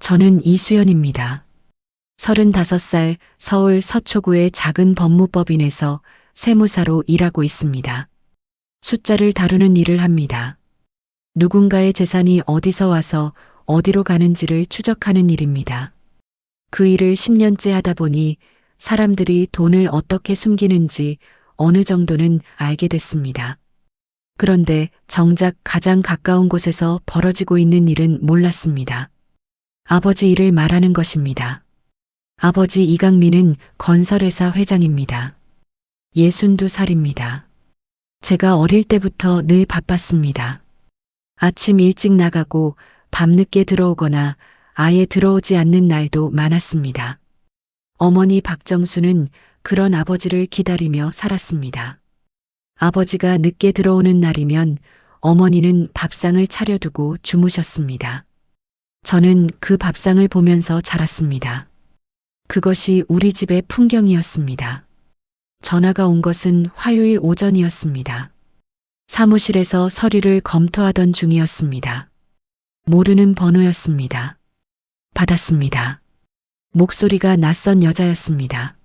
저는 이수연입니다. 35살 서울 서초구의 작은 법무법인에서 세무사로 일하고 있습니다. 숫자를 다루는 일을 합니다. 누군가의 재산이 어디서 와서 어디로 가는지를 추적하는 일입니다. 그 일을 10년째 하다 보니 사람들이 돈을 어떻게 숨기는지 어느 정도는 알게 됐습니다. 그런데 정작 가장 가까운 곳에서 벌어지고 있는 일은 몰랐습니다. 아버지 일을 말하는 것입니다. 아버지 이강민은 건설회사 회장입니다. 62살입니다. 제가 어릴 때부터 늘 바빴습니다. 아침 일찍 나가고 밤늦게 들어오거나 아예 들어오지 않는 날도 많았습니다. 어머니 박정수는 그런 아버지를 기다리며 살았습니다. 아버지가 늦게 들어오는 날이면 어머니는 밥상을 차려두고 주무셨습니다. 저는 그 밥상을 보면서 자랐습니다. 그것이 우리 집의 풍경이었습니다. 전화가 온 것은 화요일 오전이었습니다. 사무실에서 서류를 검토하던 중이었습니다. 모르는 번호였습니다. 받았습니다. 목소리가 낯선 여자였습니다.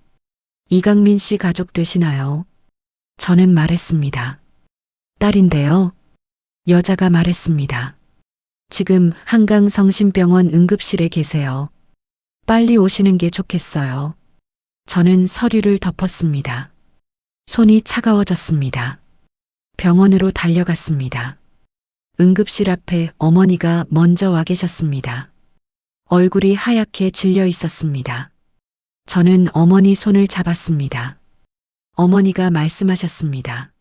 이강민 씨 가족 되시나요? 저는 말했습니다. 딸인데요. 여자가 말했습니다. 지금 한강성심병원 응급실에 계세요. 빨리 오시는 게 좋겠어요. 저는 서류를 덮었습니다. 손이 차가워졌습니다. 병원으로 달려갔습니다. 응급실 앞에 어머니가 먼저 와 계셨습니다. 얼굴이 하얗게 질려 있었습니다. 저는 어머니 손을 잡았습니다. 어머니가 말씀하셨습니다.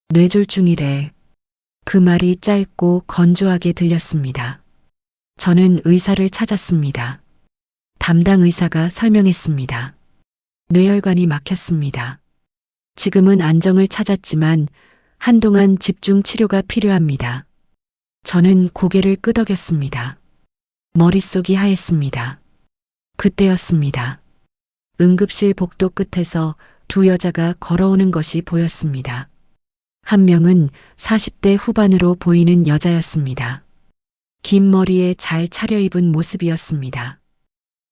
뇌졸중이래. 그 말이 짧고 건조하게 들렸습니다. 저는 의사를 찾았습니다. 담당 의사가 설명했습니다. 뇌혈관이 막혔습니다. 지금은 안정을 찾았지만 한동안 집중 치료가 필요합니다. 저는 고개를 끄덕였습니다. 머릿속이 하였습니다. 그때였습니다. 응급실 복도 끝에서 두 여자가 걸어오는 것이 보였습니다. 한 명은 40대 후반으로 보이는 여자였습니다. 긴 머리에 잘 차려입은 모습이었습니다.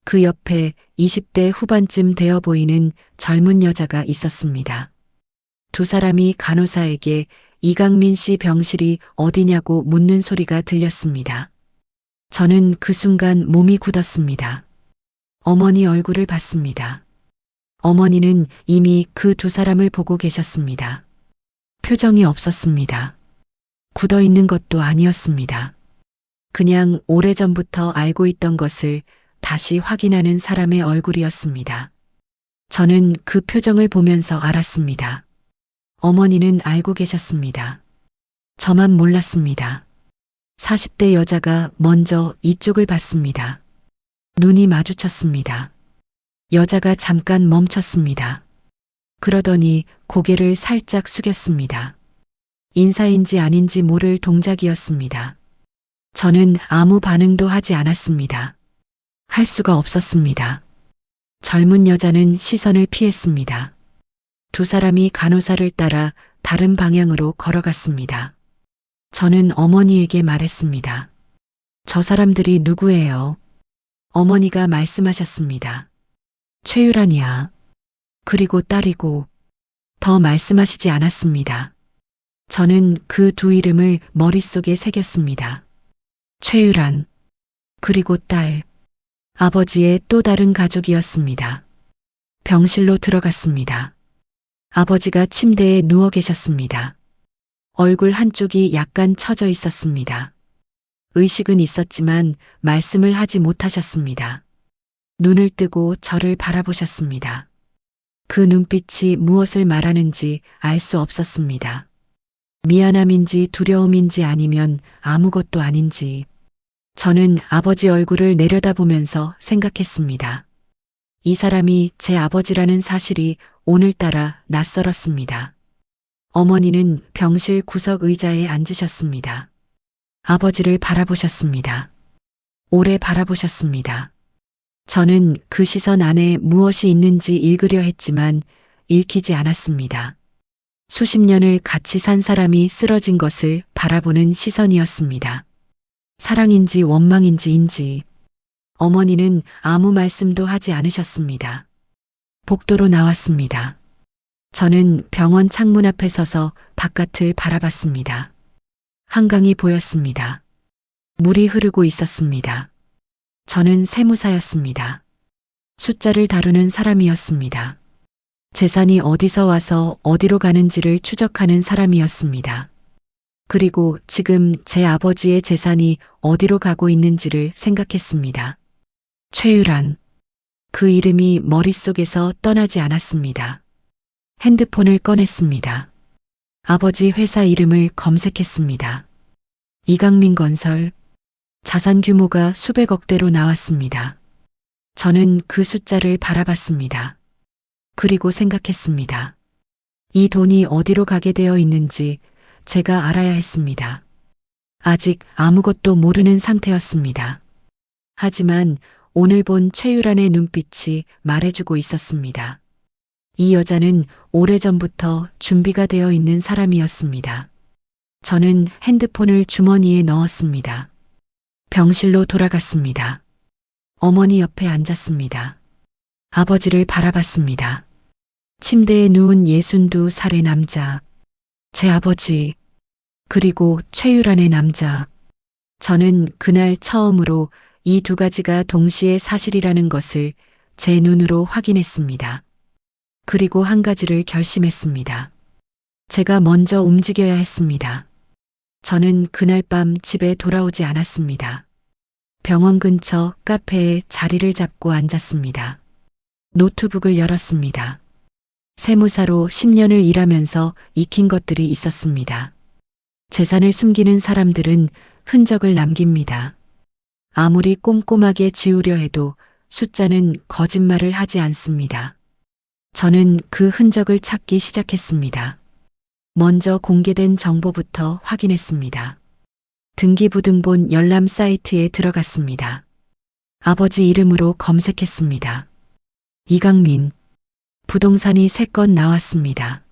그 옆에 20대 후반쯤 되어 보이는 젊은 여자가 있었습니다. 두 사람이 간호사에게 이강민 씨 병실이 어디냐고 묻는 소리가 들렸습니다. 저는 그 순간 몸이 굳었습니다. 어머니 얼굴을 봤습니다. 어머니는 이미 그 두 사람을 보고 계셨습니다. 표정이 없었습니다. 굳어 있는 것도 아니었습니다. 그냥 오래전부터 알고 있던 것을 다시 확인하는 사람의 얼굴이었습니다. 저는 그 표정을 보면서 알았습니다. 어머니는 알고 계셨습니다. 저만 몰랐습니다. 40대 여자가 먼저 이쪽을 봤습니다. 눈이 마주쳤습니다. 여자가 잠깐 멈췄습니다. 그러더니 고개를 살짝 숙였습니다. 인사인지 아닌지 모를 동작이었습니다. 저는 아무 반응도 하지 않았습니다. 할 수가 없었습니다. 젊은 여자는 시선을 피했습니다. 두 사람이 간호사를 따라 다른 방향으로 걸어갔습니다. 저는 어머니에게 말했습니다. 저 사람들이 누구예요? 어머니가 말씀하셨습니다. 최유란이야. 그리고 딸이고 더 말씀하시지 않았습니다. 저는 그 두 이름을 머릿속에 새겼습니다. 최유란, 그리고 딸. 아버지의 또 다른 가족이었습니다. 병실로 들어갔습니다. 아버지가 침대에 누워 계셨습니다. 얼굴 한쪽이 약간 처져 있었습니다. 의식은 있었지만 말씀을 하지 못하셨습니다. 눈을 뜨고 저를 바라보셨습니다. 그 눈빛이 무엇을 말하는지 알 수 없었습니다. 미안함인지 두려움인지 아니면 아무것도 아닌지. 저는 아버지 얼굴을 내려다보면서 생각했습니다. 이 사람이 제 아버지라는 사실이 오늘따라 낯설었습니다. 어머니는 병실 구석 의자에 앉으셨습니다. 아버지를 바라보셨습니다. 오래 바라보셨습니다. 저는 그 시선 안에 무엇이 있는지 읽으려 했지만 읽히지 않았습니다. 수십 년을 같이 산 사람이 쓰러진 것을 바라보는 시선이었습니다. 사랑인지 원망인지인지. 어머니는 아무 말씀도 하지 않으셨습니다. 복도로 나왔습니다. 저는 병원 창문 앞에 서서 바깥을 바라봤습니다. 한강이 보였습니다. 물이 흐르고 있었습니다. 저는 세무사였습니다. 숫자를 다루는 사람이었습니다. 재산이 어디서 와서 어디로 가는지를 추적하는 사람이었습니다. 그리고 지금 제 아버지의 재산이 어디로 가고 있는지를 생각했습니다. 최유란. 그 이름이 머릿속에서 떠나지 않았습니다. 핸드폰을 꺼냈습니다. 아버지 회사 이름을 검색했습니다. 이강민 건설. 자산 규모가 수백억대로 나왔습니다. 저는 그 숫자를 바라봤습니다. 그리고 생각했습니다. 이 돈이 어디로 가게 되어 있는지 제가 알아야 했습니다. 아직 아무것도 모르는 상태였습니다. 하지만 오늘 본 최유란의 눈빛이 말해주고 있었습니다. 이 여자는 오래전부터 준비가 되어 있는 사람이었습니다. 저는 핸드폰을 주머니에 넣었습니다. 병실로 돌아갔습니다. 어머니 옆에 앉았습니다. 아버지를 바라봤습니다. 침대에 누운 62살의 남자. 제 아버지. 그리고 최유란의 남자. 저는 그날 처음으로 이 두 가지가 동시에 사실이라는 것을 제 눈으로 확인했습니다. 그리고 한 가지를 결심했습니다. 제가 먼저 움직여야 했습니다. 저는 그날 밤 집에 돌아오지 않았습니다. 병원 근처 카페에 자리를 잡고 앉았습니다. 노트북을 열었습니다. 세무사로 10년을 일하면서 익힌 것들이 있었습니다. 재산을 숨기는 사람들은 흔적을 남깁니다. 아무리 꼼꼼하게 지우려 해도 숫자는 거짓말을 하지 않습니다. 저는 그 흔적을 찾기 시작했습니다. 먼저 공개된 정보부터 확인했습니다. 등기부등본 열람 사이트에 들어갔습니다. 아버지 이름으로 검색했습니다. 이강민. 부동산이 3건 나왔습니다.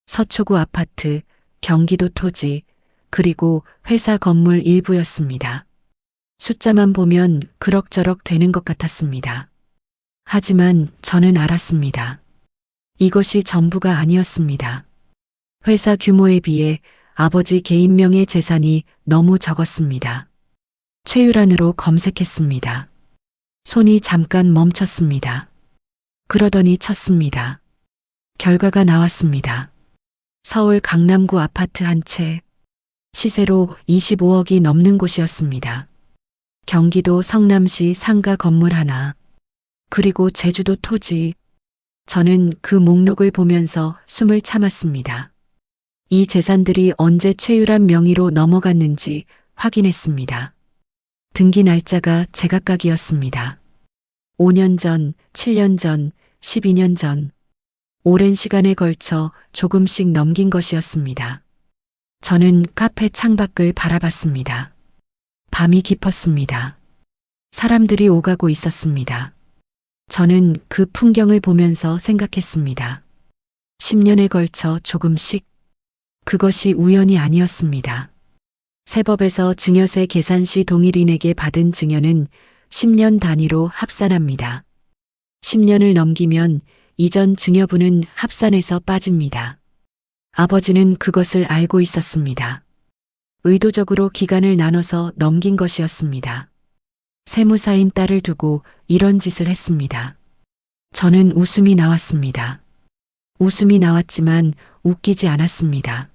서초구 아파트, 경기도 토지, 그리고 회사 건물 일부였습니다. 숫자만 보면 그럭저럭 되는 것 같았습니다. 하지만 저는 알았습니다. 이것이 전부가 아니었습니다. 회사 규모에 비해 아버지 개인명의 재산이 너무 적었습니다. 최유란으로 검색했습니다. 손이 잠깐 멈췄습니다. 그러더니 쳤습니다. 결과가 나왔습니다. 서울 강남구 아파트 한 채, 시세로 25억이 넘는 곳이었습니다. 경기도 성남시 상가 건물 하나, 그리고 제주도 토지. 저는 그 목록을 보면서 숨을 참았습니다. 이 재산들이 언제 최유란 명의로 넘어갔는지 확인했습니다. 등기 날짜가 제각각이었습니다. 5년 전, 7년 전, 12년 전. 오랜 시간에 걸쳐 조금씩 넘긴 것이었습니다. 저는 카페 창밖을 바라봤습니다. 밤이 깊었습니다. 사람들이 오가고 있었습니다. 저는 그 풍경을 보면서 생각했습니다. 10년에 걸쳐 조금씩. 그것이 우연이 아니었습니다. 세법에서 증여세 계산 시 동일인에게 받은 증여는 10년 단위로 합산합니다. 10년을 넘기면 이전 증여분은 합산에서 빠집니다. 아버지는 그것을 알고 있었습니다. 의도적으로 기간을 나눠서 넘긴 것이었습니다. 세무사인 딸을 두고 이런 짓을 했습니다. 저는 웃음이 나왔습니다. 웃음이 나왔지만 웃기지 않았습니다.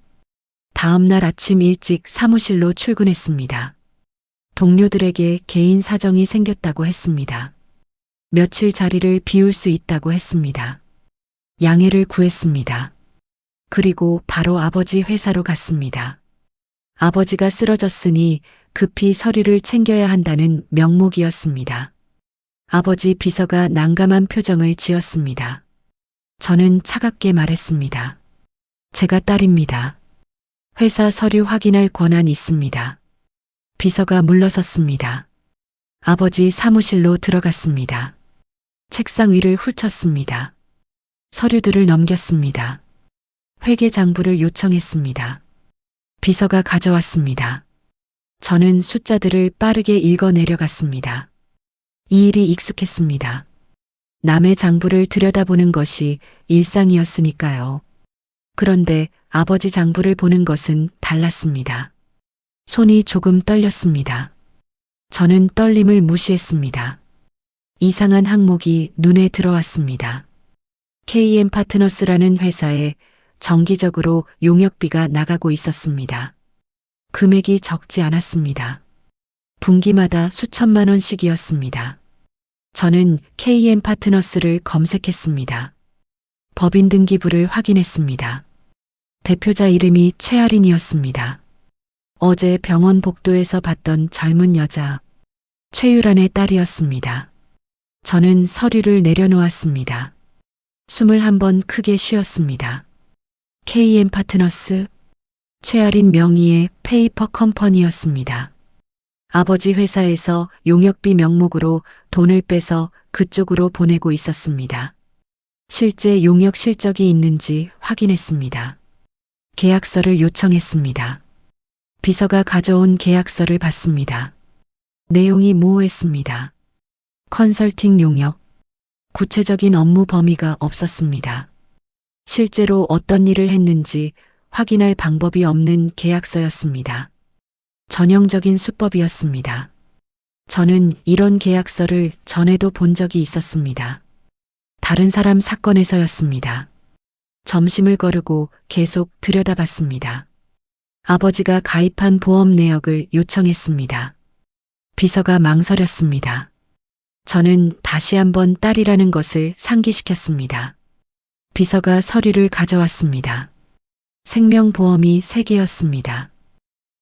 다음 날 아침 일찍 사무실로 출근했습니다. 동료들에게 개인 사정이 생겼다고 했습니다. 며칠 자리를 비울 수 있다고 했습니다. 양해를 구했습니다. 그리고 바로 아버지 회사로 갔습니다. 아버지가 쓰러졌으니 급히 서류를 챙겨야 한다는 명목이었습니다. 아버지 비서가 난감한 표정을 지었습니다. 저는 차갑게 말했습니다. 제가 딸입니다. 회사 서류 확인할 권한 있습니다. 비서가 물러섰습니다. 아버지 사무실로 들어갔습니다. 책상 위를 훑었습니다. 서류들을 넘겼습니다. 회계장부를 요청했습니다. 비서가 가져왔습니다. 저는 숫자들을 빠르게 읽어 내려갔습니다. 이 일이 익숙했습니다. 남의 장부를 들여다보는 것이 일상이었으니까요. 그런데 아버지 장부를 보는 것은 달랐습니다. 손이 조금 떨렸습니다. 저는 떨림을 무시했습니다. 이상한 항목이 눈에 들어왔습니다. KM 파트너스라는 회사에 정기적으로 용역비가 나가고 있었습니다. 금액이 적지 않았습니다. 분기마다 수천만 원씩이었습니다. 저는 KM 파트너스를 검색했습니다. 법인 등기부를 확인했습니다. 대표자 이름이 최아린이었습니다. 어제 병원 복도에서 봤던 젊은 여자, 최유란의 딸이었습니다. 저는 서류를 내려놓았습니다. 숨을 한번 크게 쉬었습니다. KM 파트너스, 최아린 명의의 페이퍼 컴퍼니였습니다. 아버지 회사에서 용역비 명목으로 돈을 빼서 그쪽으로 보내고 있었습니다. 실제 용역 실적이 있는지 확인했습니다. 계약서를 요청했습니다. 비서가 가져온 계약서를 봤습니다. 내용이 모호했습니다. 컨설팅 용역, 구체적인 업무 범위가 없었습니다. 실제로 어떤 일을 했는지 확인할 방법이 없는 계약서였습니다. 전형적인 수법이었습니다. 저는 이런 계약서를 전에도 본 적이 있었습니다. 다른 사람 사건에서였습니다. 점심을 거르고 계속 들여다봤습니다. 아버지가 가입한 보험 내역을 요청했습니다. 비서가 망설였습니다. 저는 다시 한번 딸이라는 것을 상기시켰습니다. 비서가 서류를 가져왔습니다. 생명보험이 3개였습니다.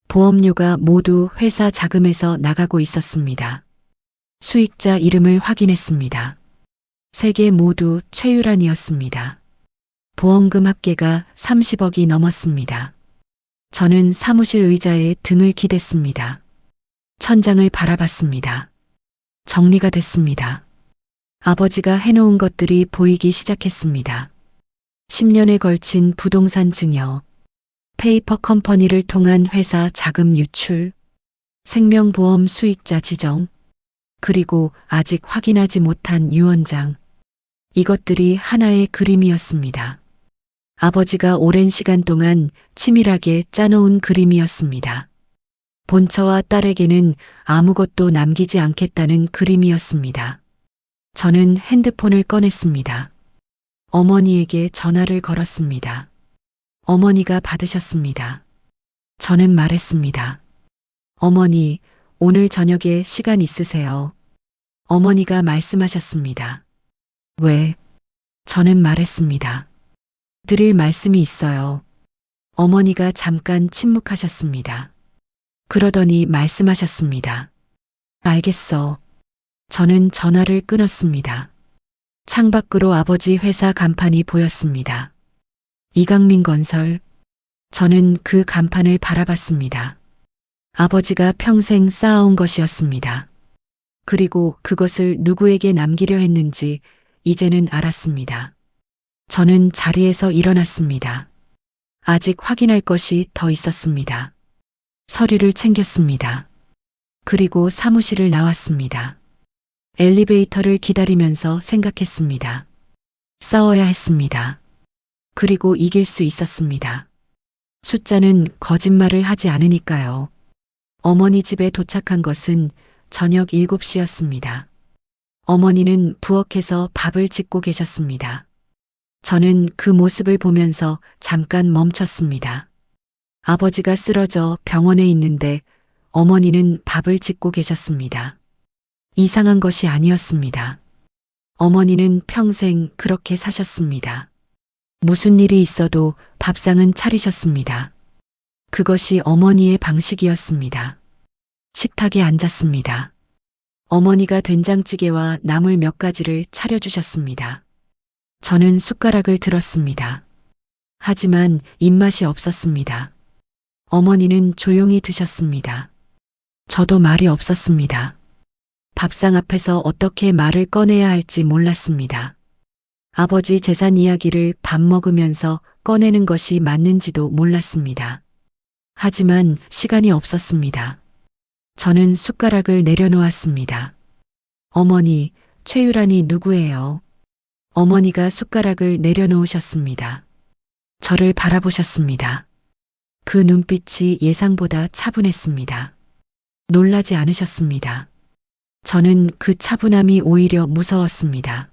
보험료가 모두 회사 자금에서 나가고 있었습니다. 수익자 이름을 확인했습니다. 3개 모두 최유란이었습니다. 보험금 합계가 30억이 넘었습니다. 저는 사무실 의자에 등을 기댔습니다. 천장을 바라봤습니다. 정리가 됐습니다. 아버지가 해놓은 것들이 보이기 시작했습니다. 10년에 걸친 부동산 증여, 페이퍼 컴퍼니를 통한 회사 자금 유출, 생명보험 수익자 지정, 그리고 아직 확인하지 못한 유언장. 이것들이 하나의 그림이었습니다. 아버지가 오랜 시간 동안 치밀하게 짜놓은 그림이었습니다. 본처와 딸에게는 아무것도 남기지 않겠다는 그림이었습니다. 저는 핸드폰을 꺼냈습니다. 어머니에게 전화를 걸었습니다. 어머니가 받으셨습니다. 저는 말했습니다. 어머니, 오늘 저녁에 시간 있으세요? 어머니가 말씀하셨습니다. 왜? 저는 말했습니다. 드릴 말씀이 있어요. 어머니가 잠깐 침묵하셨습니다. 그러더니 말씀하셨습니다. 알겠어. 저는 전화를 끊었습니다. 창밖으로 아버지 회사 간판이 보였습니다. 이강민 건설. 저는 그 간판을 바라봤습니다. 아버지가 평생 쌓아온 것이었습니다. 그리고 그것을 누구에게 남기려 했는지 이제는 알았습니다. 저는 자리에서 일어났습니다. 아직 확인할 것이 더 있었습니다. 서류를 챙겼습니다. 그리고 사무실을 나왔습니다. 엘리베이터를 기다리면서 생각했습니다. 싸워야 했습니다. 그리고 이길 수 있었습니다. 숫자는 거짓말을 하지 않으니까요. 어머니 집에 도착한 것은 저녁 7시였습니다. 어머니는 부엌에서 밥을 짓고 계셨습니다. 저는 그 모습을 보면서 잠깐 멈췄습니다. 아버지가 쓰러져 병원에 있는데 어머니는 밥을 짓고 계셨습니다. 이상한 것이 아니었습니다. 어머니는 평생 그렇게 사셨습니다. 무슨 일이 있어도 밥상은 차리셨습니다. 그것이 어머니의 방식이었습니다. 식탁에 앉았습니다. 어머니가 된장찌개와 나물 몇 가지를 차려주셨습니다. 저는 숟가락을 들었습니다. 하지만 입맛이 없었습니다. 어머니는 조용히 드셨습니다. 저도 말이 없었습니다. 밥상 앞에서 어떻게 말을 꺼내야 할지 몰랐습니다. 아버지 재산 이야기를 밥 먹으면서 꺼내는 것이 맞는지도 몰랐습니다. 하지만 시간이 없었습니다. 저는 숟가락을 내려놓았습니다. 어머니, 최유란이 누구예요? 어머니가 숟가락을 내려놓으셨습니다. 저를 바라보셨습니다. 그 눈빛이 예상보다 차분했습니다. 놀라지 않으셨습니다. 저는 그 차분함이 오히려 무서웠습니다.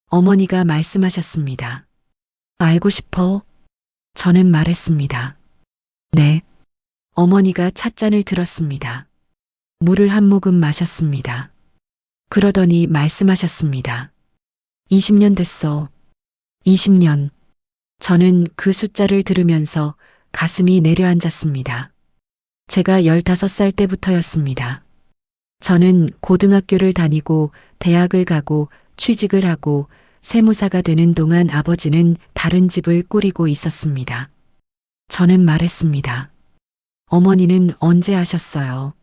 어머니가 말씀하셨습니다. 알고 싶어? 저는 말했습니다. 네. 어머니가 찻잔을 들었습니다. 물을 한 모금 마셨습니다. 그러더니 말씀하셨습니다. 20년 됐어. 20년. 저는 그 숫자를 들으면서 가슴이 내려앉았습니다. 제가 15살 때부터였습니다. 저는 고등학교를 다니고 대학을 가고 취직을 하고 세무사가 되는 동안 아버지는 다른 집을 꾸리고 있었습니다. 저는 말했습니다. 어머니는 언제 하셨어요?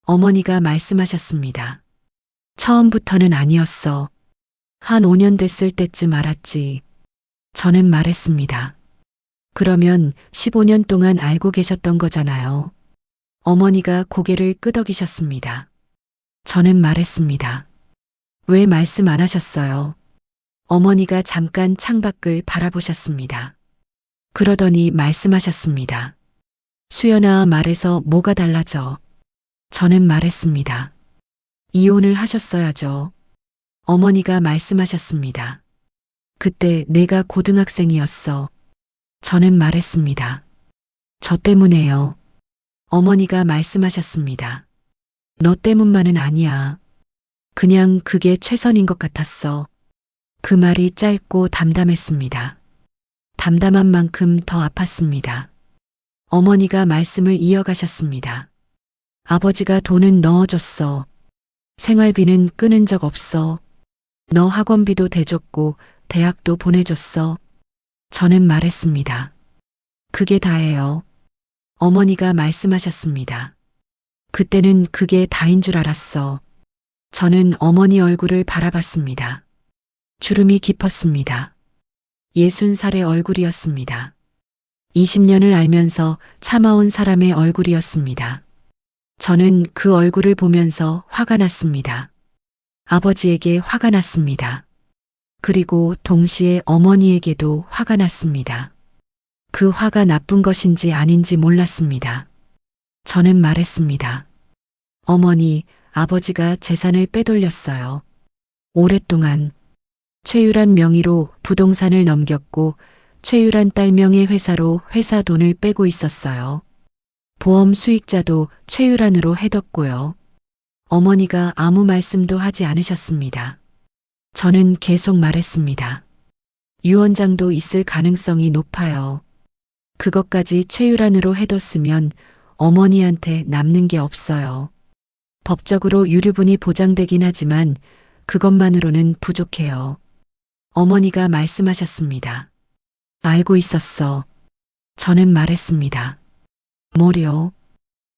어머니가 말씀하셨습니다. 처음부터는 아니었어. 한 5년 됐을 때쯤 알았지. 저는 말했습니다. 그러면 15년 동안 알고 계셨던 거잖아요. 어머니가 고개를 끄덕이셨습니다. 저는 말했습니다. 왜 말씀 안 하셨어요? 어머니가 잠깐 창밖을 바라보셨습니다. 그러더니 말씀하셨습니다. 수연아, 말해서 뭐가 달라져? 저는 말했습니다. 이혼을 하셨어야죠. 어머니가 말씀하셨습니다. 그때 내가 고등학생이었어. 저는 말했습니다. 저 때문에요. 어머니가 말씀하셨습니다. 너 때문만은 아니야. 그냥 그게 최선인 것 같았어. 그 말이 짧고 담담했습니다. 담담한 만큼 더 아팠습니다. 어머니가 말씀을 이어가셨습니다. 아버지가 돈은 넣어줬어. 생활비는 끊은 적 없어. 너 학원비도 대줬고 대학도 보내줬어. 저는 말했습니다. 그게 다예요. 어머니가 말씀하셨습니다. 그때는 그게 다인 줄 알았어. 저는 어머니 얼굴을 바라봤습니다. 주름이 깊었습니다. 60살의 얼굴이었습니다. 20년을 알면서 참아온 사람의 얼굴이었습니다. 저는 그 얼굴을 보면서 화가 났습니다. 아버지에게 화가 났습니다. 그리고 동시에 어머니에게도 화가 났습니다. 그 화가 나쁜 것인지 아닌지 몰랐습니다. 저는 말했습니다. 어머니, 아버지가 재산을 빼돌렸어요. 오랫동안 최유란 명의로 부동산을 넘겼고 최유란 딸 명의 회사로 회사 돈을 빼고 있었어요. 보험 수익자도 최유란으로 해뒀고요. 어머니가 아무 말씀도 하지 않으셨습니다. 저는 계속 말했습니다. 유언장도 있을 가능성이 높아요. 그것까지 최유란으로 해뒀으면 어머니한테 남는 게 없어요. 법적으로 유류분이 보장되긴 하지만 그것만으로는 부족해요. 어머니가 말씀하셨습니다. 알고 있었어. 저는 말했습니다. 뭐요?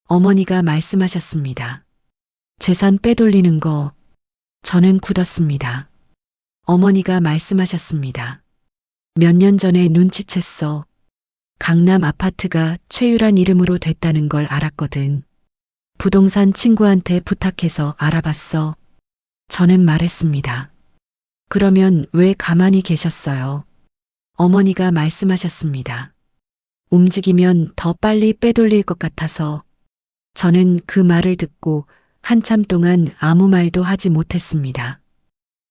어머니가 말씀하셨습니다. 재산 빼돌리는 거. 저는 굳었습니다. 어머니가 말씀하셨습니다. 몇 년 전에 눈치챘어. 강남 아파트가 최유란 이름으로 됐다는 걸 알았거든. 부동산 친구한테 부탁해서 알아봤어. 저는 말했습니다. 그러면 왜 가만히 계셨어요? 어머니가 말씀하셨습니다. 움직이면 더 빨리 빼돌릴 것 같아서. 저는 그 말을 듣고 한참 동안 아무 말도 하지 못했습니다.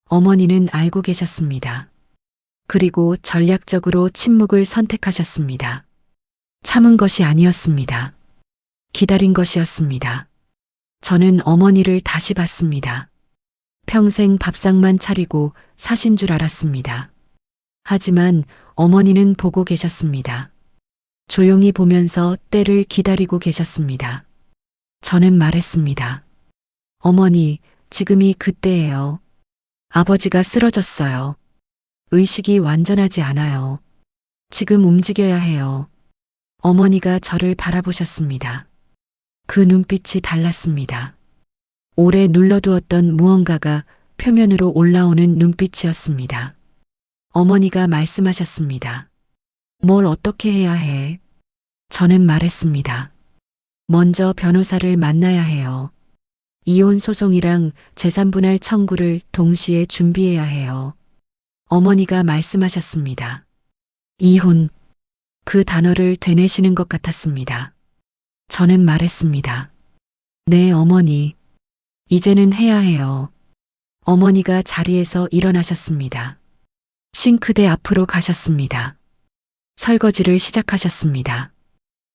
어머니는 알고 계셨습니다. 그리고 전략적으로 침묵을 선택하셨습니다. 참은 것이 아니었습니다. 기다린 것이었습니다. 저는 어머니를 다시 봤습니다. 평생 밥상만 차리고 사신 줄 알았습니다. 하지만 어머니는 보고 계셨습니다. 조용히 보면서 때를 기다리고 계셨습니다. 저는 말했습니다. 어머니, 지금이 그때예요. 아버지가 쓰러졌어요. 의식이 완전하지 않아요. 지금 움직여야 해요. 어머니가 저를 바라보셨습니다. 그 눈빛이 달랐습니다. 오래 눌러두었던 무언가가 표면으로 올라오는 눈빛이었습니다. 어머니가 말씀하셨습니다. 뭘 어떻게 해야 해? 저는 말했습니다. 먼저 변호사를 만나야 해요. 이혼 소송이랑 재산분할 청구를 동시에 준비해야 해요. 어머니가 말씀하셨습니다. 이혼. 그 단어를 되뇌시는 것 같았습니다. 저는 말했습니다. 네, 어머니. 이제는 해야 해요. 어머니가 자리에서 일어나셨습니다. 싱크대 앞으로 가셨습니다. 설거지를 시작하셨습니다.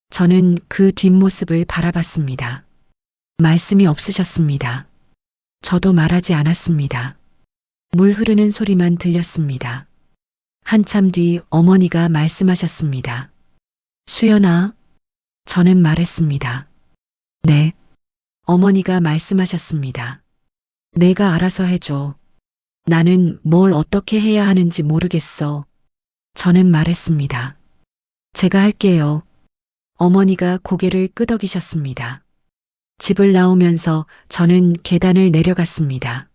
저는 그 뒷모습을 바라봤습니다. 말씀이 없으셨습니다. 저도 말하지 않았습니다. 물 흐르는 소리만 들렸습니다. 한참 뒤 어머니가 말씀하셨습니다. 수연아. 저는 말했습니다. 네. 어머니가 말씀하셨습니다. 내가 알아서 해줘. 나는 뭘 어떻게 해야 하는지 모르겠어. 저는 말했습니다. 제가 할게요. 어머니가 고개를 끄덕이셨습니다. 집을 나오면서 저는 계단을 내려갔습니다.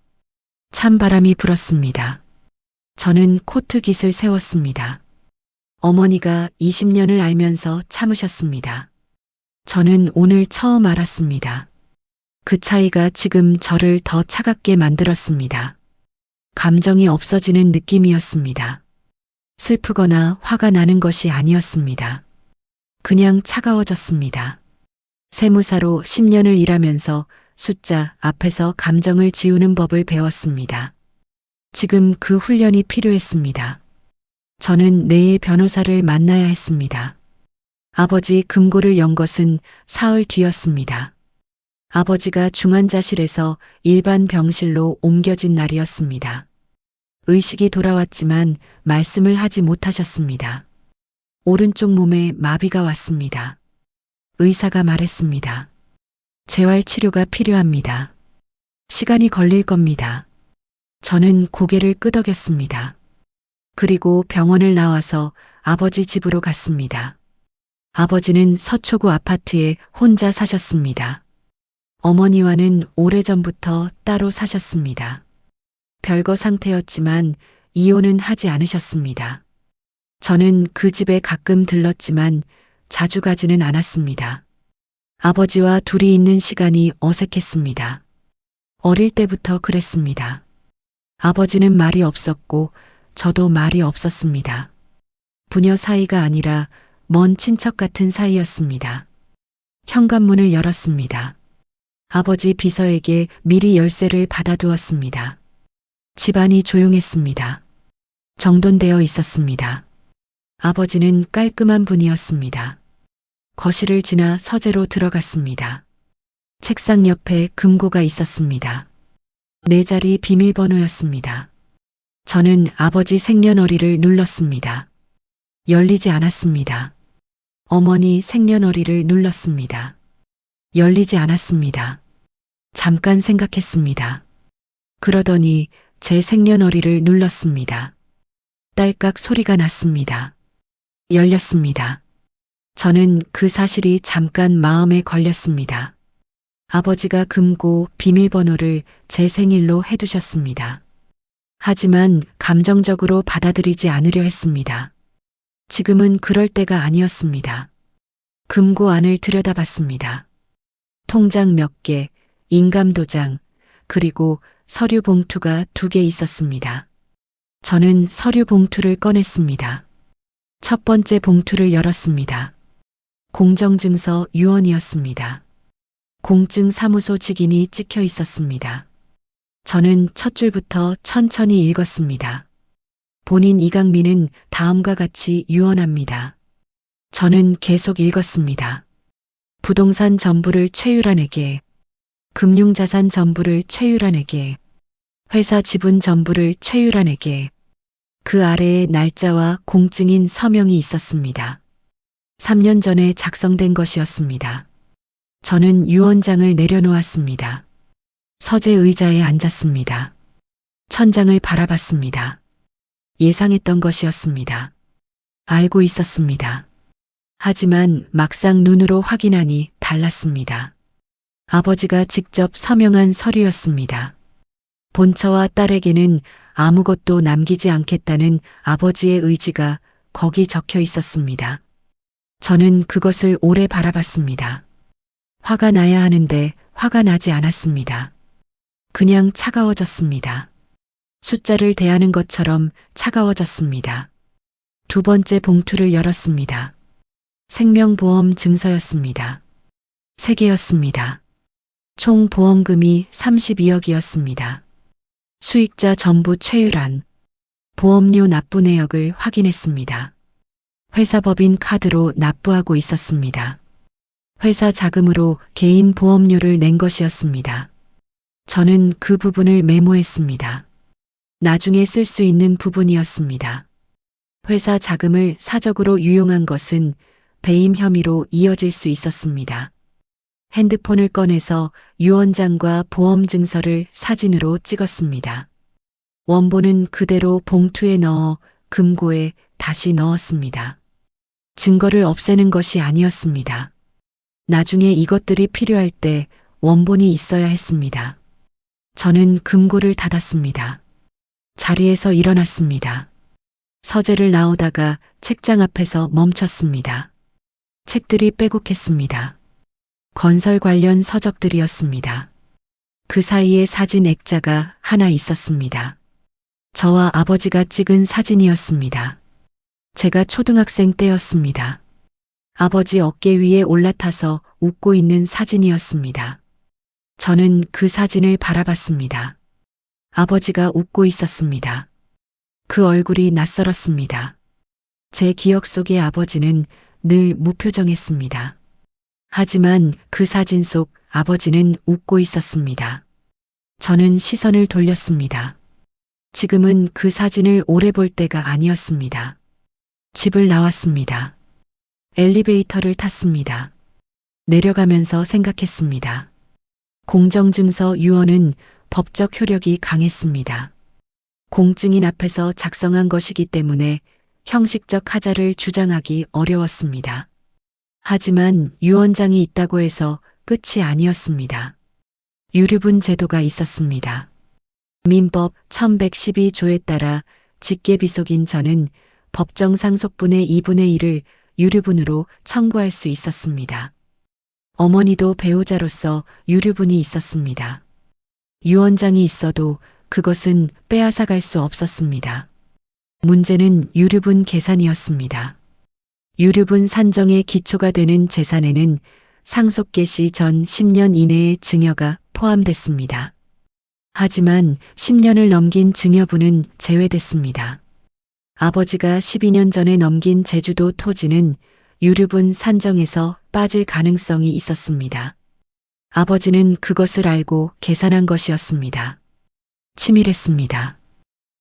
찬바람이 불었습니다. 저는 코트깃을 세웠습니다. 어머니가 20년을 알면서 참으셨습니다. 저는 오늘 처음 알았습니다. 그 차이가 지금 저를 더 차갑게 만들었습니다. 감정이 없어지는 느낌이었습니다. 슬프거나 화가 나는 것이 아니었습니다. 그냥 차가워졌습니다. 세무사로 10년을 일하면서 숫자 앞에서 감정을 지우는 법을 배웠습니다. 지금 그 훈련이 필요했습니다. 저는 내일 변호사를 만나야 했습니다. 아버지 금고를 연 것은 사흘 뒤였습니다. 아버지가 중환자실에서 일반 병실로 옮겨진 날이었습니다. 의식이 돌아왔지만 말씀을 하지 못하셨습니다. 오른쪽 몸에 마비가 왔습니다. 의사가 말했습니다. 재활 치료가 필요합니다. 시간이 걸릴 겁니다. 저는 고개를 끄덕였습니다. 그리고 병원을 나와서 아버지 집으로 갔습니다. 아버지는 서초구 아파트에 혼자 사셨습니다. 어머니와는 오래전부터 따로 사셨습니다. 별거 상태였지만 이혼은 하지 않으셨습니다. 저는 그 집에 가끔 들렀지만 자주 가지는 않았습니다. 아버지와 둘이 있는 시간이 어색했습니다. 어릴 때부터 그랬습니다. 아버지는 말이 없었고 저도 말이 없었습니다. 부녀 사이가 아니라 먼 친척 같은 사이였습니다. 현관문을 열었습니다. 아버지 비서에게 미리 열쇠를 받아두었습니다. 집안이 조용했습니다. 정돈되어 있었습니다. 아버지는 깔끔한 분이었습니다. 거실을 지나 서재로 들어갔습니다. 책상 옆에 금고가 있었습니다. 네 자리 비밀번호였습니다. 저는 아버지 생년월일을 눌렀습니다. 열리지 않았습니다. 어머니 생년월일을 눌렀습니다. 열리지 않았습니다. 잠깐 생각했습니다. 그러더니 제 생년월일을 눌렀습니다. 딸깍 소리가 났습니다. 열렸습니다. 저는 그 사실이 잠깐 마음에 걸렸습니다. 아버지가 금고 비밀번호를 제 생일로 해두셨습니다. 하지만 감정적으로 받아들이지 않으려 했습니다. 지금은 그럴 때가 아니었습니다. 금고 안을 들여다봤습니다. 통장 몇 개, 인감도장, 그리고 서류 봉투가 2개 있었습니다. 저는 서류 봉투를 꺼냈습니다. 첫 번째 봉투를 열었습니다. 공정증서 유언이었습니다. 공증 사무소 직인이 찍혀 있었습니다. 저는 첫 줄부터 천천히 읽었습니다. 본인 이강민은 다음과 같이 유언합니다. 저는 계속 읽었습니다. 부동산 전부를 최유란에게, 금융자산 전부를 최유란에게, 회사 지분 전부를 최유란에게. 그 아래에 날짜와 공증인 서명이 있었습니다. 3년 전에 작성된 것이었습니다. 저는 유언장을 내려놓았습니다. 서재 의자에 앉았습니다. 천장을 바라봤습니다. 예상했던 것이었습니다. 알고 있었습니다. 하지만 막상 눈으로 확인하니 달랐습니다. 아버지가 직접 서명한 서류였습니다. 본처와 딸에게는 아무것도 남기지 않겠다는 아버지의 의지가 거기 적혀 있었습니다. 저는 그것을 오래 바라봤습니다. 화가 나야 하는데 화가 나지 않았습니다. 그냥 차가워졌습니다. 숫자를 대하는 것처럼 차가워졌습니다. 두 번째 봉투를 열었습니다. 생명보험 증서였습니다. 3개였습니다. 총 보험금이 32억이었습니다. 수익자 전부 최유란. 보험료 납부 내역을 확인했습니다. 회사 법인 카드로 납부하고 있었습니다. 회사 자금으로 개인 보험료를 낸 것이었습니다. 저는 그 부분을 메모했습니다. 나중에 쓸 수 있는 부분이었습니다. 회사 자금을 사적으로 유용한 것은 배임 혐의로 이어질 수 있었습니다. 핸드폰을 꺼내서 유 원장과 보험 증서를 사진으로 찍었습니다. 원본은 그대로 봉투에 넣어 금고에 다시 넣었습니다. 증거를 없애는 것이 아니었습니다. 나중에 이것들이 필요할 때 원본이 있어야 했습니다. 저는 금고를 닫았습니다. 자리에서 일어났습니다. 서재를 나오다가 책장 앞에서 멈췄습니다. 책들이 빼곡했습니다. 건설 관련 서적들이었습니다. 그 사이에 사진 액자가 하나 있었습니다. 저와 아버지가 찍은 사진이었습니다. 제가 초등학생 때였습니다. 아버지 어깨 위에 올라타서 웃고 있는 사진이었습니다. 저는 그 사진을 바라봤습니다. 아버지가 웃고 있었습니다. 그 얼굴이 낯설었습니다. 제 기억 속의 아버지는 늘 무표정했습니다. 하지만 그 사진 속 아버지는 웃고 있었습니다. 저는 시선을 돌렸습니다. 지금은 그 사진을 오래 볼 때가 아니었습니다. 집을 나왔습니다. 엘리베이터를 탔습니다. 내려가면서 생각했습니다. 공정증서 유언은 법적 효력이 강했습니다. 공증인 앞에서 작성한 것이기 때문에 형식적 하자를 주장하기 어려웠습니다. 하지만 유언장이 있다고 해서 끝이 아니었습니다. 유류분 제도가 있었습니다. 민법 1112조에 따라 직계비속인 저는 법정 상속분의 2분의 1을 유류분으로 청구할 수 있었습니다. 어머니도 배우자로서 유류분이 있었습니다. 유언장이 있어도 그것은 빼앗아갈 수 없었습니다. 문제는 유류분 계산이었습니다. 유류분 산정의 기초가 되는 재산에는 상속 개시 전 10년 이내의 증여가 포함됐습니다. 하지만 10년을 넘긴 증여분은 제외됐습니다. 아버지가 12년 전에 넘긴 제주도 토지는 유류분 산정에서 빠질 가능성이 있었습니다. 아버지는 그것을 알고 계산한 것이었습니다. 치밀했습니다.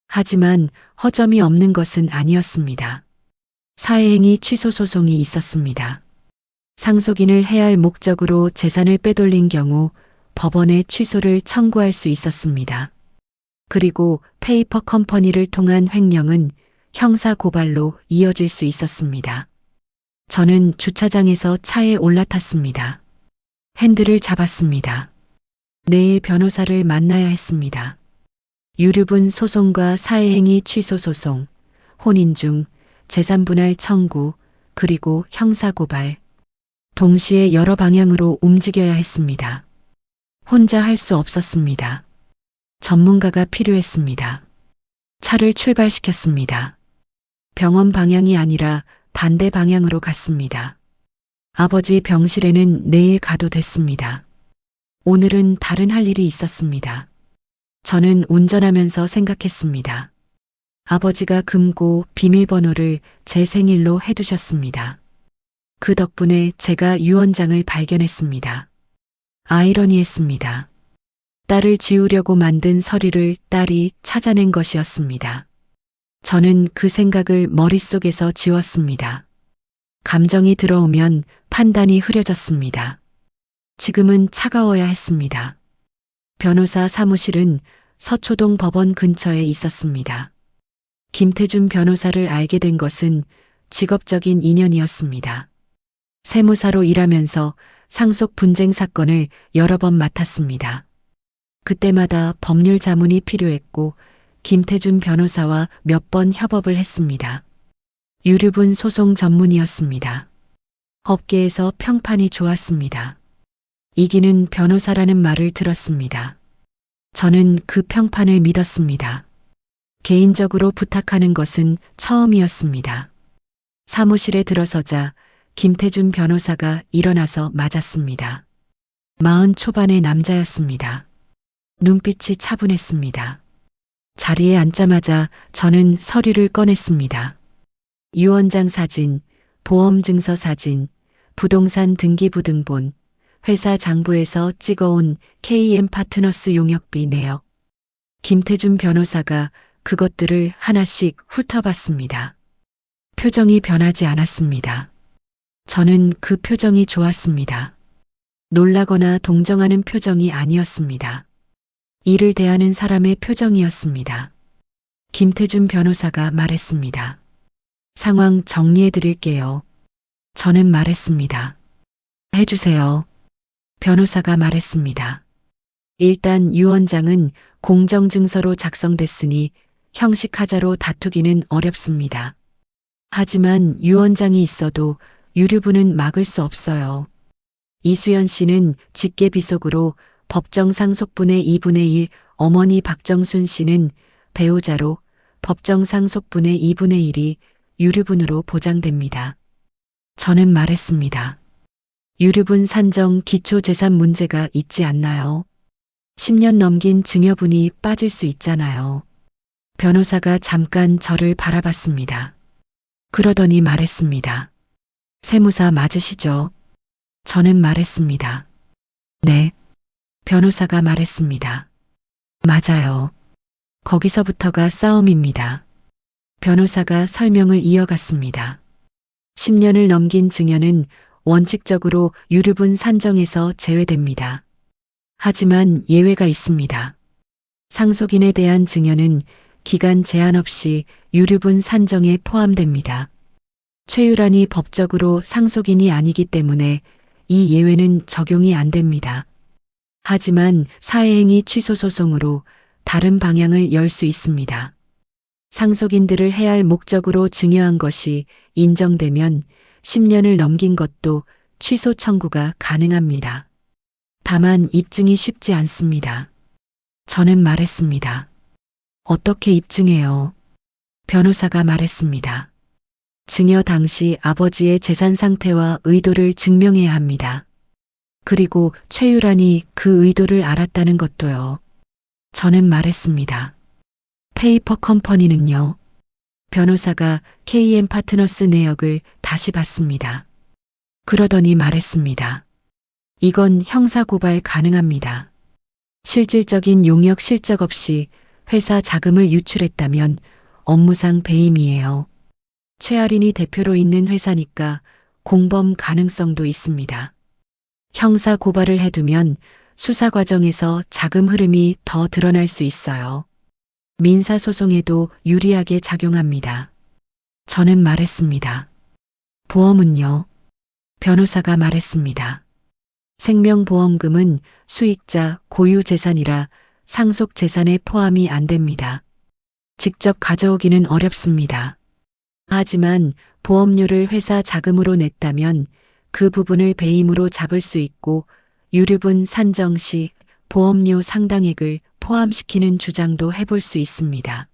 하지만 허점이 없는 것은 아니었습니다. 사회행위 취소 소송이 있었습니다. 상속인을 해할 목적으로 재산을 빼돌린 경우 법원에 취소를 청구할 수 있었습니다. 그리고 페이퍼 컴퍼니를 통한 횡령은 형사 고발로 이어질 수 있었습니다. 저는 주차장에서 차에 올라탔습니다. 핸들을 잡았습니다. 내일 변호사를 만나야 했습니다. 유류분 소송과 사회행위 취소 소송, 혼인중, 재산분할 청구, 그리고 형사고발. 동시에 여러 방향으로 움직여야 했습니다. 혼자 할 수 없었습니다. 전문가가 필요했습니다. 차를 출발시켰습니다. 병원 방향이 아니라 반대 방향으로 갔습니다. 아버지 병실에는 내일 가도 됐습니다. 오늘은 다른 할 일이 있었습니다. 저는 운전하면서 생각했습니다. 아버지가 금고 비밀번호를 제 생일로 해두셨습니다. 그 덕분에 제가 유언장을 발견했습니다. 아이러니했습니다. 딸을 지우려고 만든 서류를 딸이 찾아낸 것이었습니다. 저는 그 생각을 머릿속에서 지웠습니다. 감정이 들어오면 판단이 흐려졌습니다. 지금은 차가워야 했습니다. 변호사 사무실은 서초동 법원 근처에 있었습니다. 김태준 변호사를 알게 된 것은 직업적인 인연이었습니다. 세무사로 일하면서 상속 분쟁 사건을 여러 번 맡았습니다. 그때마다 법률 자문이 필요했고 김태준 변호사와 몇 번 협업을 했습니다. 유류분 소송 전문이었습니다. 업계에서 평판이 좋았습니다. 이기는 변호사라는 말을 들었습니다. 저는 그 평판을 믿었습니다. 개인적으로 부탁하는 것은 처음이었습니다. 사무실에 들어서자 김태준 변호사가 일어나서 맞았습니다. 40 초반의 남자였습니다. 눈빛이 차분했습니다. 자리에 앉자마자 저는 서류를 꺼냈습니다. 유언장 사진, 보험증서 사진, 부동산 등기부등본, 회사 장부에서 찍어온 KM 파트너스 용역비 내역. 김태준 변호사가 그것들을 하나씩 훑어봤습니다. 표정이 변하지 않았습니다. 저는 그 표정이 좋았습니다. 놀라거나 동정하는 표정이 아니었습니다. 이를 대하는 사람의 표정이었습니다. 김태준 변호사가 말했습니다. 상황 정리해 드릴게요. 저는 말했습니다. 해주세요. 변호사가 말했습니다. 일단 유언장은 공정증서로 작성됐으니 형식하자로 다투기는 어렵습니다. 하지만 유언장이 있어도 유류분은 막을 수 없어요. 이수연 씨는 직계비속으로 법정 상속분의 2분의 1, 어머니 박정순 씨는 배우자로 법정 상속분의 2분의 1이 유류분으로 보장됩니다. 저는 말했습니다. 유류분 산정 기초재산 문제가 있지 않나요? 10년 넘긴 증여분이 빠질 수 있잖아요. 변호사가 잠깐 저를 바라봤습니다. 그러더니 말했습니다. 세무사 맞으시죠? 저는 말했습니다. 네. 변호사가 말했습니다. 맞아요. 거기서부터가 싸움입니다. 변호사가 설명을 이어갔습니다. 10년을 넘긴 증여는 원칙적으로 유류분 산정에서 제외됩니다. 하지만 예외가 있습니다. 상속인에 대한 증여는 기간 제한 없이 유류분 산정에 포함됩니다. 최유란이 법적으로 상속인이 아니기 때문에 이 예외는 적용이 안 됩니다. 하지만 사회행위 취소 소송으로 다른 방향을 열 수 있습니다. 상속인들을 해할 목적으로 증여한 것이 인정되면 10년을 넘긴 것도 취소 청구가 가능합니다. 다만 입증이 쉽지 않습니다. 저는 말했습니다. 어떻게 입증해요? 변호사가 말했습니다. 증여 당시 아버지의 재산 상태와 의도를 증명해야 합니다. 그리고 최유란이 그 의도를 알았다는 것도요. 저는 말했습니다. 페이퍼 컴퍼니는요? 변호사가 KM 파트너스 내역을 다시 봤습니다. 그러더니 말했습니다. 이건 형사고발 가능합니다. 실질적인 용역 실적 없이 회사 자금을 유출했다면 업무상 배임이에요. 최아린이 대표로 있는 회사니까 공범 가능성도 있습니다. 형사 고발을 해두면 수사 과정에서 자금 흐름이 더 드러날 수 있어요. 민사소송에도 유리하게 작용합니다. 저는 말했습니다. 보험은요? 변호사가 말했습니다. 생명보험금은 수익자 고유 재산이라 상속 재산에 포함이 안 됩니다. 직접 가져오기는 어렵습니다. 하지만 보험료를 회사 자금으로 냈다면 그 부분을 배임으로 잡을 수 있고 유류분 산정 시 보험료 상당액을 포함시키는 주장도 해볼 수 있습니다.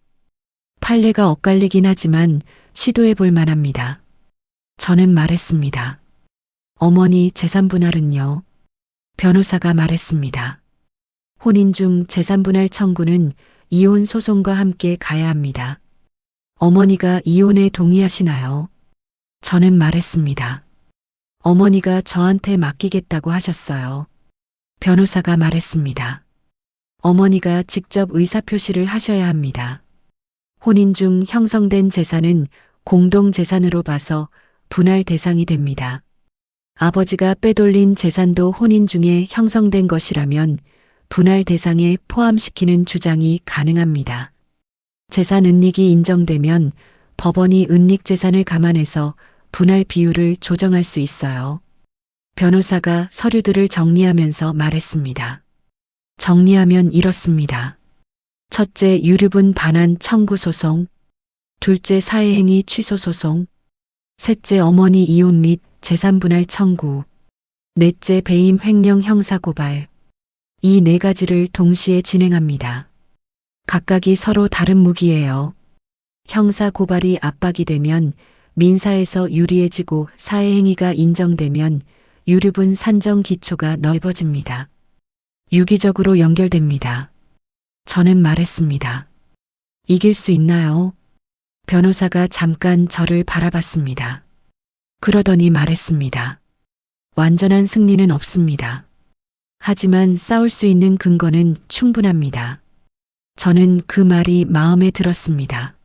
판례가 엇갈리긴 하지만 시도해 볼 만합니다. 저는 말했습니다. 어머니 재산분할은요? 변호사가 말했습니다. 혼인 중 재산분할 청구는 이혼 소송과 함께 가야 합니다. 어머니가 이혼에 동의하시나요? 저는 말했습니다. 어머니가 저한테 맡기겠다고 하셨어요. 변호사가 말했습니다. 어머니가 직접 의사표시를 하셔야 합니다. 혼인 중 형성된 재산은 공동재산으로 봐서 분할 대상이 됩니다. 아버지가 빼돌린 재산도 혼인 중에 형성된 것이라면 분할 대상에 포함시키는 주장이 가능합니다. 재산 은닉이 인정되면 법원이 은닉 재산을 감안해서 분할 비율을 조정할 수 있어요. 변호사가 서류들을 정리하면서 말했습니다. 정리하면 이렇습니다. 첫째, 유류분 반환 청구 소송. 둘째, 사회행위 취소 소송. 셋째, 어머니 이혼 및 재산 분할 청구. 넷째 배임 횡령 형사 고발. 이 네 가지를 동시에 진행합니다. 각각이 서로 다른 무기예요. 형사 고발이 압박이 되면 민사에서 유리해지고 사회행위가 인정되면 유류분 산정 기초가 넓어집니다. 유기적으로 연결됩니다. 저는 말했습니다. 이길 수 있나요? 변호사가 잠깐 저를 바라봤습니다. 그러더니 말했습니다. 완전한 승리는 없습니다. 하지만 싸울 수 있는 근거는 충분합니다. 저는 그 말이 마음에 들었습니다.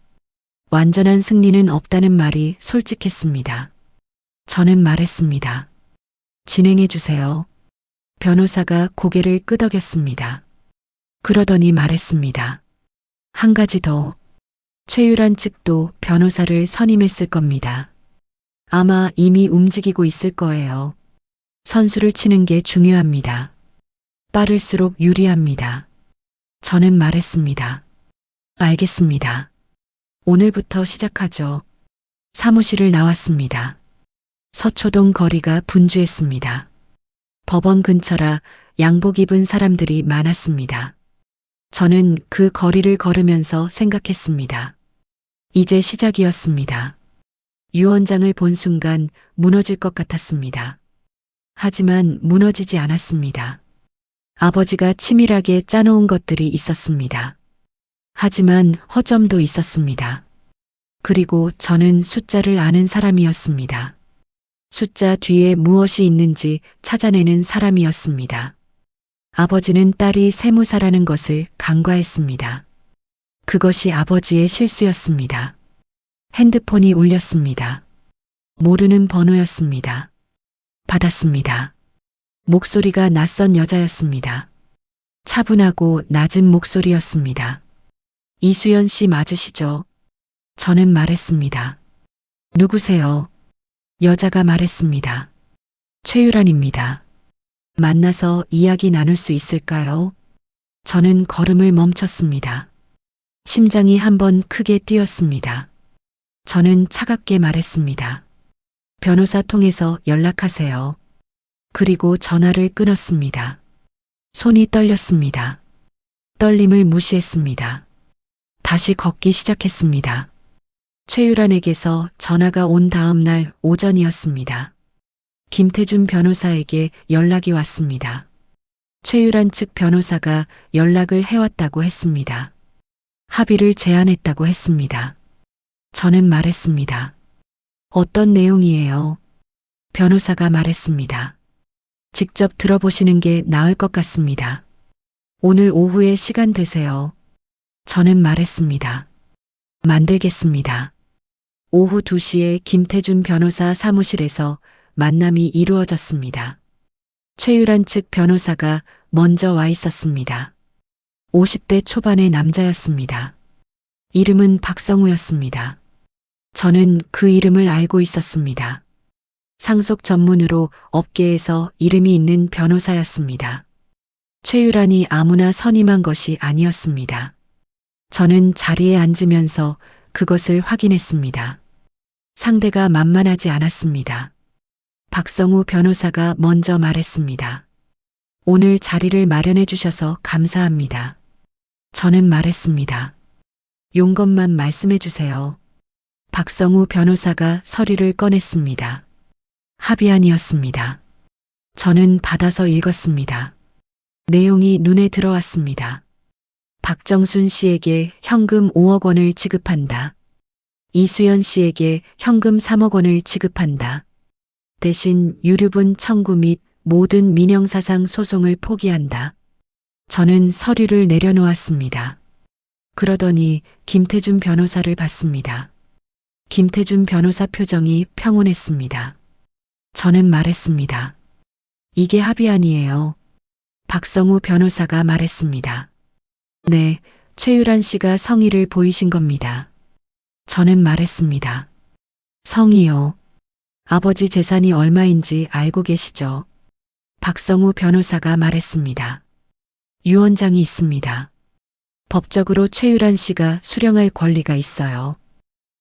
완전한 승리는 없다는 말이 솔직했습니다. 저는 말했습니다. 진행해 주세요. 변호사가 고개를 끄덕였습니다. 그러더니 말했습니다. 한 가지 더. 최유란 측도 변호사를 선임했을 겁니다. 아마 이미 움직이고 있을 거예요. 선수를 치는 게 중요합니다. 빠를수록 유리합니다. 저는 말했습니다. 알겠습니다. 오늘부터 시작하죠. 사무실을 나왔습니다. 서초동 거리가 분주했습니다. 법원 근처라 양복 입은 사람들이 많았습니다. 저는 그 거리를 걸으면서 생각했습니다. 이제 시작이었습니다. 유 원장을 본 순간 무너질 것 같았습니다. 하지만 무너지지 않았습니다. 아버지가 치밀하게 짜놓은 것들이 있었습니다. 하지만 허점도 있었습니다. 그리고 저는 숫자를 아는 사람이었습니다. 숫자 뒤에 무엇이 있는지 찾아내는 사람이었습니다. 아버지는 딸이 세무사라는 것을 간과했습니다. 그것이 아버지의 실수였습니다. 핸드폰이 울렸습니다. 모르는 번호였습니다. 받았습니다. 목소리가 낯선 여자였습니다. 차분하고 낮은 목소리였습니다. 이수연 씨 맞으시죠? 저는 말했습니다. 누구세요? 여자가 말했습니다. 최유란입니다. 만나서 이야기 나눌 수 있을까요? 저는 걸음을 멈췄습니다. 심장이 한번 크게 뛰었습니다. 저는 차갑게 말했습니다. 변호사 통해서 연락하세요. 그리고 전화를 끊었습니다. 손이 떨렸습니다. 떨림을 무시했습니다. 다시 걷기 시작했습니다. 최유란에게서 전화가 온 다음 날 오전이었습니다. 김태준 변호사에게 연락이 왔습니다. 최유란 측 변호사가 연락을 해왔다고 했습니다. 합의를 제안했다고 했습니다. 저는 말했습니다. 어떤 내용이에요? 변호사가 말했습니다. 직접 들어보시는 게 나을 것 같습니다. 오늘 오후에 시간 되세요. 저는 말했습니다. 만들겠습니다. 오후 2시에 김태준 변호사 사무실에서 만남이 이루어졌습니다. 최유란 측 변호사가 먼저 와 있었습니다. 50대 초반의 남자였습니다. 이름은 박성우였습니다. 저는 그 이름을 알고 있었습니다. 상속 전문으로 업계에서 이름이 있는 변호사였습니다. 최유란이 아무나 선임한 것이 아니었습니다. 저는 자리에 앉으면서 그것을 확인했습니다. 상대가 만만하지 않았습니다. 박성우 변호사가 먼저 말했습니다. 오늘 자리를 마련해 주셔서 감사합니다. 저는 말했습니다. 용건만 말씀해 주세요. 박성우 변호사가 서류를 꺼냈습니다. 합의안이었습니다. 저는 받아서 읽었습니다. 내용이 눈에 들어왔습니다. 박정순 씨에게 현금 5억 원을 지급한다. 이수연 씨에게 현금 3억 원을 지급한다. 대신 유류분 청구 및 모든 민형사상 소송을 포기한다. 저는 서류를 내려놓았습니다. 그러더니 김태준 변호사를 봤습니다. 김태준 변호사 표정이 평온했습니다. 저는 말했습니다. 이게 합의안이에요. 박성우 변호사가 말했습니다. 네, 최유란 씨가 성의를 보이신 겁니다. 저는 말했습니다. 성의요. 아버지 재산이 얼마인지 알고 계시죠? 박성우 변호사가 말했습니다. 유 원장이 있습니다. 법적으로 최유란 씨가 수령할 권리가 있어요.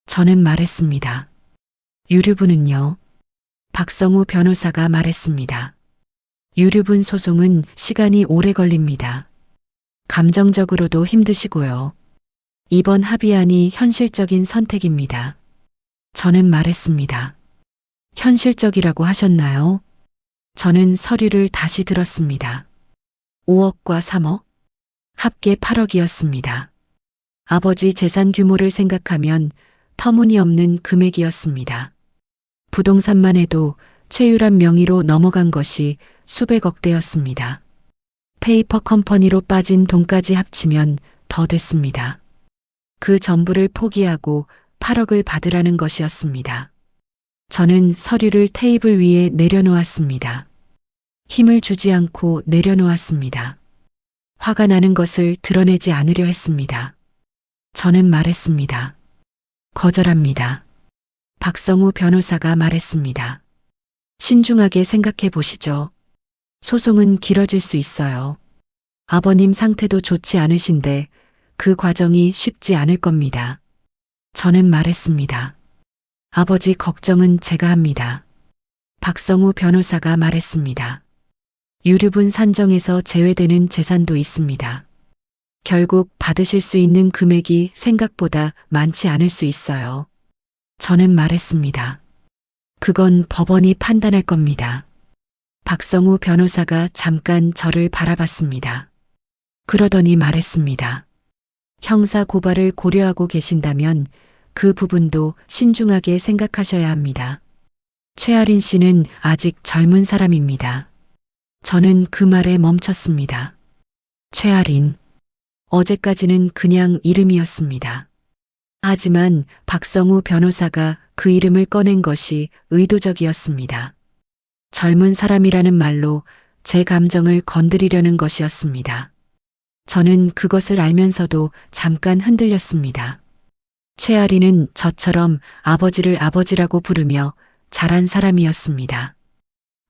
저는 말했습니다. 유류분은요? 박성우 변호사가 말했습니다. 유류분 소송은 시간이 오래 걸립니다. 감정적으로도 힘드시고요. 이번 합의안이 현실적인 선택입니다. 저는 말했습니다. 현실적이라고 하셨나요? 저는 서류를 다시 들었습니다. 5억과 3억? 합계 8억이었습니다. 아버지 재산 규모를 생각하면 터무니없는 금액이었습니다. 부동산만 해도 최유란 명의로 넘어간 것이 수백억 대였습니다. 페이퍼 컴퍼니로 빠진 돈까지 합치면 더 됐습니다. 그 전부를 포기하고 8억을 받으라는 것이었습니다. 저는 서류를 테이블 위에 내려놓았습니다. 힘을 주지 않고 내려놓았습니다. 화가 나는 것을 드러내지 않으려 했습니다. 저는 말했습니다. 거절합니다. 박성우 변호사가 말했습니다. 신중하게 생각해 보시죠. 소송은 길어질 수 있어요. 아버님 상태도 좋지 않으신데 그 과정이 쉽지 않을 겁니다. 저는 말했습니다. 아버지 걱정은 제가 합니다. 박성우 변호사가 말했습니다. 유류분 산정에서 제외되는 재산도 있습니다. 결국 받으실 수 있는 금액이 생각보다 많지 않을 수 있어요. 저는 말했습니다. 그건 법원이 판단할 겁니다. 박성우 변호사가 잠깐 저를 바라봤습니다. 그러더니 말했습니다. 형사 고발을 고려하고 계신다면 그 부분도 신중하게 생각하셔야 합니다. 최아린 씨는 아직 젊은 사람입니다. 저는 그 말에 멈췄습니다. 최아린. 어제까지는 그냥 이름이었습니다. 하지만 박성우 변호사가 그 이름을 꺼낸 것이 의도적이었습니다. 젊은 사람이라는 말로 제 감정을 건드리려는 것이었습니다. 저는 그것을 알면서도 잠깐 흔들렸습니다. 최아리는 저처럼 아버지를 아버지라고 부르며 자란 사람이었습니다.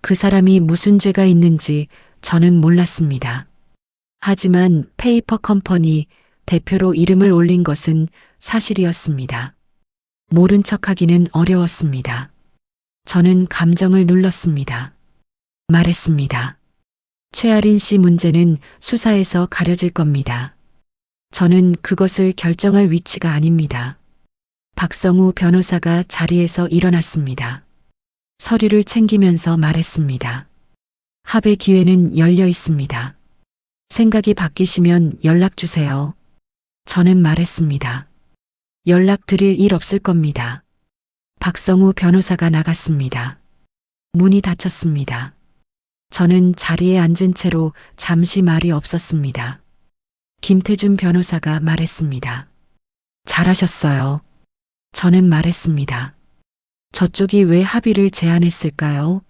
그 사람이 무슨 죄가 있는지 저는 몰랐습니다. 하지만 페이퍼 컴퍼니 대표로 이름을 올린 것은 사실이었습니다. 모른 척하기는 어려웠습니다. 저는 감정을 눌렀습니다. 말했습니다. 최아린 씨 문제는 수사에서 가려질 겁니다. 저는 그것을 결정할 위치가 아닙니다. 박성우 변호사가 자리에서 일어났습니다. 서류를 챙기면서 말했습니다. 합의 기회는 열려 있습니다. 생각이 바뀌시면 연락 주세요. 저는 말했습니다. 연락 드릴 일 없을 겁니다. 박성우 변호사가 나갔습니다. 문이 닫혔습니다. 저는 자리에 앉은 채로 잠시 말이 없었습니다. 김태준 변호사가 말했습니다. 잘하셨어요. 저는 말했습니다. 저쪽이 왜 합의를 제안했을까요?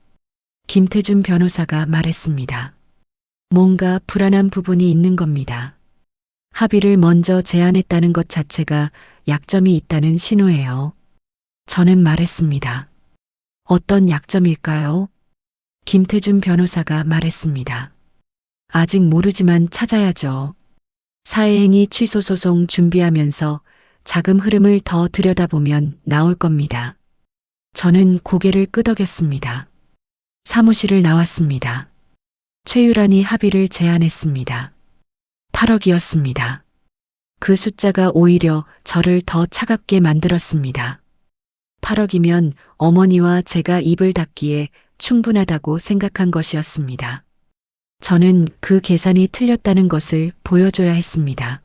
김태준 변호사가 말했습니다. 뭔가 불안한 부분이 있는 겁니다. 합의를 먼저 제안했다는 것 자체가 약점이 있다는 신호예요. 저는 말했습니다. 어떤 약점일까요? 김태준 변호사가 말했습니다. 아직 모르지만 찾아야죠. 사회행위 취소 소송 준비하면서 자금 흐름을 더 들여다보면 나올 겁니다. 저는 고개를 끄덕였습니다. 사무실을 나왔습니다. 최유란이 합의를 제안했습니다. 8억이었습니다. 그 숫자가 오히려 저를 더 차갑게 만들었습니다. 8억이면 어머니와 제가 입을 닫기에 충분하다고 생각한 것이었습니다. 저는 그 계산이 틀렸다는 것을 보여줘야 했습니다.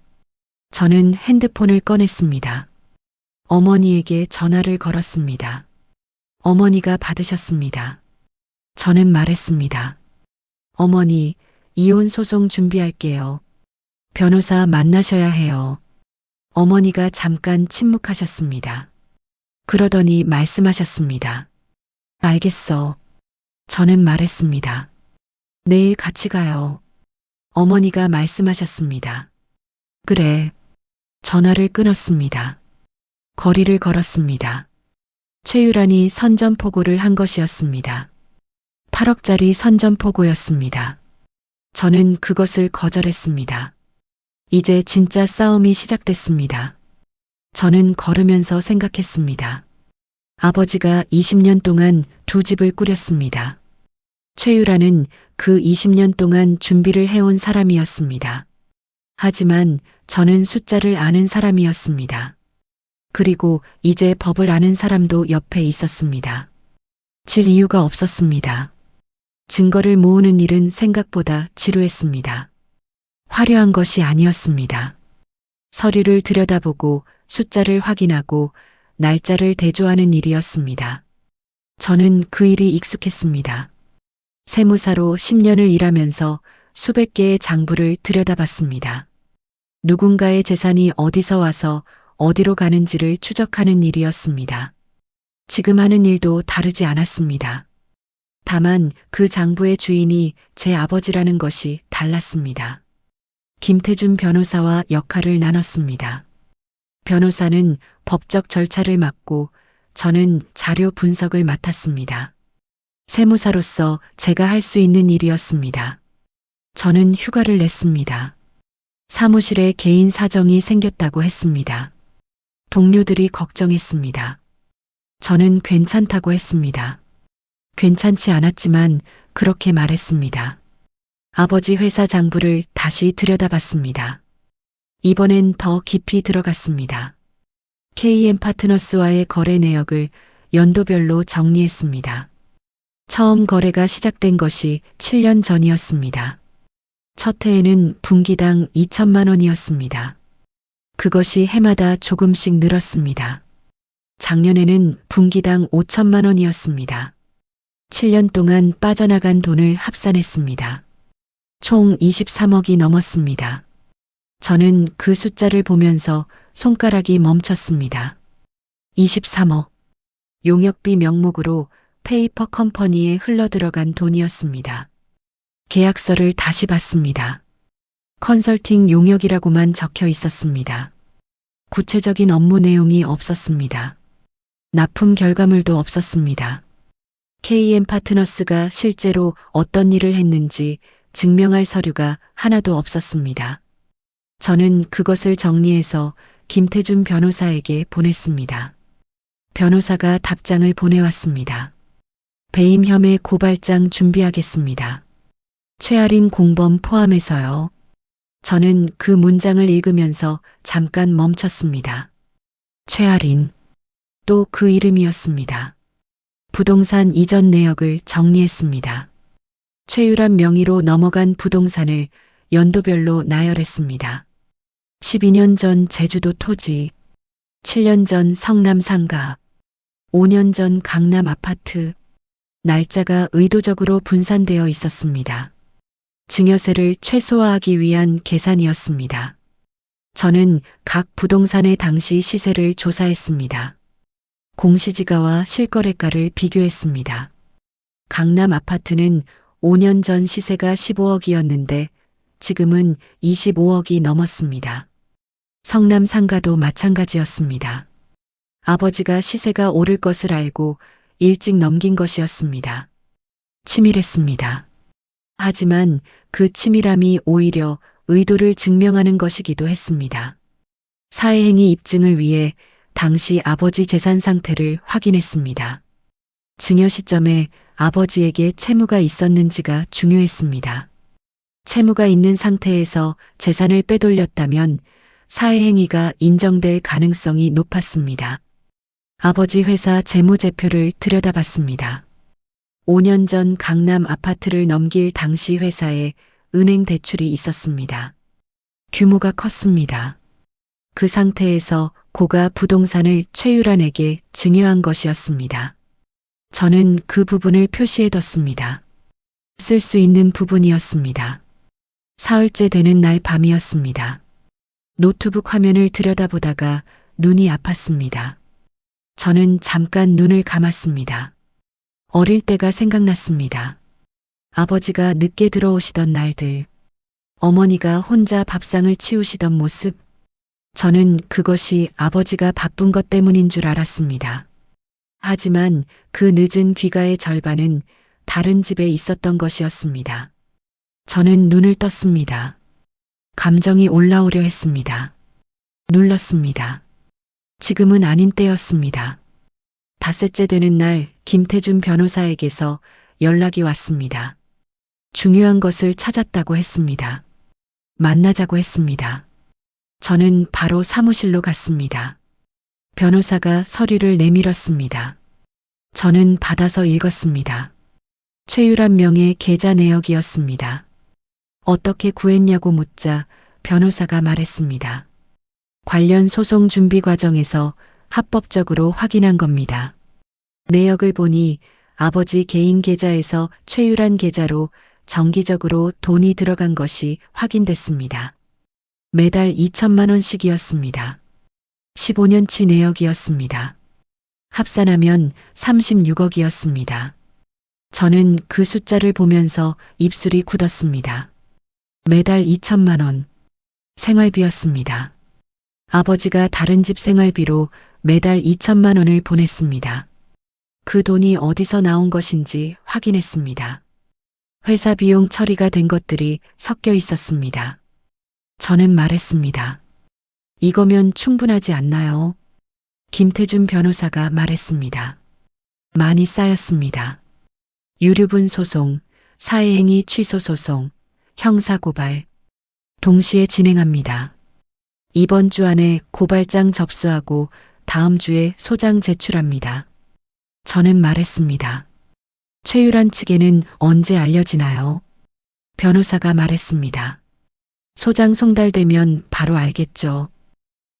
저는 핸드폰을 꺼냈습니다. 어머니에게 전화를 걸었습니다. 어머니가 받으셨습니다. 저는 말했습니다. 어머니, 이혼 소송 준비할게요. 변호사 만나셔야 해요. 어머니가 잠깐 침묵하셨습니다. 그러더니 말씀하셨습니다. 알겠어. 저는 말했습니다. 내일 같이 가요. 어머니가 말씀하셨습니다. 그래. 전화를 끊었습니다. 거리를 걸었습니다. 최유란이 선전포고를 한 것이었습니다. 8억짜리 선전포고였습니다. 저는 그것을 거절했습니다. 이제 진짜 싸움이 시작됐습니다. 저는 걸으면서 생각했습니다. 아버지가 20년 동안 두 집을 꾸렸습니다. 최유라는 그 20년 동안 준비를 해온 사람이었습니다. 하지만 저는 숫자를 아는 사람이었습니다. 그리고 이제 법을 아는 사람도 옆에 있었습니다. 질 이유가 없었습니다. 증거를 모으는 일은 생각보다 지루했습니다. 화려한 것이 아니었습니다. 서류를 들여다보고 숫자를 확인하고 날짜를 대조하는 일이었습니다. 저는 그 일이 익숙했습니다. 세무사로 10년을 일하면서 수백 개의 장부를 들여다봤습니다. 누군가의 재산이 어디서 와서 어디로 가는지를 추적하는 일이었습니다. 지금 하는 일도 다르지 않았습니다. 다만 그 장부의 주인이 제 아버지라는 것이 달랐습니다. 김태준 변호사와 역할을 나눴습니다. 변호사는 법적 절차를 맡고 저는 자료 분석을 맡았습니다. 세무사로서 제가 할 수 있는 일이었습니다. 저는 휴가를 냈습니다. 사무실에 개인 사정이 생겼다고 했습니다. 동료들이 걱정했습니다. 저는 괜찮다고 했습니다. 괜찮지 않았지만 그렇게 말했습니다. 아버지 회사 장부를 다시 들여다봤습니다. 이번엔 더 깊이 들어갔습니다. KM 파트너스와의 거래 내역을 연도별로 정리했습니다. 처음 거래가 시작된 것이 7년 전이었습니다. 첫 해에는 분기당 2천만 원이었습니다. 그것이 해마다 조금씩 늘었습니다. 작년에는 분기당 5천만 원이었습니다. 7년 동안 빠져나간 돈을 합산했습니다. 총 23억이 넘었습니다. 저는 그 숫자를 보면서 손가락이 멈췄습니다. 23억. 용역비 명목으로 페이퍼 컴퍼니에 흘러들어간 돈이었습니다. 계약서를 다시 봤습니다. 컨설팅 용역이라고만 적혀 있었습니다. 구체적인 업무 내용이 없었습니다. 납품 결과물도 없었습니다. KM 파트너스가 실제로 어떤 일을 했는지 증명할 서류가 하나도 없었습니다. 저는 그것을 정리해서 김태준 변호사에게 보냈습니다. 변호사가 답장을 보내왔습니다. 배임 혐의 고발장 준비하겠습니다. 최아린 공범 포함해서요. 저는 그 문장을 읽으면서 잠깐 멈췄습니다. 최아린. 또 그 이름이었습니다. 부동산 이전 내역을 정리했습니다. 최유란 명의로 넘어간 부동산을 연도별로 나열했습니다. 12년 전 제주도 토지, 7년 전 성남 상가, 5년 전 강남 아파트, 날짜가 의도적으로 분산되어 있었습니다. 증여세를 최소화하기 위한 계산이었습니다. 저는 각 부동산의 당시 시세를 조사했습니다. 공시지가와 실거래가를 비교했습니다. 강남 아파트는 5년 전 시세가 15억이었는데 지금은 25억이 넘었습니다. 성남 상가도 마찬가지였습니다. 아버지가 시세가 오를 것을 알고 일찍 넘긴 것이었습니다. 치밀했습니다. 하지만 그 치밀함이 오히려 의도를 증명하는 것이기도 했습니다. 사회행위 입증을 위해 당시 아버지 재산 상태를 확인했습니다. 증여 시점에 아버지에게 채무가 있었는지가 중요했습니다. 채무가 있는 상태에서 재산을 빼돌렸다면 사회행위가 인정될 가능성이 높았습니다. 아버지 회사 재무제표를 들여다봤습니다. 5년 전 강남 아파트를 넘길 당시 회사에 은행 대출이 있었습니다. 규모가 컸습니다. 그 상태에서 고가 부동산을 최유란에게 증여한 것이었습니다. 저는 그 부분을 표시해뒀습니다. 쓸 수 있는 부분이었습니다. 사흘째 되는 날 밤이었습니다. 노트북 화면을 들여다보다가 눈이 아팠습니다. 저는 잠깐 눈을 감았습니다. 어릴 때가 생각났습니다. 아버지가 늦게 들어오시던 날들, 어머니가 혼자 밥상을 치우시던 모습, 저는 그것이 아버지가 바쁜 것 때문인 줄 알았습니다. 하지만 그 늦은 귀가의 절반은 다른 집에 있었던 것이었습니다. 저는 눈을 떴습니다. 감정이 올라오려 했습니다. 눌렀습니다. 지금은 아닌 때였습니다. 닷새째 되는 날 김태준 변호사에게서 연락이 왔습니다. 중요한 것을 찾았다고 했습니다. 만나자고 했습니다. 저는 바로 사무실로 갔습니다. 변호사가 서류를 내밀었습니다. 저는 받아서 읽었습니다. 최유란 명의 계좌 내역이었습니다. 어떻게 구했냐고 묻자 변호사가 말했습니다. 관련 소송 준비 과정에서 합법적으로 확인한 겁니다. 내역을 보니 아버지 개인 계좌에서 최유란 계좌로 정기적으로 돈이 들어간 것이 확인됐습니다. 매달 2천만 원씩이었습니다. 15년치 내역이었습니다. 합산하면 36억이었습니다. 저는 그 숫자를 보면서 입술이 굳었습니다. 매달 2천만 원. 생활비였습니다. 아버지가 다른 집 생활비로 매달 2천만 원을 보냈습니다. 그 돈이 어디서 나온 것인지 확인했습니다. 회사 비용 처리가 된 것들이 섞여 있었습니다. 저는 말했습니다. 이거면 충분하지 않나요? 김태준 변호사가 말했습니다. 많이 쌓였습니다. 유류분 소송, 사회행위 취소 소송, 형사고발 동시에 진행합니다. 이번 주 안에 고발장 접수하고 다음 주에 소장 제출합니다. 저는 말했습니다. 최유란 측에는 언제 알려지나요? 변호사가 말했습니다. 소장 송달되면 바로 알겠죠.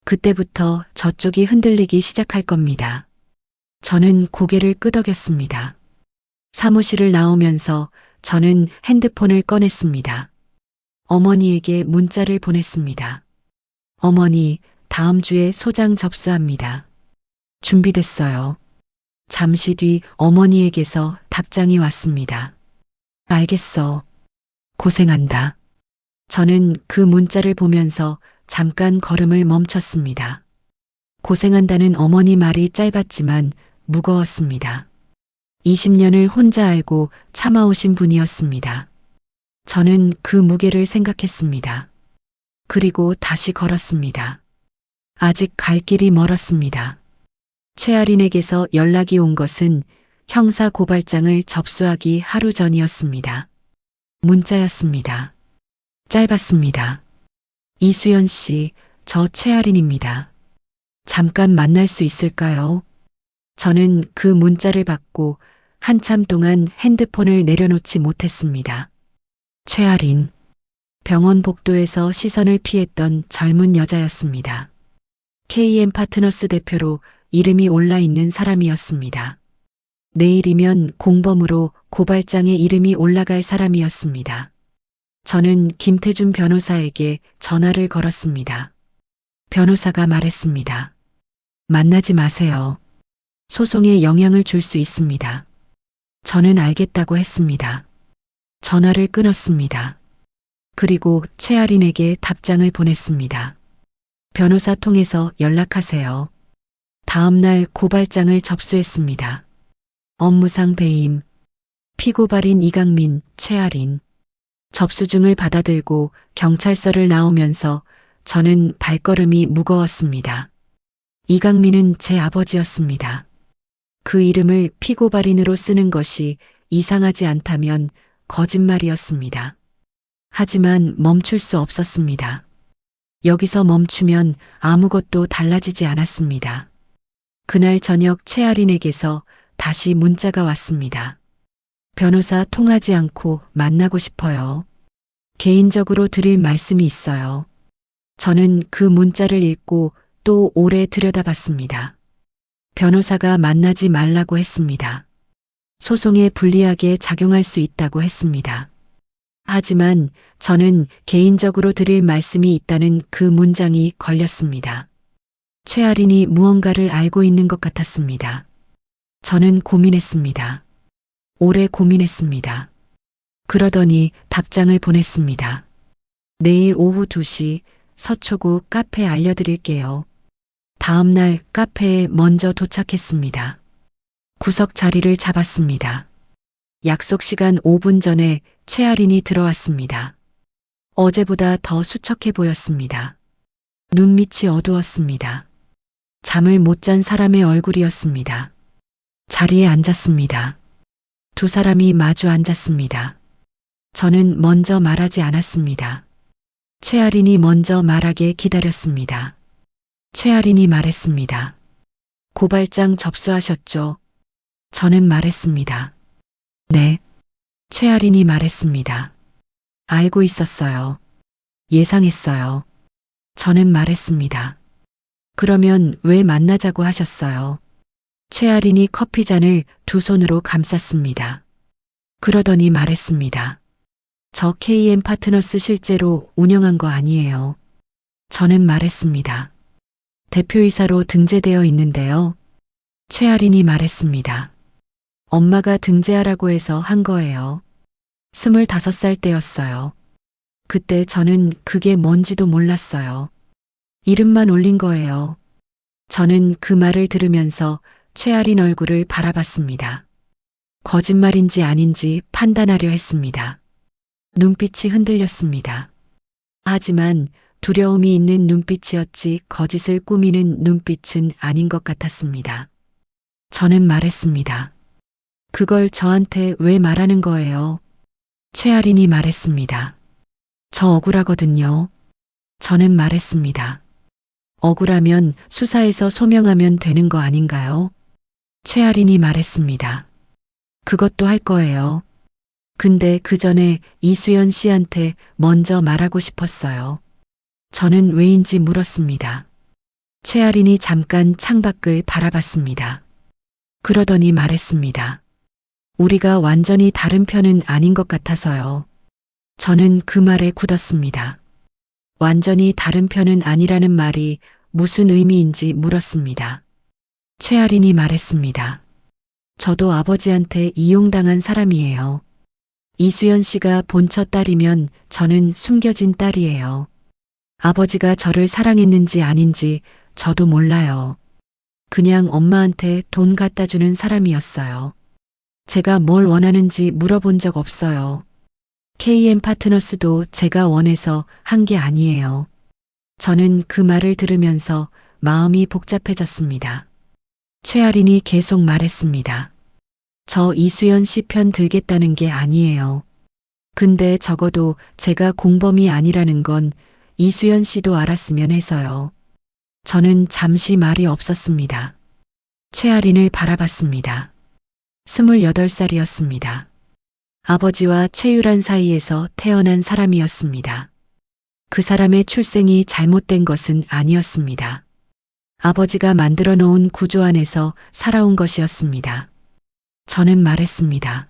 그때부터 저쪽이 흔들리기 시작할 겁니다. 저는 고개를 끄덕였습니다. 사무실을 나오면서 저는 핸드폰을 꺼냈습니다. 어머니에게 문자를 보냈습니다. 어머니, 다음 주에 소장 접수합니다. 준비됐어요. 잠시 뒤 어머니에게서 답장이 왔습니다. 알겠어. 고생한다. 저는 그 문자를 보면서 잠깐 걸음을 멈췄습니다. 고생한다는 어머니 말이 짧았지만 무거웠습니다. 20년을 혼자 알고 참아오신 분이었습니다. 저는 그 무게를 생각했습니다. 그리고 다시 걸었습니다. 아직 갈 길이 멀었습니다. 최아린에게서 연락이 온 것은 형사 고발장을 접수하기 하루 전이었습니다. 문자였습니다. 짧았습니다. 이수연 씨, 저 최아린입니다. 잠깐 만날 수 있을까요? 저는 그 문자를 받고 한참 동안 핸드폰을 내려놓지 못했습니다. 최아린. 병원 복도에서 시선을 피했던 젊은 여자였습니다. KM 파트너스 대표로 이름이 올라 있는 사람이었습니다. 내일이면 공범으로 고발장에 이름이 올라갈 사람이었습니다. 저는 김태준 변호사에게 전화를 걸었습니다. 변호사가 말했습니다. 만나지 마세요. 소송에 영향을 줄 수 있습니다. 저는 알겠다고 했습니다. 전화를 끊었습니다. 그리고 최아린에게 답장을 보냈습니다. 변호사 통해서 연락하세요. 다음 날 고발장을 접수했습니다. 업무상 배임, 피고발인 이강민, 최아린. 접수증을 받아들고 경찰서를 나오면서 저는 발걸음이 무거웠습니다. 이강민은 제 아버지였습니다. 그 이름을 피고발인으로 쓰는 것이 이상하지 않다면 거짓말이었습니다. 하지만 멈출 수 없었습니다. 여기서 멈추면 아무것도 달라지지 않았습니다. 그날 저녁 최아린에게서 다시 문자가 왔습니다. 변호사 통하지 않고 만나고 싶어요. 개인적으로 드릴 말씀이 있어요. 저는 그 문자를 읽고 또 오래 들여다봤습니다. 변호사가 만나지 말라고 했습니다. 소송에 불리하게 작용할 수 있다고 했습니다. 하지만 저는 개인적으로 드릴 말씀이 있다는 그 문장이 걸렸습니다. 최아린이 무언가를 알고 있는 것 같았습니다. 저는 고민했습니다. 오래 고민했습니다. 그러더니 답장을 보냈습니다. 내일 오후 2시 서초구 카페 알려드릴게요. 다음 날 카페에 먼저 도착했습니다. 구석 자리를 잡았습니다. 약속 시간 5분 전에 최아린이 들어왔습니다. 어제보다 더 수척해 보였습니다. 눈밑이 어두웠습니다. 잠을 못 잔 사람의 얼굴이었습니다. 자리에 앉았습니다. 두 사람이 마주 앉았습니다. 저는 먼저 말하지 않았습니다. 최아린이 먼저 말하게 기다렸습니다. 최아린이 말했습니다. 고발장 접수하셨죠? 저는 말했습니다. 네. 최아린이 말했습니다. 알고 있었어요. 예상했어요. 저는 말했습니다. 그러면 왜 만나자고 하셨어요? 최아린이 커피잔을 두 손으로 감쌌습니다. 그러더니 말했습니다. 저 KM 파트너스 실제로 운영한 거 아니에요. 저는 말했습니다. 대표이사로 등재되어 있는데요. 최아린이 말했습니다. 엄마가 등재하라고 해서 한 거예요. 25살 때였어요. 그때 저는 그게 뭔지도 몰랐어요. 이름만 올린 거예요. 저는 그 말을 들으면서 최아린 얼굴을 바라봤습니다. 거짓말인지 아닌지 판단하려 했습니다. 눈빛이 흔들렸습니다. 하지만 두려움이 있는 눈빛이었지 거짓을 꾸미는 눈빛은 아닌 것 같았습니다. 저는 말했습니다. 그걸 저한테 왜 말하는 거예요? 최아린이 말했습니다. 저 억울하거든요. 저는 말했습니다. 억울하면 수사에서 소명하면 되는 거 아닌가요? 최아린이 말했습니다. 그것도 할 거예요. 근데 그 전에 이수연 씨한테 먼저 말하고 싶었어요. 저는 왜인지 물었습니다. 최아린이 잠깐 창밖을 바라봤습니다. 그러더니 말했습니다. 우리가 완전히 다른 편은 아닌 것 같아서요. 저는 그 말에 굳었습니다. 완전히 다른 편은 아니라는 말이 무슨 의미인지 물었습니다. 최아린이 말했습니다. 저도 아버지한테 이용당한 사람이에요. 이수연 씨가 본처 딸이면 저는 숨겨진 딸이에요. 아버지가 저를 사랑했는지 아닌지 저도 몰라요. 그냥 엄마한테 돈 갖다 주는 사람이었어요. 제가 뭘 원하는지 물어본 적 없어요. KM 파트너스도 제가 원해서 한 게 아니에요. 저는 그 말을 들으면서 마음이 복잡해졌습니다. 최아린이 계속 말했습니다. 저 이수연 씨 편 들겠다는 게 아니에요. 근데 적어도 제가 공범이 아니라는 건 이수연 씨도 알았으면 해서요. 저는 잠시 말이 없었습니다. 최아린을 바라봤습니다. 28살이었습니다. 아버지와 최유란 사이에서 태어난 사람이었습니다. 그 사람의 출생이 잘못된 것은 아니었습니다. 아버지가 만들어 놓은 구조 안에서 살아온 것이었습니다. 저는 말했습니다.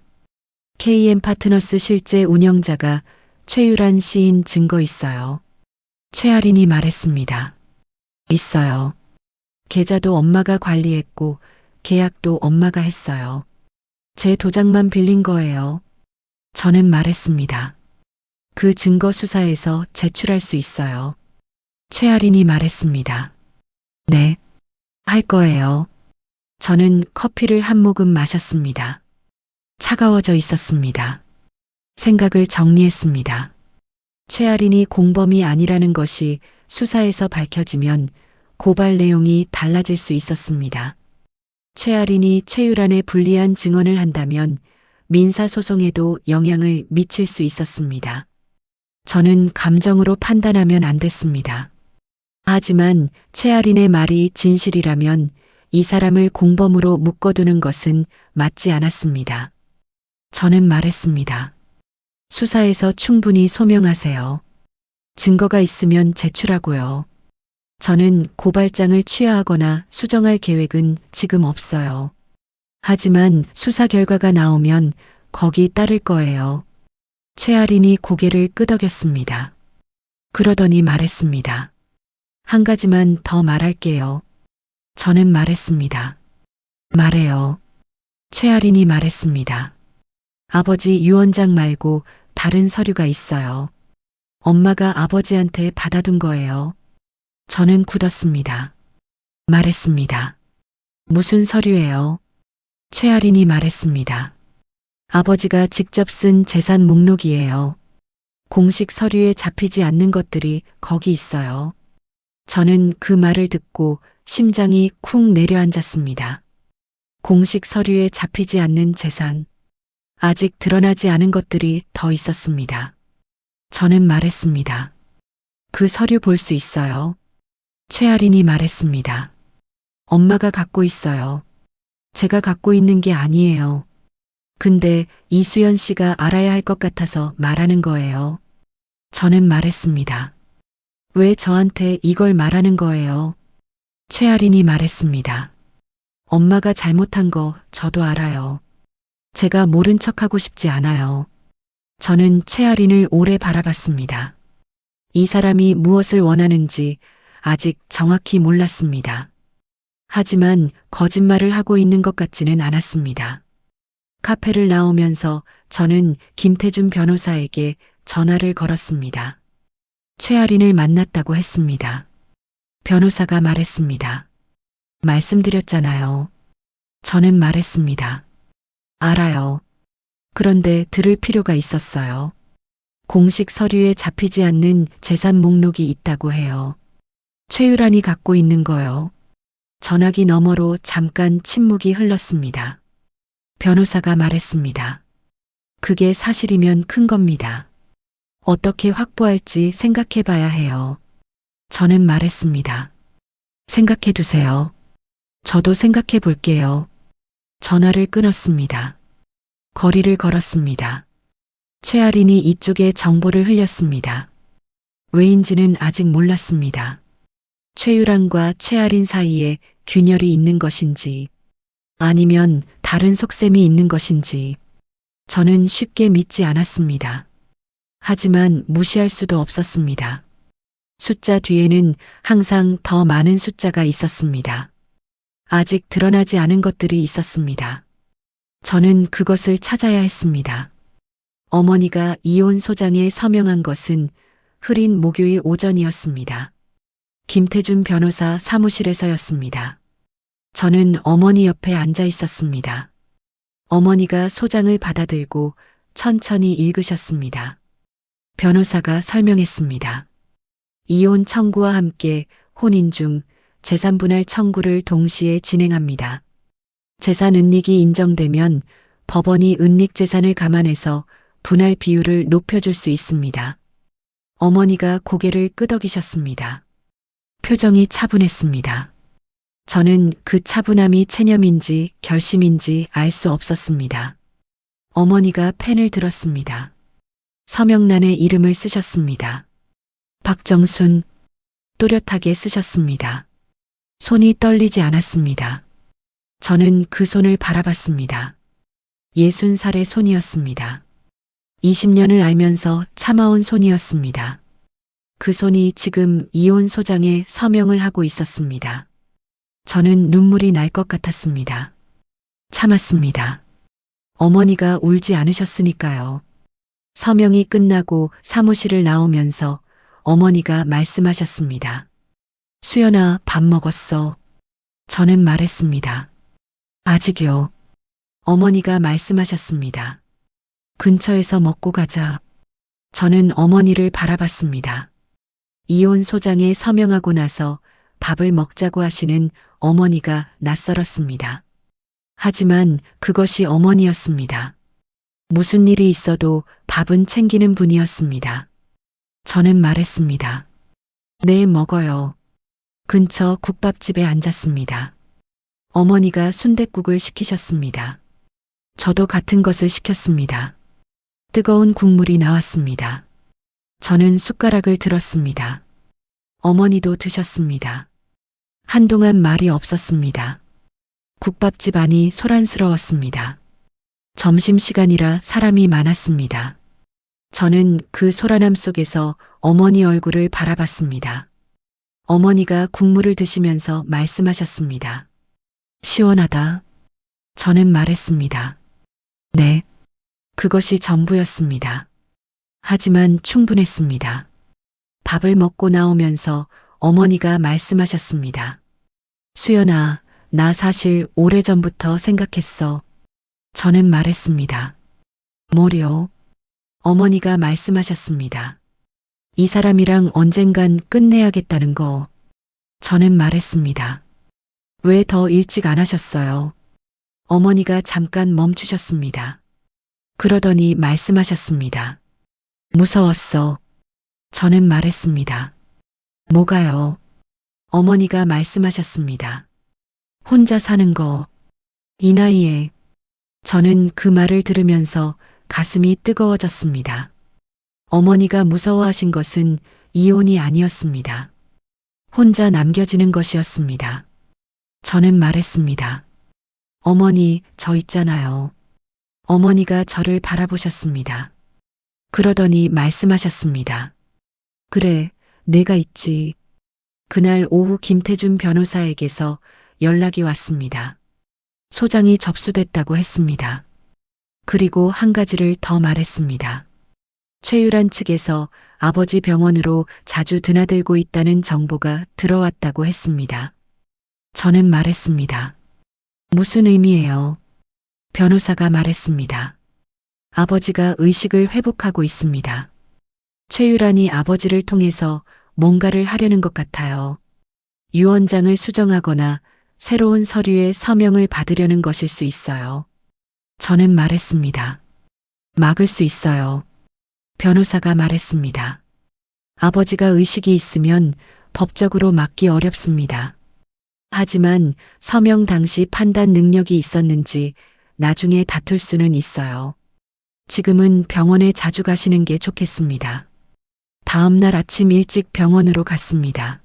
KM 파트너스 실제 운영자가 최유란 씨인 증거 있어요. 최아린이 말했습니다. 있어요. 계좌도 엄마가 관리했고 계약도 엄마가 했어요. 제 도장만 빌린 거예요. 저는 말했습니다. 그 증거 수사에서 제출할 수 있어요. 최아린이 말했습니다. 네, 할 거예요. 저는 커피를 한 모금 마셨습니다. 차가워져 있었습니다. 생각을 정리했습니다. 최아린이 공범이 아니라는 것이 수사에서 밝혀지면 고발 내용이 달라질 수 있었습니다. 최아린이 최유란에 불리한 증언을 한다면 민사소송에도 영향을 미칠 수 있었습니다. 저는 감정으로 판단하면 안 됐습니다. 하지만 최아린의 말이 진실이라면 이 사람을 공범으로 묶어두는 것은 맞지 않았습니다. 저는 말했습니다. 수사에서 충분히 소명하세요. 증거가 있으면 제출하고요. 저는 고발장을 취하하거나 수정할 계획은 지금 없어요. 하지만 수사 결과가 나오면 거기 따를 거예요. 최아린이 고개를 끄덕였습니다. 그러더니 말했습니다. 한 가지만 더 말할게요. 저는 말했습니다. 말해요. 최아린이 말했습니다. 아버지 유언장 말고 다른 서류가 있어요. 엄마가 아버지한테 받아둔 거예요. 저는 굳었습니다. 말했습니다. 무슨 서류예요? 최아린이 말했습니다. 아버지가 직접 쓴 재산 목록이에요. 공식 서류에 잡히지 않는 것들이 거기 있어요. 저는 그 말을 듣고 심장이 쿵 내려앉았습니다. 공식 서류에 잡히지 않는 재산. 아직 드러나지 않은 것들이 더 있었습니다. 저는 말했습니다. 그 서류 볼 수 있어요? 최아린이 말했습니다. 엄마가 갖고 있어요. 제가 갖고 있는 게 아니에요. 근데 이수연 씨가 알아야 할 것 같아서 말하는 거예요. 저는 말했습니다. 왜 저한테 이걸 말하는 거예요? 최아린이 말했습니다. 엄마가 잘못한 거 저도 알아요. 제가 모른 척하고 싶지 않아요. 저는 최아린을 오래 바라봤습니다. 이 사람이 무엇을 원하는지 아직 정확히 몰랐습니다. 하지만 거짓말을 하고 있는 것 같지는 않았습니다. 카페를 나오면서 저는 김태준 변호사에게 전화를 걸었습니다. 최아린을 만났다고 했습니다. 변호사가 말했습니다. 말씀드렸잖아요. 저는 말했습니다. 알아요. 그런데 들을 필요가 있었어요. 공식 서류에 잡히지 않는 재산 목록이 있다고 해요. 최유란이 갖고 있는 거요. 전화기 너머로 잠깐 침묵이 흘렀습니다. 변호사가 말했습니다. 그게 사실이면 큰 겁니다. 어떻게 확보할지 생각해 봐야 해요. 저는 말했습니다. 생각해 두세요. 저도 생각해 볼게요. 전화를 끊었습니다. 거리를 걸었습니다. 최아린이 이쪽에 정보를 흘렸습니다. 왜인지는 아직 몰랐습니다. 최유란과 최아린 사이에 균열이 있는 것인지 아니면 다른 속셈이 있는 것인지 저는 쉽게 믿지 않았습니다. 하지만 무시할 수도 없었습니다. 숫자 뒤에는 항상 더 많은 숫자가 있었습니다. 아직 드러나지 않은 것들이 있었습니다. 저는 그것을 찾아야 했습니다. 어머니가 이혼 소장에 서명한 것은 흐린 목요일 오전이었습니다. 김태준 변호사 사무실에서였습니다. 저는 어머니 옆에 앉아 있었습니다. 어머니가 소장을 받아들고 천천히 읽으셨습니다. 변호사가 설명했습니다. 이혼 청구와 함께 혼인 중 재산분할 청구를 동시에 진행합니다. 재산 은닉이 인정되면 법원이 은닉 재산을 감안해서 분할 비율을 높여줄 수 있습니다. 어머니가 고개를 끄덕이셨습니다. 표정이 차분했습니다. 저는 그 차분함이 체념인지 결심인지 알 수 없었습니다. 어머니가 펜을 들었습니다. 서명란에 이름을 쓰셨습니다. 박정순, 또렷하게 쓰셨습니다. 손이 떨리지 않았습니다. 저는 그 손을 바라봤습니다. 60살의 손이었습니다. 20년을 알면서 참아온 손이었습니다. 그 손이 지금 이혼 소장에 서명을 하고 있었습니다. 저는 눈물이 날 것 같았습니다. 참았습니다. 어머니가 울지 않으셨으니까요. 서명이 끝나고 사무실을 나오면서 어머니가 말씀하셨습니다. 수연아, 밥 먹었어? 저는 말했습니다. 아직요. 어머니가 말씀하셨습니다. 근처에서 먹고 가자. 저는 어머니를 바라봤습니다. 이혼 소장에 서명하고 나서 밥을 먹자고 하시는 어머니가 낯설었습니다. 하지만 그것이 어머니였습니다. 무슨 일이 있어도 밥은 챙기는 분이었습니다. 저는 말했습니다. 네, 먹어요. 근처 국밥집에 앉았습니다. 어머니가 순댓국을 시키셨습니다. 저도 같은 것을 시켰습니다. 뜨거운 국물이 나왔습니다. 저는 숟가락을 들었습니다. 어머니도 드셨습니다. 한동안 말이 없었습니다. 국밥집 안이 소란스러웠습니다. 점심시간이라 사람이 많았습니다. 저는 그 소란함 속에서 어머니 얼굴을 바라봤습니다. 어머니가 국물을 드시면서 말씀하셨습니다. 시원하다. 저는 말했습니다. 네. 그것이 전부였습니다. 하지만 충분했습니다. 밥을 먹고 나오면서 어머니가 말씀하셨습니다. 수연아, 나 사실 오래전부터 생각했어. 저는 말했습니다. 뭐요? 어머니가 말씀하셨습니다. 이 사람이랑 언젠간 끝내야겠다는 거. 저는 말했습니다. 왜 더 일찍 안 하셨어요? 어머니가 잠깐 멈추셨습니다. 그러더니 말씀하셨습니다. 무서웠어. 저는 말했습니다. 뭐가요? 어머니가 말씀하셨습니다. 혼자 사는 거. 이 나이에. 저는 그 말을 들으면서 가슴이 뜨거워졌습니다. 어머니가 무서워하신 것은 이혼이 아니었습니다. 혼자 남겨지는 것이었습니다. 저는 말했습니다. 어머니, 저 있잖아요. 어머니가 저를 바라보셨습니다. 그러더니 말씀하셨습니다. 그래, 내가 있지. 그날 오후 김태준 변호사에게서 연락이 왔습니다. 소장이 접수됐다고 했습니다. 그리고 한 가지를 더 말했습니다. 최유란 측에서 아버지 병원으로 자주 드나들고 있다는 정보가 들어왔다고 했습니다. 저는 말했습니다. 무슨 의미예요? 변호사가 말했습니다. 아버지가 의식을 회복하고 있습니다. 최유란이 아버지를 통해서 뭔가를 하려는 것 같아요. 유언장을 수정하거나 새로운 서류에 서명을 받으려는 것일 수 있어요. 저는 말했습니다. 막을 수 있어요. 변호사가 말했습니다. 아버지가 의식이 있으면 법적으로 막기 어렵습니다. 하지만 서명 당시 판단 능력이 있었는지 나중에 다툴 수는 있어요. 지금은 병원에 자주 가시는 게 좋겠습니다. 다음 날 아침 일찍 병원으로 갔습니다.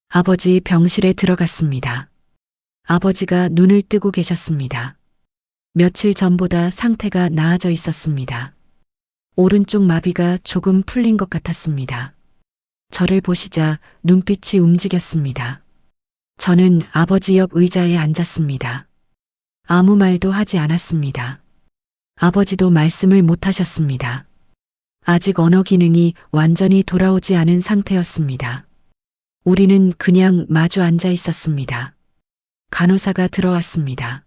아버지 병실에 들어갔습니다. 아버지가 눈을 뜨고 계셨습니다. 며칠 전보다 상태가 나아져 있었습니다. 오른쪽 마비가 조금 풀린 것 같았습니다. 저를 보시자 눈빛이 움직였습니다. 저는 아버지 옆 의자에 앉았습니다. 아무 말도 하지 않았습니다. 아버지도 말씀을 못 하셨습니다. 아직 언어 기능이 완전히 돌아오지 않은 상태였습니다. 우리는 그냥 마주 앉아 있었습니다. 간호사가 들어왔습니다.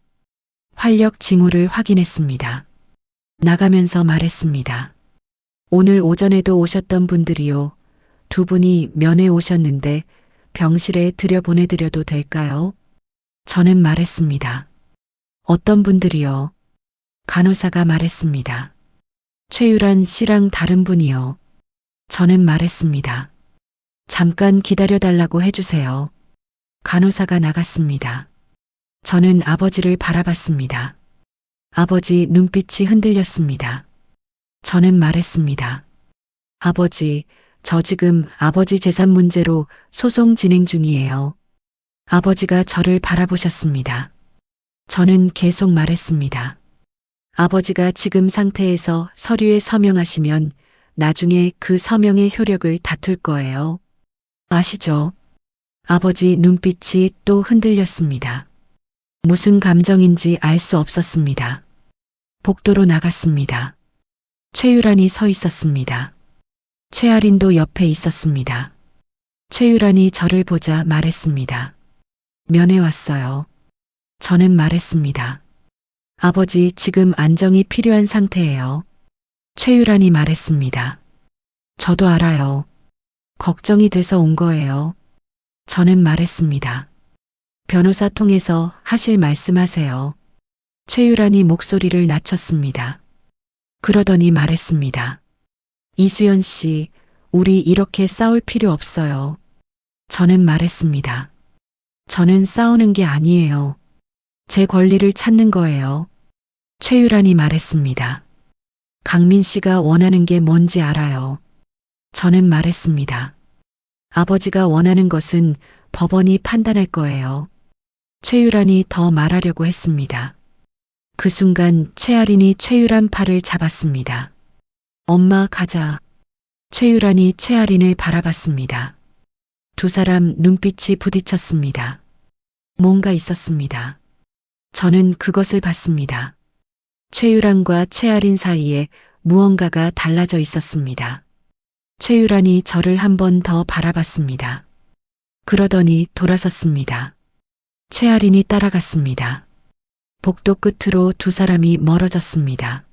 활력 징후를 확인했습니다. 나가면서 말했습니다. 오늘 오전에도 오셨던 분들이요. 두 분이 면회 오셨는데 병실에 들여보내드려도 될까요? 저는 말했습니다. 어떤 분들이요? 간호사가 말했습니다. 최유란 씨랑 다른 분이요. 저는 말했습니다. 잠깐 기다려달라고 해주세요. 간호사가 나갔습니다. 저는 아버지를 바라봤습니다. 아버지 눈빛이 흔들렸습니다. 저는 말했습니다. 아버지, 저 지금 아버지 재산 문제로 소송 진행 중이에요. 아버지가 저를 바라보셨습니다. 저는 계속 말했습니다. 아버지가 지금 상태에서 서류에 서명하시면 나중에 그 서명의 효력을 다툴 거예요. 아시죠? 아버지 눈빛이 또 흔들렸습니다. 무슨 감정인지 알 수 없었습니다. 복도로 나갔습니다. 최유란이 서 있었습니다. 최아린도 옆에 있었습니다. 최유란이 저를 보자 말했습니다. 면회 왔어요. 저는 말했습니다. 아버지 지금 안정이 필요한 상태예요. 최유란이 말했습니다. 저도 알아요. 걱정이 돼서 온 거예요. 저는 말했습니다. 변호사 통해서 하실 말씀하세요. 최유란이 목소리를 낮췄습니다. 그러더니 말했습니다. 이수연 씨, 우리 이렇게 싸울 필요 없어요. 저는 말했습니다. 저는 싸우는 게 아니에요. 제 권리를 찾는 거예요. 최유란이 말했습니다. 강민 씨가 원하는 게 뭔지 알아요. 저는 말했습니다. 아버지가 원하는 것은 법원이 판단할 거예요. 최유란이 더 말하려고 했습니다. 그 순간 최아린이 최유란 팔을 잡았습니다. 엄마 가자. 최유란이 최아린을 바라봤습니다. 두 사람 눈빛이 부딪혔습니다. 뭔가 있었습니다. 저는 그것을 봤습니다. 최유란과 최아린 사이에 무언가가 달라져 있었습니다. 최유란이 저를 한 번 더 바라봤습니다. 그러더니 돌아섰습니다. 최아린이 따라갔습니다. 복도 끝으로 두 사람이 멀어졌습니다.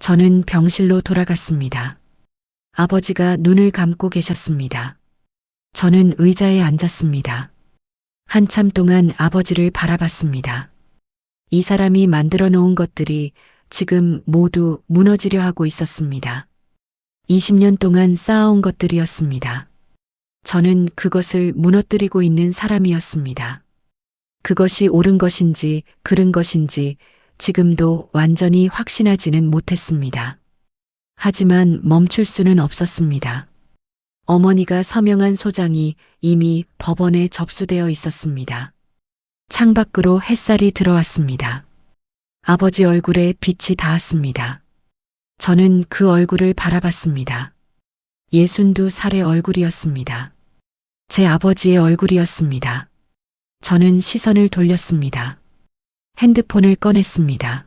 저는 병실로 돌아갔습니다. 아버지가 눈을 감고 계셨습니다. 저는 의자에 앉았습니다. 한참 동안 아버지를 바라봤습니다. 이 사람이 만들어 놓은 것들이 지금 모두 무너지려 하고 있었습니다. 20년 동안 쌓아온 것들이었습니다. 저는 그것을 무너뜨리고 있는 사람이었습니다. 그것이 옳은 것인지 그른 것인지 지금도 완전히 확신하지는 못했습니다. 하지만 멈출 수는 없었습니다. 어머니가 서명한 소장이 이미 법원에 접수되어 있었습니다. 창밖으로 햇살이 들어왔습니다. 아버지 얼굴에 빛이 닿았습니다. 저는 그 얼굴을 바라봤습니다. 62살의 얼굴이었습니다. 제 아버지의 얼굴이었습니다. 저는 시선을 돌렸습니다. 핸드폰을 꺼냈습니다.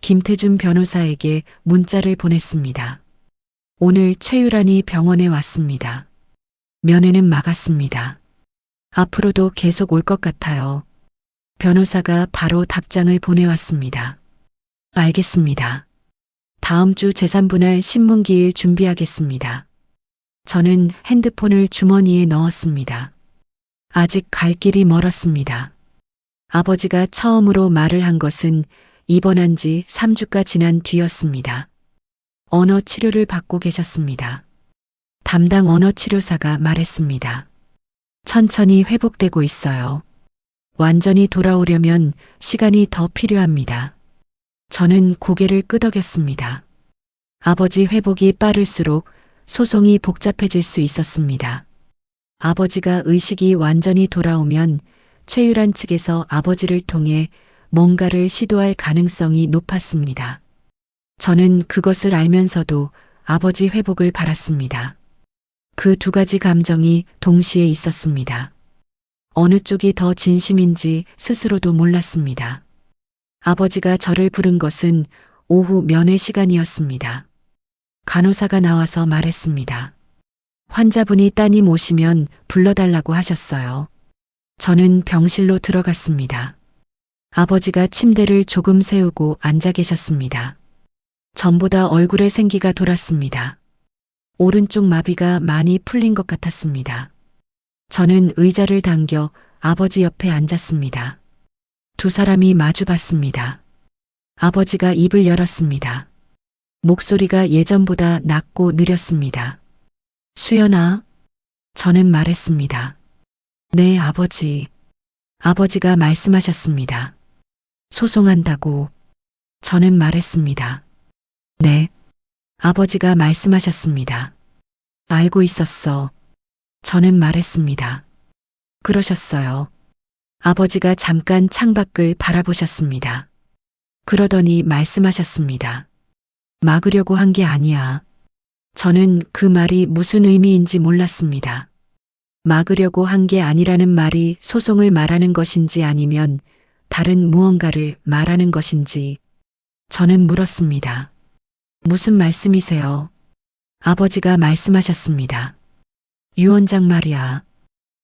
김태준 변호사에게 문자를 보냈습니다. 오늘 최유란이 병원에 왔습니다. 면회는 막았습니다. 앞으로도 계속 올 것 같아요. 변호사가 바로 답장을 보내왔습니다. 알겠습니다. 다음 주 재산분할 신문기일 준비하겠습니다. 저는 핸드폰을 주머니에 넣었습니다. 아직 갈 길이 멀었습니다. 아버지가 처음으로 말을 한 것은 입원한 지 3주가 지난 뒤였습니다. 언어 치료를 받고 계셨습니다. 담당 언어 치료사가 말했습니다. 천천히 회복되고 있어요. 완전히 돌아오려면 시간이 더 필요합니다. 저는 고개를 끄덕였습니다. 아버지 회복이 빠를수록 소송이 복잡해질 수 있었습니다. 아버지가 의식이 완전히 돌아오면 최유란 측에서 아버지를 통해 뭔가를 시도할 가능성이 높았습니다. 저는 그것을 알면서도 아버지 회복을 바랐습니다. 그 두 가지 감정이 동시에 있었습니다. 어느 쪽이 더 진심인지 스스로도 몰랐습니다. 아버지가 저를 부른 것은 오후 면회 시간이었습니다. 간호사가 나와서 말했습니다. 환자분이 따님 오시면 불러달라고 하셨어요. 저는 병실로 들어갔습니다. 아버지가 침대를 조금 세우고 앉아 계셨습니다. 전보다 얼굴에 생기가 돌았습니다. 오른쪽 마비가 많이 풀린 것 같았습니다. 저는 의자를 당겨 아버지 옆에 앉았습니다. 두 사람이 마주 봤습니다. 아버지가 입을 열었습니다. 목소리가 예전보다 낮고 느렸습니다. 수연아, 저는 말했습니다. 네, 아버지. 아버지가 말씀하셨습니다. 소송한다고. 저는 말했습니다. 네. 아버지가 말씀하셨습니다. 알고 있었어. 저는 말했습니다. 그러셨어요. 아버지가 잠깐 창밖을 바라보셨습니다. 그러더니 말씀하셨습니다. 막으려고 한 게 아니야. 저는 그 말이 무슨 의미인지 몰랐습니다. 막으려고 한 게 아니라는 말이 소송을 말하는 것인지 아니면 다른 무언가를 말하는 것인지 저는 물었습니다. 무슨 말씀이세요? 아버지가 말씀하셨습니다. 유 원장 말이야.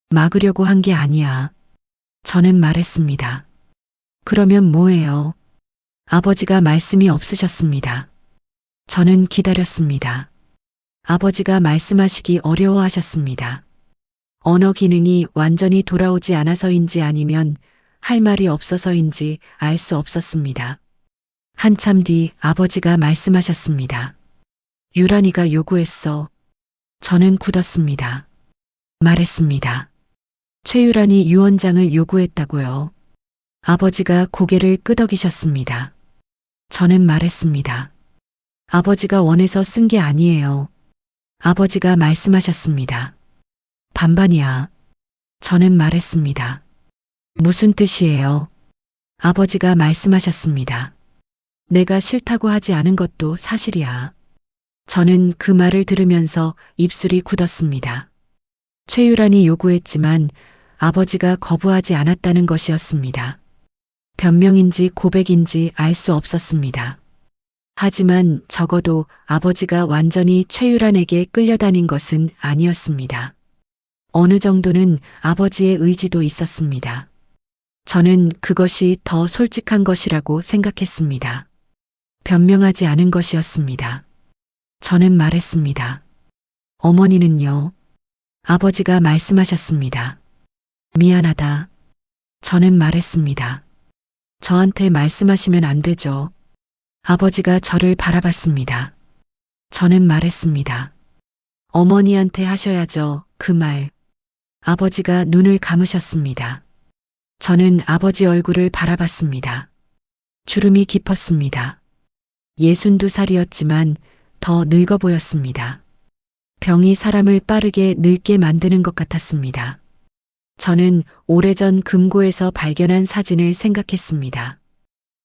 막으려고 한 게 아니야. 저는 말했습니다. 그러면 뭐예요? 아버지가 말씀이 없으셨습니다. 저는 기다렸습니다. 아버지가 말씀하시기 어려워하셨습니다. 언어 기능이 완전히 돌아오지 않아서인지 아니면 할 말이 없어서인지 알 수 없었습니다. 한참 뒤 아버지가 말씀하셨습니다. 유란이가 요구했어. 저는 굳었습니다. 말했습니다. 최유란이 유 원장을 요구했다고요. 아버지가 고개를 끄덕이셨습니다. 저는 말했습니다. 아버지가 원해서 쓴 게 아니에요. 아버지가 말씀하셨습니다. 반반이야. 저는 말했습니다. 무슨 뜻이에요? 아버지가 말씀하셨습니다. 내가 싫다고 하지 않은 것도 사실이야. 저는 그 말을 들으면서 입술이 굳었습니다. 최유란이 요구했지만 아버지가 거부하지 않았다는 것이었습니다. 변명인지 고백인지 알 수 없었습니다. 하지만 적어도 아버지가 완전히 최유란에게 끌려다닌 것은 아니었습니다. 어느 정도는 아버지의 의지도 있었습니다. 저는 그것이 더 솔직한 것이라고 생각했습니다. 변명하지 않은 것이었습니다. 저는 말했습니다. 어머니는요? 아버지가 말씀하셨습니다. 미안하다. 저는 말했습니다. 저한테 말씀하시면 안 되죠. 아버지가 저를 바라봤습니다. 저는 말했습니다. 어머니한테 하셔야죠, 그 말. 아버지가 눈을 감으셨습니다. 저는 아버지 얼굴을 바라봤습니다. 주름이 깊었습니다. 62살이었지만 더 늙어 보였습니다. 병이 사람을 빠르게 늙게 만드는 것 같았습니다. 저는 오래전 금고에서 발견한 사진을 생각했습니다.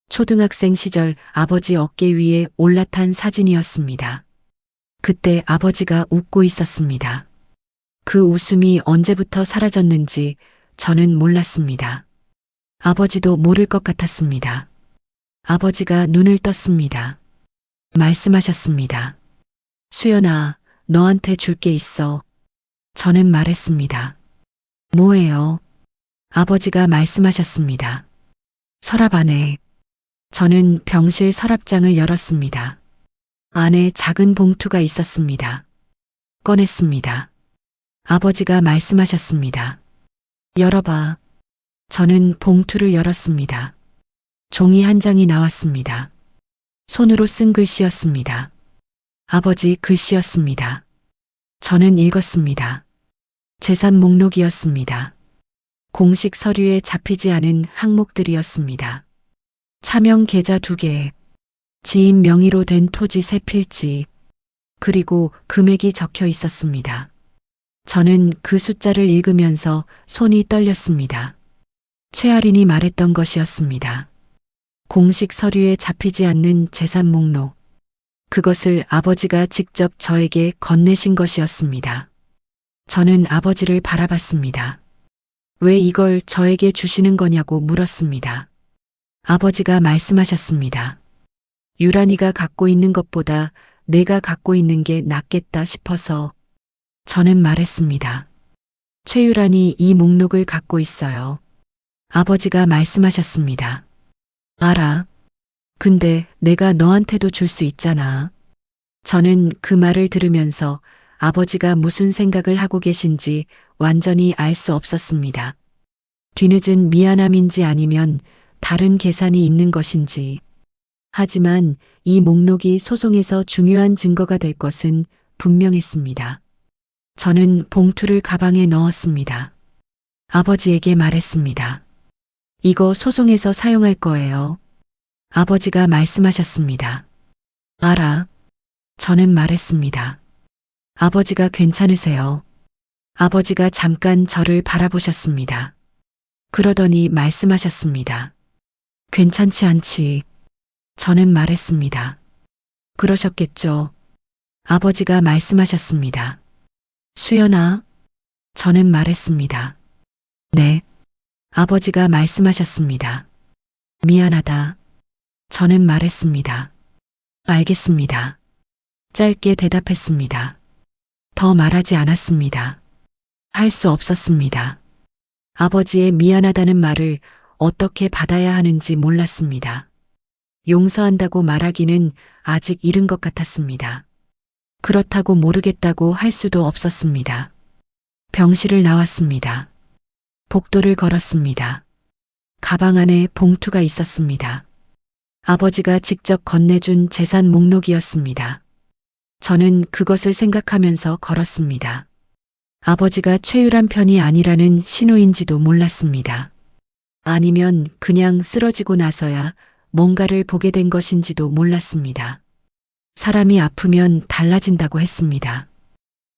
초등학생 시절 아버지 어깨 위에 올라탄 사진이었습니다. 그때 아버지가 웃고 있었습니다. 그 웃음이 언제부터 사라졌는지 저는 몰랐습니다. 아버지도 모를 것 같았습니다. 아버지가 눈을 떴습니다. 말씀하셨습니다. 수연아, 너한테 줄 게 있어. 저는 말했습니다. 뭐예요? 아버지가 말씀하셨습니다. 서랍 안에. 저는 병실 서랍장을 열었습니다. 안에 작은 봉투가 있었습니다. 꺼냈습니다. 아버지가 말씀하셨습니다. 열어봐. 저는 봉투를 열었습니다. 종이 한 장이 나왔습니다. 손으로 쓴 글씨였습니다. 아버지 글씨였습니다. 저는 읽었습니다. 재산 목록이었습니다. 공식 서류에 잡히지 않은 항목들이었습니다. 차명 계좌 2개, 지인 명의로 된 토지 3필지, 그리고 금액이 적혀 있었습니다. 저는 그 숫자를 읽으면서 손이 떨렸습니다. 최아린이 말했던 것이었습니다. 공식 서류에 잡히지 않는 재산 목록. 그것을 아버지가 직접 저에게 건네신 것이었습니다. 저는 아버지를 바라봤습니다. 왜 이걸 저에게 주시는 거냐고 물었습니다. 아버지가 말씀하셨습니다. 유란이가 갖고 있는 것보다 내가 갖고 있는 게 낫겠다 싶어서. 저는 말했습니다. 최유란이 이 목록을 갖고 있어요. 아버지가 말씀하셨습니다. 알아. 근데 내가 너한테도 줄 수 있잖아. 저는 그 말을 들으면서 아버지가 무슨 생각을 하고 계신지 완전히 알 수 없었습니다. 뒤늦은 미안함인지 아니면 다른 계산이 있는 것인지. 하지만 이 목록이 소송에서 중요한 증거가 될 것은 분명했습니다. 저는 봉투를 가방에 넣었습니다. 아버지에게 말했습니다. 이거 소송에서 사용할 거예요. 아버지가 말씀하셨습니다. 알아. 저는 말했습니다. 아버지가 괜찮으세요? 아버지가 잠깐 저를 바라보셨습니다. 그러더니 말씀하셨습니다. 괜찮지 않지. 저는 말했습니다. 그러셨겠죠. 아버지가 말씀하셨습니다. 수연아. 저는 말했습니다. 네. 아버지가 말씀하셨습니다. 미안하다. 저는 말했습니다. 알겠습니다. 짧게 대답했습니다. 더 말하지 않았습니다. 할 수 없었습니다. 아버지의 미안하다는 말을 어떻게 받아야 하는지 몰랐습니다. 용서한다고 말하기는 아직 이른 것 같았습니다. 그렇다고 모르겠다고 할 수도 없었습니다. 병실을 나왔습니다. 복도를 걸었습니다. 가방 안에 봉투가 있었습니다. 아버지가 직접 건네준 재산 목록이었습니다. 저는 그것을 생각하면서 걸었습니다. 아버지가 최유란 편이 아니라는 신호인지도 몰랐습니다. 아니면 그냥 쓰러지고 나서야 뭔가를 보게 된 것인지도 몰랐습니다. 사람이 아프면 달라진다고 했습니다.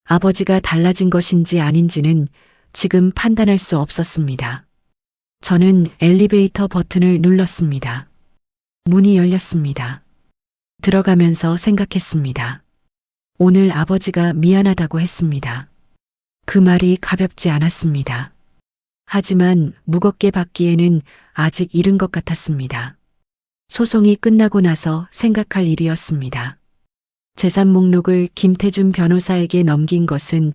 아버지가 달라진 것인지 아닌지는 지금 판단할 수 없었습니다. 저는 엘리베이터 버튼을 눌렀습니다. 문이 열렸습니다. 들어가면서 생각했습니다. 오늘 아버지가 미안하다고 했습니다. 그 말이 가볍지 않았습니다. 하지만 무겁게 받기에는 아직 이른 것 같았습니다. 소송이 끝나고 나서 생각할 일이었습니다. 재산 목록을 김태준 변호사에게 넘긴 것은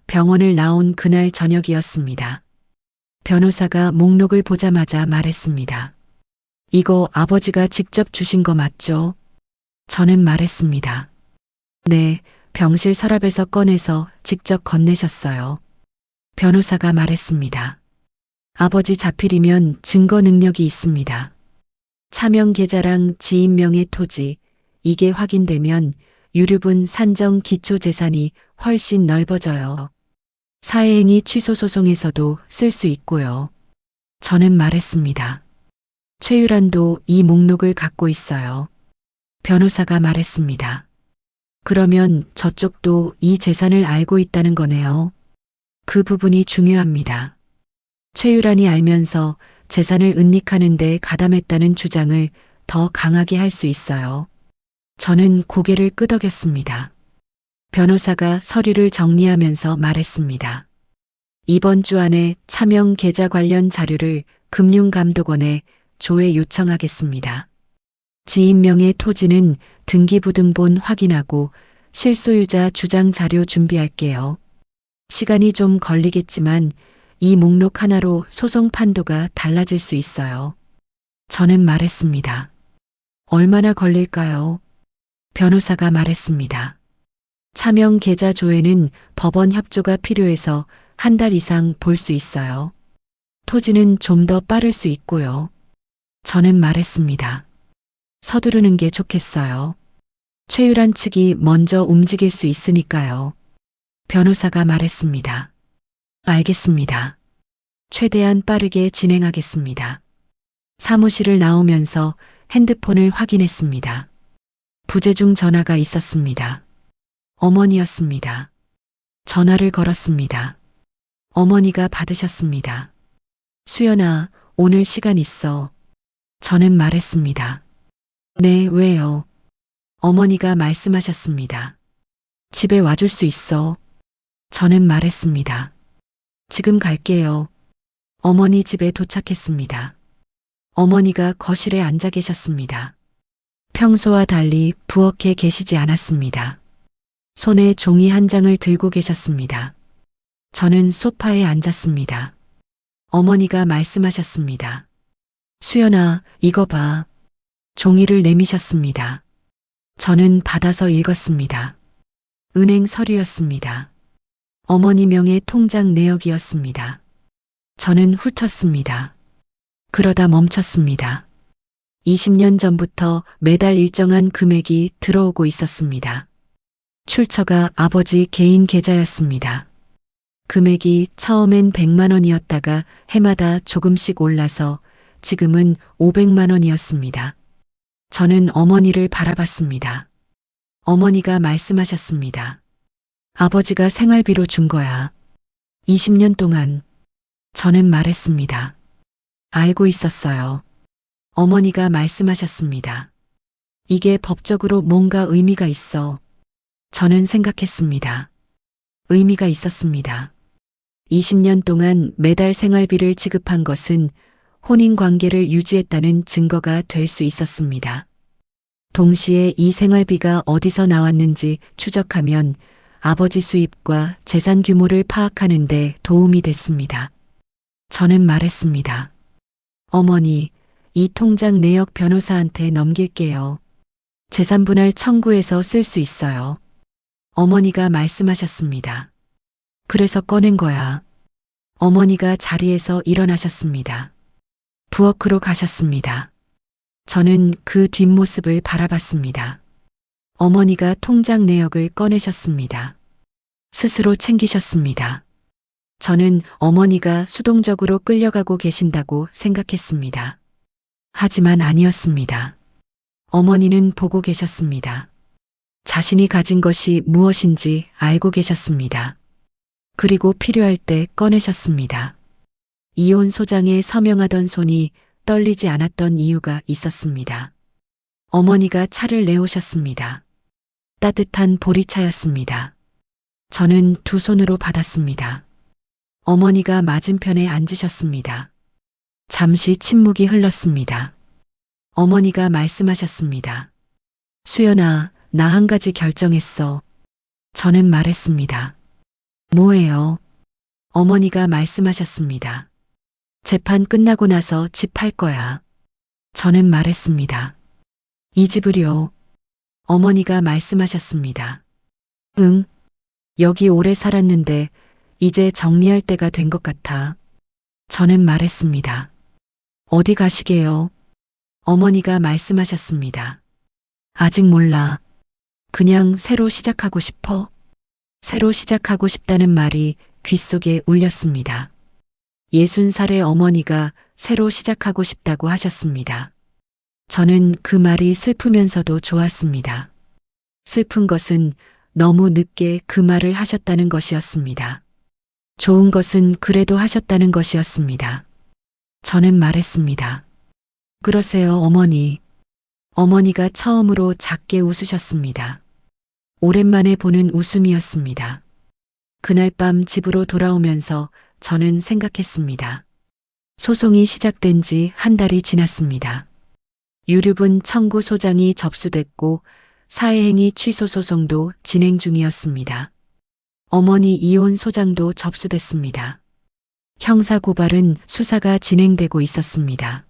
병원을 나온 그날 저녁이었습니다. 변호사가 목록을 보자마자 말했습니다. 이거 아버지가 직접 주신 거 맞죠? 저는 말했습니다. 네, 병실 서랍에서 꺼내서 직접 건네셨어요. 변호사가 말했습니다. 아버지 자필이면 증거 능력이 있습니다. 차명 계좌랑 지인명의 토지, 이게 확인되면 유류분 산정 기초 재산이 훨씬 넓어져요. 사회행위 취소 소송에서도 쓸 수 있고요. 저는 말했습니다. 최유란도 이 목록을 갖고 있어요. 변호사가 말했습니다. 그러면 저쪽도 이 재산을 알고 있다는 거네요. 그 부분이 중요합니다. 최유란이 알면서 재산을 은닉하는 데 가담했다는 주장을 더 강하게 할 수 있어요. 저는 고개를 끄덕였습니다. 변호사가 서류를 정리하면서 말했습니다. 이번 주 안에 차명 계좌 관련 자료를 금융감독원에 조회 요청하겠습니다. 지인명의 토지는 등기부등본 확인하고 실소유자 주장 자료 준비할게요. 시간이 좀 걸리겠지만 이 목록 하나로 소송 판도가 달라질 수 있어요. 저는 말했습니다. 얼마나 걸릴까요? 변호사가 말했습니다. 차명 계좌 조회는 법원 협조가 필요해서 한 달 이상 볼 수 있어요. 토지는 좀 더 빠를 수 있고요. 저는 말했습니다. 서두르는 게 좋겠어요. 최유란 측이 먼저 움직일 수 있으니까요. 변호사가 말했습니다. 알겠습니다. 최대한 빠르게 진행하겠습니다. 사무실을 나오면서 핸드폰을 확인했습니다. 부재중 전화가 있었습니다. 어머니였습니다. 전화를 걸었습니다. 어머니가 받으셨습니다. 수연아, 오늘 시간 있어. 저는 말했습니다. 네, 왜요? 어머니가 말씀하셨습니다. 집에 와줄 수 있어. 저는 말했습니다. 지금 갈게요. 어머니 집에 도착했습니다. 어머니가 거실에 앉아 계셨습니다. 평소와 달리 부엌에 계시지 않았습니다. 손에 종이 한 장을 들고 계셨습니다. 저는 소파에 앉았습니다. 어머니가 말씀하셨습니다. 수연아, 이거 봐. 종이를 내미셨습니다. 저는 받아서 읽었습니다. 은행 서류였습니다. 어머니 명의 통장 내역이었습니다. 저는 훑었습니다. 그러다 멈췄습니다. 20년 전부터 매달 일정한 금액이 들어오고 있었습니다. 출처가 아버지 개인 계좌였습니다. 금액이 처음엔 100만 원이었다가 해마다 조금씩 올라서 지금은 500만 원이었습니다. 저는 어머니를 바라봤습니다. 어머니가 말씀하셨습니다. 아버지가 생활비로 준 거야. 20년 동안. 저는 말했습니다. 알고 있었어요. 어머니가 말씀하셨습니다. 이게 법적으로 뭔가 의미가 있어. 저는 생각했습니다. 의미가 있었습니다. 20년 동안 매달 생활비를 지급한 것은 혼인 관계를 유지했다는 증거가 될 수 있었습니다. 동시에 이 생활비가 어디서 나왔는지 추적하면 아버지 수입과 재산 규모를 파악하는 데 도움이 됐습니다. 저는 말했습니다. 어머니, 이 통장 내역 변호사한테 넘길게요. 재산분할 청구해서 쓸 수 있어요. 어머니가 말씀하셨습니다. 그래서 꺼낸 거야. 어머니가 자리에서 일어나셨습니다. 부엌으로 가셨습니다. 저는 그 뒷모습을 바라봤습니다. 어머니가 통장 내역을 꺼내셨습니다. 스스로 챙기셨습니다. 저는 어머니가 수동적으로 끌려가고 계신다고 생각했습니다. 하지만 아니었습니다. 어머니는 보고 계셨습니다. 자신이 가진 것이 무엇인지 알고 계셨습니다. 그리고 필요할 때 꺼내셨습니다. 이혼 소장에 서명하던 손이 떨리지 않았던 이유가 있었습니다. 어머니가 차를 내오셨습니다. 따뜻한 보리차였습니다. 저는 두 손으로 받았습니다. 어머니가 맞은편에 앉으셨습니다. 잠시 침묵이 흘렀습니다. 어머니가 말씀하셨습니다. 수연아, 나 한 가지 결정했어. 저는 말했습니다. 뭐예요? 어머니가 말씀하셨습니다. 재판 끝나고 나서 집 팔 거야. 저는 말했습니다. 이 집을요? 어머니가 말씀하셨습니다. 응. 여기 오래 살았는데 이제 정리할 때가 된 것 같아. 저는 말했습니다. 어디 가시게요? 어머니가 말씀하셨습니다. 아직 몰라. 그냥 새로 시작하고 싶어. 새로 시작하고 싶다는 말이 귓속에 울렸습니다. 60살의 어머니가 새로 시작하고 싶다고 하셨습니다. 저는 그 말이 슬프면서도 좋았습니다. 슬픈 것은 너무 늦게 그 말을 하셨다는 것이었습니다. 좋은 것은 그래도 하셨다는 것이었습니다. 저는 말했습니다. 그러세요, 어머니. 어머니가 처음으로 작게 웃으셨습니다. 오랜만에 보는 웃음이었습니다. 그날 밤 집으로 돌아오면서 저는 생각했습니다. 소송이 시작된 지 한 달이 지났습니다. 유류분 청구 소장이 접수됐고 사회행위 취소 소송도 진행 중이었습니다. 어머니 이혼 소장도 접수됐습니다. 형사 고발은 수사가 진행되고 있었습니다.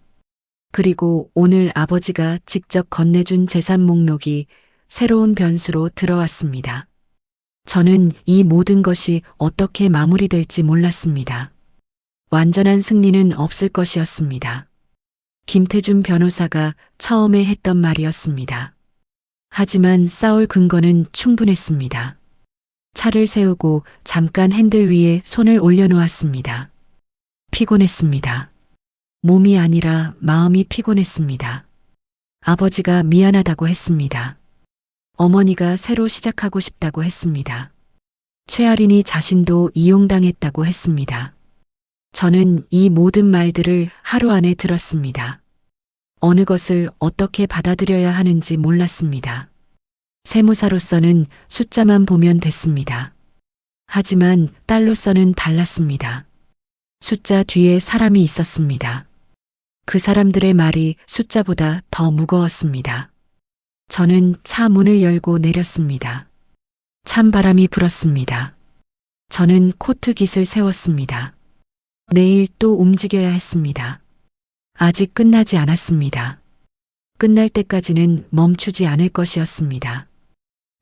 그리고 오늘 아버지가 직접 건네준 재산 목록이 새로운 변수로 들어왔습니다. 저는 이 모든 것이 어떻게 마무리될지 몰랐습니다. 완전한 승리는 없을 것이었습니다. 김태준 변호사가 처음에 했던 말이었습니다. 하지만 싸울 근거는 충분했습니다. 차를 세우고 잠깐 핸들 위에 손을 올려놓았습니다. 피곤했습니다. 몸이 아니라 마음이 피곤했습니다. 아버지가 미안하다고 했습니다. 어머니가 새로 시작하고 싶다고 했습니다. 최아린이 자신도 이용당했다고 했습니다. 저는 이 모든 말들을 하루 안에 들었습니다. 어느 것을 어떻게 받아들여야 하는지 몰랐습니다. 세무사로서는 숫자만 보면 됐습니다. 하지만 딸로서는 달랐습니다. 숫자 뒤에 사람이 있었습니다. 그 사람들의 말이 숫자보다 더 무거웠습니다. 저는 차 문을 열고 내렸습니다. 찬바람이 불었습니다. 저는 코트깃을 세웠습니다. 내일 또 움직여야 했습니다. 아직 끝나지 않았습니다. 끝날 때까지는 멈추지 않을 것이었습니다.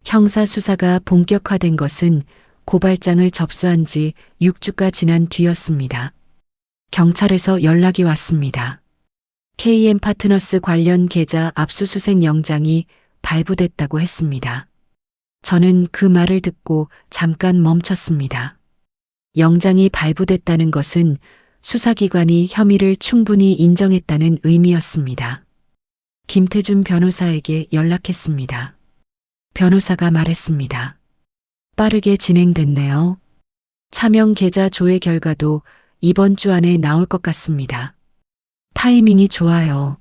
형사 수사가 본격화된 것은 고발장을 접수한 지 6주가 지난 뒤였습니다. 경찰에서 연락이 왔습니다. KM 파트너스 관련 계좌 압수수색 영장이 발부됐다고 했습니다. 저는 그 말을 듣고 잠깐 멈췄습니다. 영장이 발부됐다는 것은 수사기관이 혐의를 충분히 인정했다는 의미였습니다. 김태준 변호사에게 연락했습니다. 변호사가 말했습니다. 빠르게 진행됐네요. 차명 계좌 조회 결과도 이번 주 안에 나올 것 같습니다. 타이밍이 좋아요.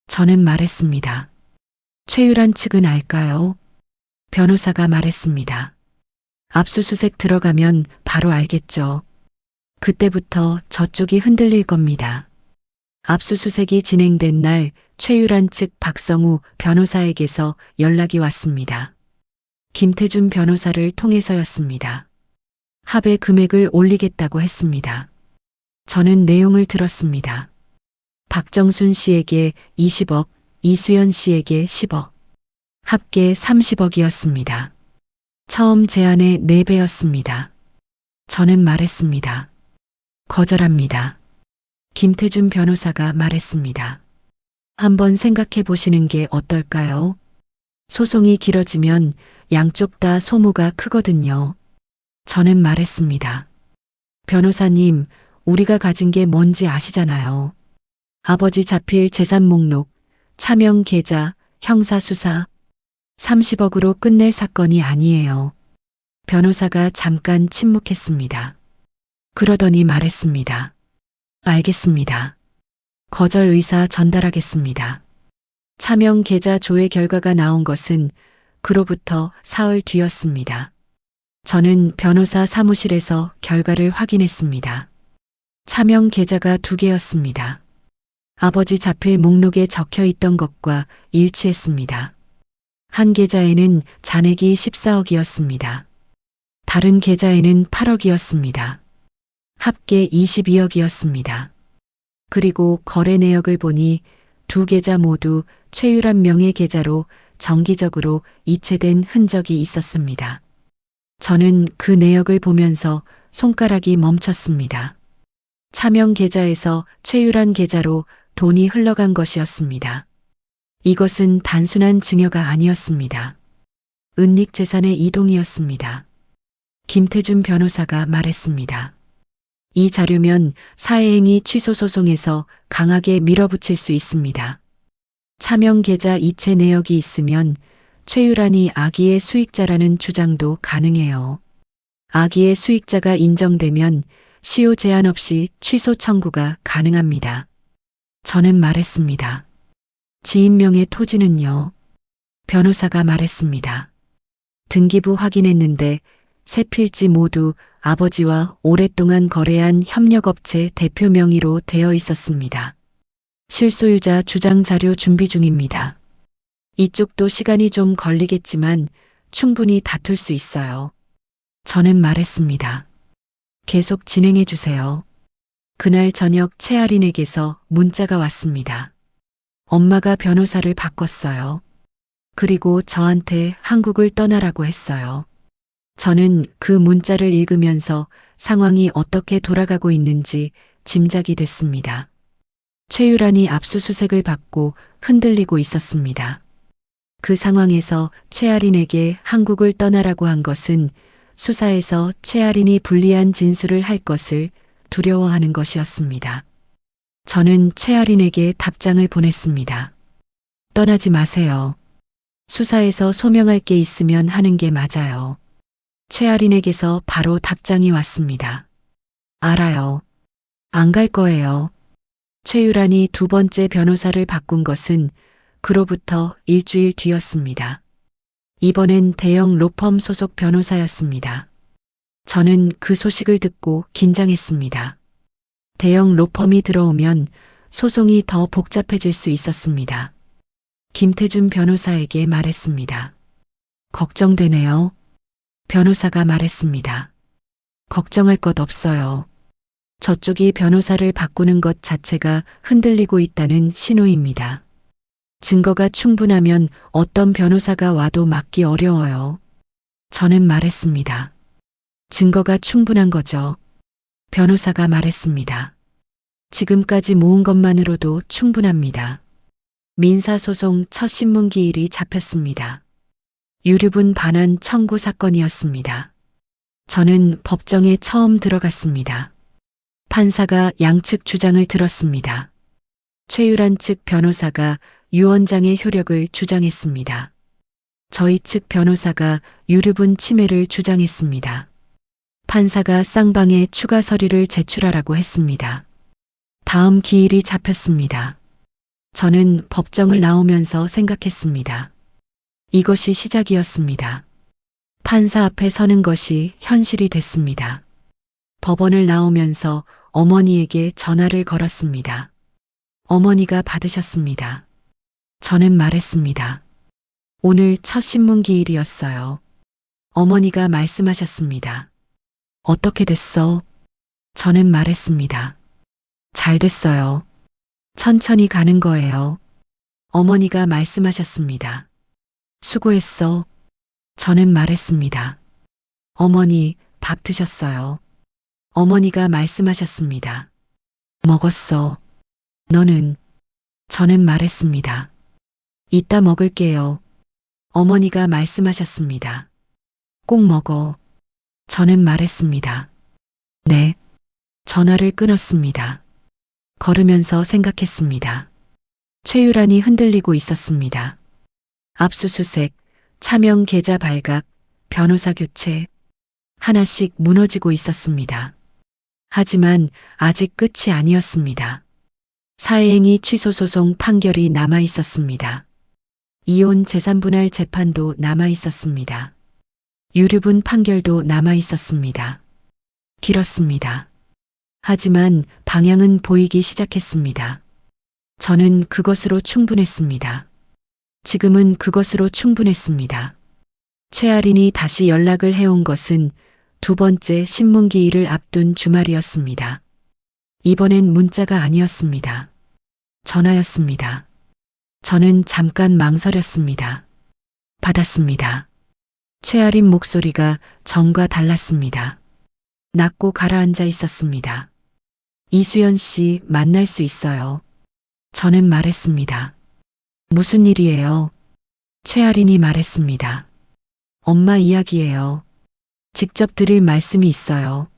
저는 말했습니다. 최유란 측은 알까요? 변호사가 말했습니다. 압수수색 들어가면 바로 알겠죠. 그때부터 저쪽이 흔들릴 겁니다. 압수수색이 진행된 날 최유란 측 박성우 변호사에게서 연락이 왔습니다. 김태준 변호사를 통해서였습니다. 합의 금액을 올리겠다고 했습니다. 저는 내용을 들었습니다. 박정순 씨에게 20억, 이수연 씨에게 10억, 합계 30억이었습니다. 처음 제안의 4배였습니다. 저는 말했습니다. 거절합니다. 김태준 변호사가 말했습니다. 한번 생각해 보시는 게 어떨까요? 소송이 길어지면 양쪽 다 소모가 크거든요. 저는 말했습니다. 변호사님, 우리가 가진 게 뭔지 아시잖아요. 아버지 자필 재산 목록, 차명 계좌, 형사수사, 30억으로 끝낼 사건이 아니에요. 변호사가 잠깐 침묵했습니다. 그러더니 말했습니다. 알겠습니다. 거절 의사 전달하겠습니다. 차명 계좌 조회 결과가 나온 것은 그로부터 사흘 뒤였습니다. 저는 변호사 사무실에서 결과를 확인했습니다. 차명 계좌가 2개였습니다. 아버지 자필 목록에 적혀 있던 것과 일치했습니다. 한 계좌에는 잔액이 14억이었습니다. 다른 계좌에는 8억이었습니다. 합계 22억이었습니다. 그리고 거래 내역을 보니 2계좌 모두 최유란 명의 계좌로 정기적으로 이체된 흔적이 있었습니다. 저는 그 내역을 보면서 손가락이 멈췄습니다. 차명 계좌에서 최유란 계좌로 돈이 흘러간 것이었습니다. 이것은 단순한 증여가 아니었습니다. 은닉 재산의 이동이었습니다. 김태준 변호사가 말했습니다. 이 자료면 사회행위 취소 소송에서 강하게 밀어붙일 수 있습니다. 차명 계좌 이체 내역이 있으면 최유란이 아기의 수익자라는 주장도 가능해요. 아기의 수익자가 인정되면 시효 제한 없이 취소 청구가 가능합니다. 저는 말했습니다. 지인명의 토지는요? 변호사가 말했습니다. 등기부 확인했는데 세 필지 모두 아버지와 오랫동안 거래한 협력업체 대표 명의로 되어 있었습니다. 실소유자 주장 자료 준비 중입니다. 이쪽도 시간이 좀 걸리겠지만 충분히 다툴 수 있어요. 저는 말했습니다. 계속 진행해 주세요. 그날 저녁 최아린에게서 문자가 왔습니다. 엄마가 변호사를 바꿨어요. 그리고 저한테 한국을 떠나라고 했어요. 저는 그 문자를 읽으면서 상황이 어떻게 돌아가고 있는지 짐작이 됐습니다. 최유란이 압수수색을 받고 흔들리고 있었습니다. 그 상황에서 최아린에게 한국을 떠나라고 한 것은 수사에서 최아린이 불리한 진술을 할 것을 두려워하는 것이었습니다. 저는 최아린에게 답장을 보냈습니다. 떠나지 마세요. 수사에서 소명할 게 있으면 하는 게 맞아요. 최아린에게서 바로 답장이 왔습니다. 알아요. 안 갈 거예요. 최유란이 두 번째 변호사를 바꾼 것은 그로부터 일주일 뒤였습니다. 이번엔 대형 로펌 소속 변호사였습니다. 저는 그 소식을 듣고 긴장했습니다. 대형 로펌이 들어오면 소송이 더 복잡해질 수 있었습니다. 김태준 변호사에게 말했습니다. 걱정되네요. 변호사가 말했습니다. 걱정할 것 없어요. 저쪽이 변호사를 바꾸는 것 자체가 흔들리고 있다는 신호입니다. 증거가 충분하면 어떤 변호사가 와도 막기 어려워요. 저는 말했습니다. 증거가 충분한 거죠. 변호사가 말했습니다. 지금까지 모은 것만으로도 충분합니다. 민사소송 첫 신문기일이 잡혔습니다. 유류분 반환 청구 사건이었습니다. 저는 법정에 처음 들어갔습니다. 판사가 양측 주장을 들었습니다. 최유란 측 변호사가 유언장의 효력을 주장했습니다. 저희 측 변호사가 유류분 침해를 주장했습니다. 판사가 쌍방에 추가 서류를 제출하라고 했습니다. 다음 기일이 잡혔습니다. 저는 법정을 나오면서 생각했습니다. 이것이 시작이었습니다. 판사 앞에 서는 것이 현실이 됐습니다. 법원을 나오면서 어머니에게 전화를 걸었습니다. 어머니가 받으셨습니다. 저는 말했습니다. 오늘 첫 신문기일이었어요. 어머니가 말씀하셨습니다. 어떻게 됐어? 저는 말했습니다. 잘 됐어요. 천천히 가는 거예요. 어머니가 말씀하셨습니다. 수고했어. 저는 말했습니다. 어머니, 밥 드셨어요. 어머니가 말씀하셨습니다. 먹었어. 너는? 저는 말했습니다. 이따 먹을게요. 어머니가 말씀하셨습니다. 꼭 먹어. 저는 말했습니다. 네. 전화를 끊었습니다. 걸으면서 생각했습니다. 최유란이 흔들리고 있었습니다. 압수수색, 차명 계좌 발각, 변호사 교체, 하나씩 무너지고 있었습니다. 하지만 아직 끝이 아니었습니다. 사회행위 취소 소송 판결이 남아 있었습니다. 이혼 재산분할 재판도 남아 있었습니다. 유류분 판결도 남아 있었습니다. 길었습니다. 하지만 방향은 보이기 시작했습니다. 저는 그것으로 충분했습니다. 지금은 그것으로 충분했습니다. 최아린이 다시 연락을 해온 것은 두 번째 신문기일을 앞둔 주말이었습니다. 이번엔 문자가 아니었습니다. 전화였습니다. 저는 잠깐 망설였습니다. 받았습니다. 최아린 목소리가 전과 달랐습니다. 낮고 가라앉아 있었습니다. 이수연 씨 만날 수 있어요. 저는 말했습니다. 무슨 일이에요? 최아린이 말했습니다. 엄마 이야기예요. 직접 드릴 말씀이 있어요.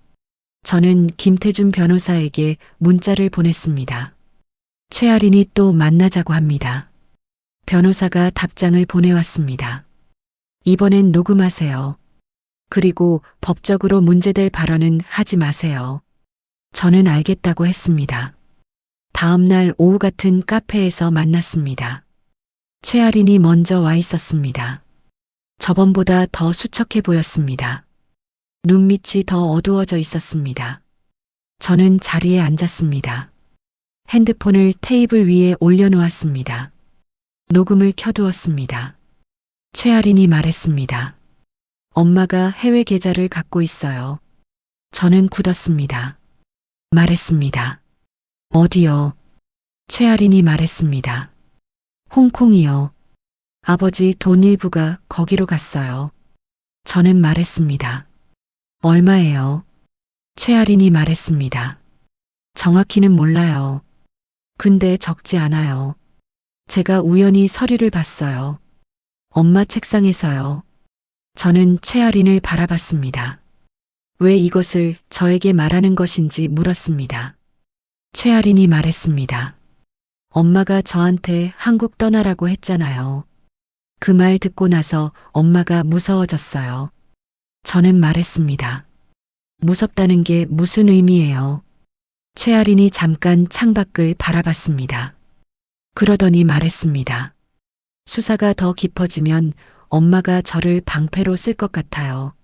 저는 김태준 변호사에게 문자를 보냈습니다. 최아린이 또 만나자고 합니다. 변호사가 답장을 보내왔습니다. 이번엔 녹음하세요. 그리고 법적으로 문제될 발언은 하지 마세요. 저는 알겠다고 했습니다. 다음 날 오후 같은 카페에서 만났습니다. 최아린이 먼저 와 있었습니다. 저번보다 더 수척해 보였습니다. 눈밑이 더 어두워져 있었습니다. 저는 자리에 앉았습니다. 핸드폰을 테이블 위에 올려놓았습니다. 녹음을 켜두었습니다. 최아린이 말했습니다. 엄마가 해외 계좌를 갖고 있어요. 저는 굳었습니다. 말했습니다. 어디요? 최아린이 말했습니다. 홍콩이요. 아버지 돈 일부가 거기로 갔어요. 저는 말했습니다. 얼마예요? 최아린이 말했습니다. 정확히는 몰라요. 근데 적지 않아요. 제가 우연히 서류를 봤어요. 엄마 책상에서요. 저는 최아린을 바라봤습니다. 왜 이것을 저에게 말하는 것인지 물었습니다. 최아린이 말했습니다. 엄마가 저한테 한국 떠나라고 했잖아요. 그 말 듣고 나서 엄마가 무서워졌어요. 저는 말했습니다. 무섭다는 게 무슨 의미예요? 최아린이 잠깐 창밖을 바라봤습니다. 그러더니 말했습니다. 수사가 더 깊어지면 엄마가 저를 방패로 쓸 것 같아요.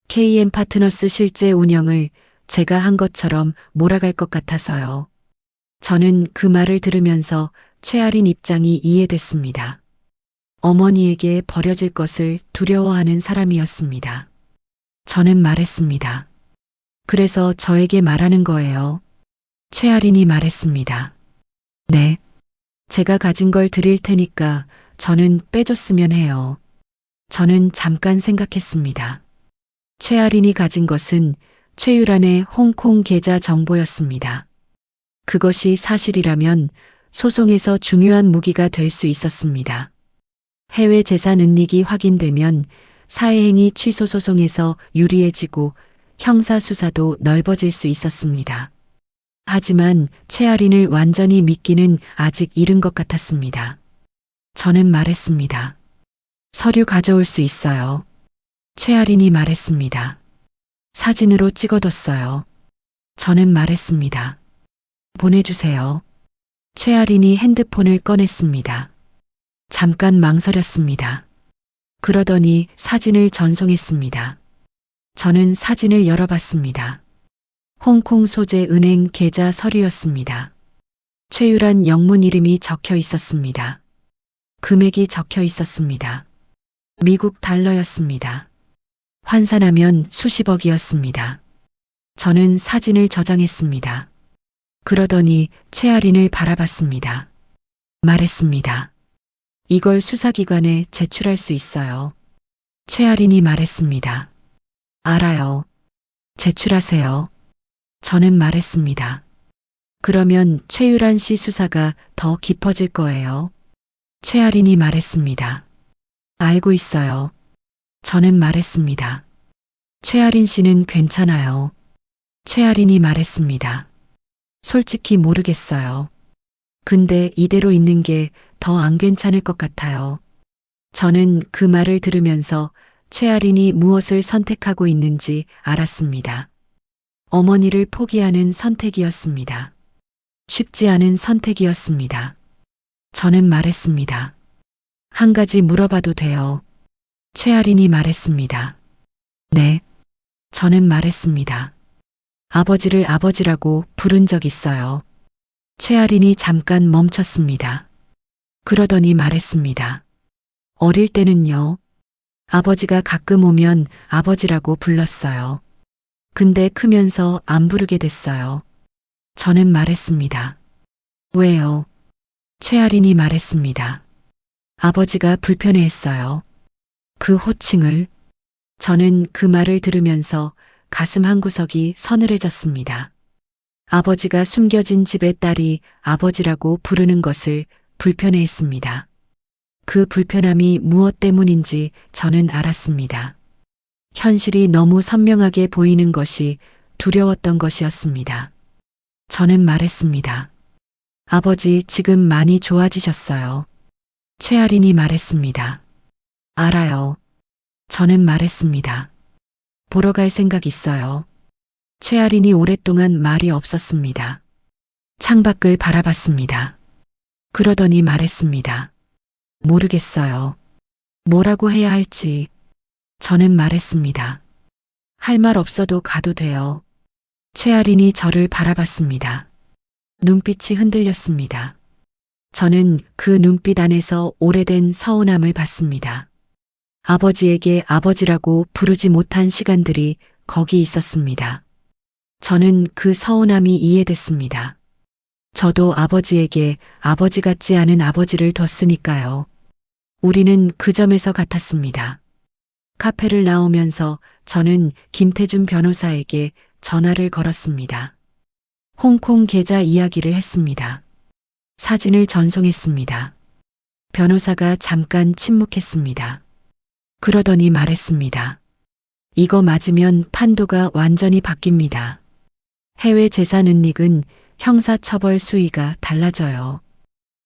KM 파트너스 실제 운영을 제가 한 것처럼 몰아갈 것 같아서요. 저는 그 말을 들으면서 최아린 입장이 이해됐습니다. 어머니에게 버려질 것을 두려워하는 사람이었습니다. 저는 말했습니다. 그래서 저에게 말하는 거예요. 최아린이 말했습니다. 네. 제가 가진 걸 드릴 테니까 저는 빼줬으면 해요. 저는 잠깐 생각했습니다. 최아린이 가진 것은 최유란의 홍콩 계좌 정보였습니다. 그것이 사실이라면 소송에서 중요한 무기가 될 수 있었습니다. 해외 재산 은닉이 확인되면 사회행위 취소 소송에서 유리해지고 형사 수사도 넓어질 수 있었습니다. 하지만 최아린을 완전히 믿기는 아직 이른 것 같았습니다. 저는 말했습니다. 서류 가져올 수 있어요. 최아린이 말했습니다. 사진으로 찍어뒀어요. 저는 말했습니다. 보내주세요. 최아린이 핸드폰을 꺼냈습니다. 잠깐 망설였습니다. 그러더니 사진을 전송했습니다. 저는 사진을 열어봤습니다. 홍콩 소재 은행 계좌 서류였습니다. 최유란 영문 이름이 적혀 있었습니다. 금액이 적혀 있었습니다. 미국 달러였습니다. 환산하면 수십억이었습니다. 저는 사진을 저장했습니다. 그러더니 최아린을 바라봤습니다. 말했습니다. 이걸 수사기관에 제출할 수 있어요. 최아린이 말했습니다. 알아요. 제출하세요. 저는 말했습니다. 그러면 최유란 씨 수사가 더 깊어질 거예요. 최아린이 말했습니다. 알고 있어요. 저는 말했습니다. 최아린 씨는 괜찮아요. 최아린이 말했습니다. 솔직히 모르겠어요. 근데 이대로 있는 게 더 안 괜찮을 것 같아요. 저는 그 말을 들으면서 최아린이 무엇을 선택하고 있는지 알았습니다. 어머니를 포기하는 선택이었습니다. 쉽지 않은 선택이었습니다. 저는 말했습니다. 한 가지 물어봐도 돼요. 최아린이 말했습니다. 네. 저는 말했습니다. 아버지를 아버지라고 부른 적 있어요. 최아린이 잠깐 멈췄습니다. 그러더니 말했습니다. 어릴 때는요. 아버지가 가끔 오면 아버지라고 불렀어요. 근데 크면서 안 부르게 됐어요. 저는 말했습니다. 왜요? 최아린이 말했습니다. 아버지가 불편해했어요. 그 호칭을. 저는 그 말을 들으면서 가슴 한구석이 서늘해졌습니다. 아버지가 숨겨진 집의 딸이 아버지라고 부르는 것을 불편해했습니다. 그 불편함이 무엇 때문인지 저는 알았습니다. 현실이 너무 선명하게 보이는 것이 두려웠던 것이었습니다. 저는 말했습니다. 아버지, 지금 많이 좋아지셨어요. 최아린이 말했습니다. 알아요. 저는 말했습니다. 보러 갈 생각 있어요. 최아린이 오랫동안 말이 없었습니다. 창밖을 바라봤습니다. 그러더니 말했습니다. 모르겠어요. 뭐라고 해야 할지. 저는 말했습니다. 할 말 없어도 가도 돼요. 최아린이 저를 바라봤습니다. 눈빛이 흔들렸습니다. 저는 그 눈빛 안에서 오래된 서운함을 봤습니다. 아버지에게 아버지라고 부르지 못한 시간들이 거기 있었습니다. 저는 그 서운함이 이해됐습니다. 저도 아버지에게 아버지 같지 않은 아버지를 뒀으니까요. 우리는 그 점에서 같았습니다. 카페를 나오면서 저는 김태준 변호사에게 전화를 걸었습니다. 홍콩 계좌 이야기를 했습니다. 사진을 전송했습니다. 변호사가 잠깐 침묵했습니다. 그러더니 말했습니다. 이거 맞으면 판도가 완전히 바뀝니다. 해외 재산 은닉은 형사처벌 수위가 달라져요.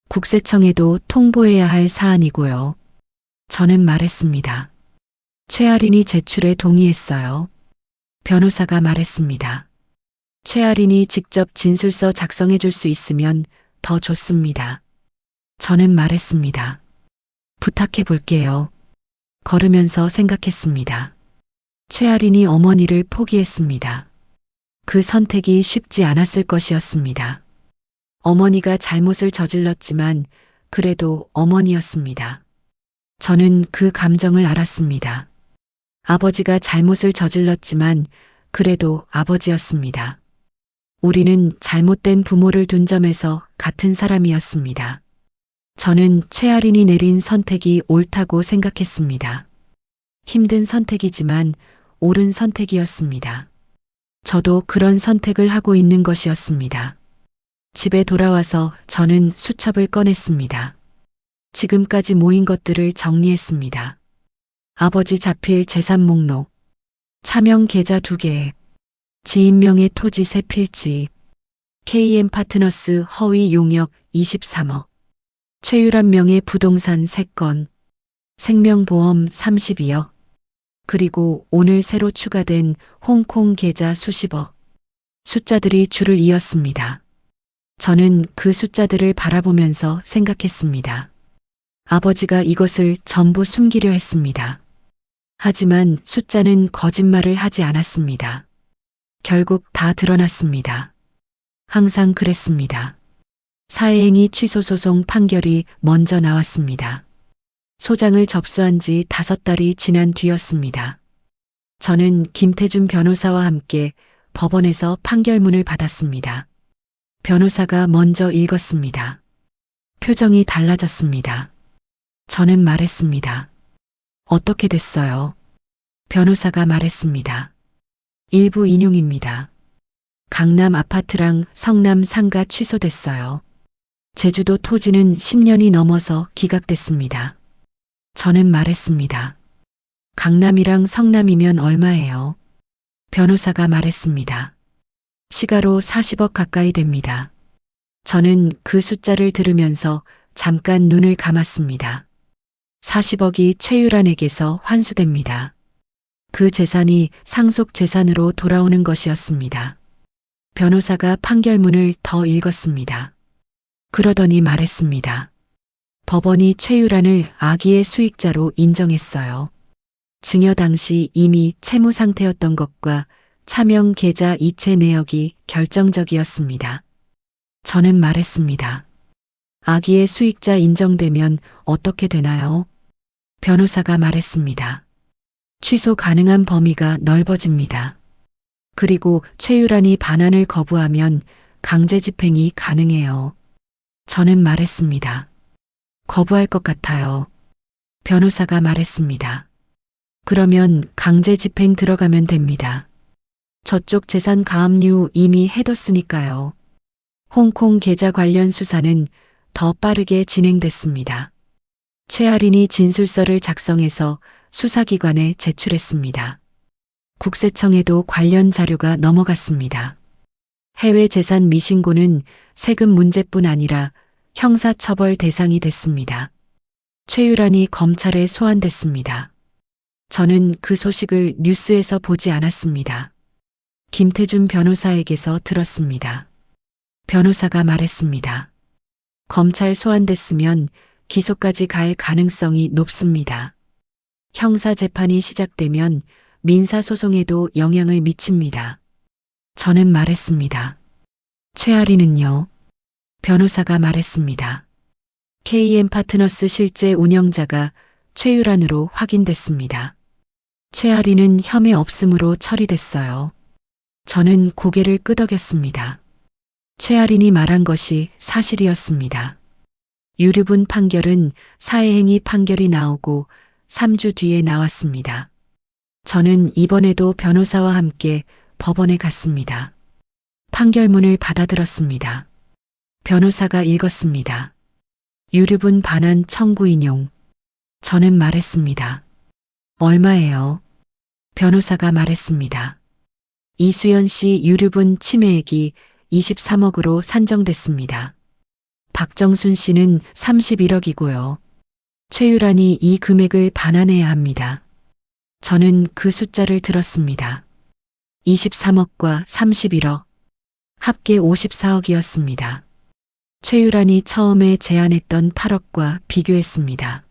국세청에도 통보해야 할 사안이고요. 저는 말했습니다. 최아린이 제출에 동의했어요. 변호사가 말했습니다. 최아린이 직접 진술서 작성해 줄 수 있으면 더 좋습니다. 저는 말했습니다. 부탁해 볼게요. 걸으면서 생각했습니다. 최아린이 어머니를 포기했습니다. 그 선택이 쉽지 않았을 것이었습니다. 어머니가 잘못을 저질렀지만 그래도 어머니였습니다. 저는 그 감정을 알았습니다. 아버지가 잘못을 저질렀지만 그래도 아버지였습니다. 우리는 잘못된 부모를 둔 점에서 같은 사람이었습니다. 저는 최아린이 내린 선택이 옳다고 생각했습니다. 힘든 선택이지만 옳은 선택이었습니다. 저도 그런 선택을 하고 있는 것이었습니다. 집에 돌아와서 저는 수첩을 꺼냈습니다. 지금까지 모인 것들을 정리했습니다. 아버지 자필 재산 목록, 차명 계좌 2개, 지인명의 토지 3필지, KM 파트너스 허위 용역 23억, 최유란 명의 부동산 3건, 생명보험 32억, 그리고 오늘 새로 추가된 홍콩 계좌 수십억. 숫자들이 줄을 이었습니다. 저는 그 숫자들을 바라보면서 생각했습니다. 아버지가 이것을 전부 숨기려 했습니다. 하지만 숫자는 거짓말을 하지 않았습니다. 결국 다 드러났습니다. 항상 그랬습니다. 사회행위 취소 소송 판결이 먼저 나왔습니다. 소장을 접수한 지 5달이 지난 뒤였습니다. 저는 김태준 변호사와 함께 법원에서 판결문을 받았습니다. 변호사가 먼저 읽었습니다. 표정이 달라졌습니다. 저는 말했습니다. 어떻게 됐어요? 변호사가 말했습니다. 일부 인용입니다. 강남 아파트랑 성남 상가 취소됐어요. 제주도 토지는 10년이 넘어서 기각됐습니다. 저는 말했습니다. 강남이랑 성남이면 얼마예요? 변호사가 말했습니다. 시가로 40억 가까이 됩니다. 저는 그 숫자를 들으면서 잠깐 눈을 감았습니다. 40억이 최유란에게서 환수됩니다. 그 재산이 상속 재산으로 돌아오는 것이었습니다. 변호사가 판결문을 더 읽었습니다. 그러더니 말했습니다. 법원이 최유란을 악의의 수익자로 인정했어요. 증여 당시 이미 채무 상태였던 것과 차명 계좌 이체 내역이 결정적이었습니다. 저는 말했습니다. 악의의 수익자 인정되면 어떻게 되나요? 변호사가 말했습니다. 취소 가능한 범위가 넓어집니다. 그리고 최유란이 반환을 거부하면 강제 집행이 가능해요. 저는 말했습니다. 거부할 것 같아요. 변호사가 말했습니다. 그러면 강제 집행 들어가면 됩니다. 저쪽 재산 가압류 이미 해뒀으니까요. 홍콩 계좌 관련 수사는 더 빠르게 진행됐습니다. 최아린이 진술서를 작성해서 수사기관에 제출했습니다. 국세청에도 관련 자료가 넘어갔습니다. 해외 재산 미신고는 세금 문제뿐 아니라 형사처벌 대상이 됐습니다. 최유란이 검찰에 소환됐습니다. 저는 그 소식을 뉴스에서 보지 않았습니다. 김태준 변호사에게서 들었습니다. 변호사가 말했습니다. 검찰 소환됐으면 기소까지 갈 가능성이 높습니다. 형사재판이 시작되면 민사소송에도 영향을 미칩니다. 저는 말했습니다. 최아린은요? 변호사가 말했습니다. KM 파트너스 실제 운영자가 최유란으로 확인됐습니다. 최아린은 혐의 없음으로 처리됐어요. 저는 고개를 끄덕였습니다. 최아린이 말한 것이 사실이었습니다. 유류분 판결은 사회행위 판결이 나오고 3주 뒤에 나왔습니다. 저는 이번에도 변호사와 함께 법원에 갔습니다. 판결문을 받아들었습니다. 변호사가 읽었습니다. 유류분 반환 청구 인용. 저는 말했습니다. 얼마예요? 변호사가 말했습니다. 이수연 씨 유류분 침해액이 23억으로 산정됐습니다. 박정순 씨는 31억이고요. 최유란이 이 금액을 반환해야 합니다. 저는 그 숫자를 들었습니다. 23억과 31억, 합계 54억이었습니다. 최유란이 처음에 제안했던 8억과 비교했습니다.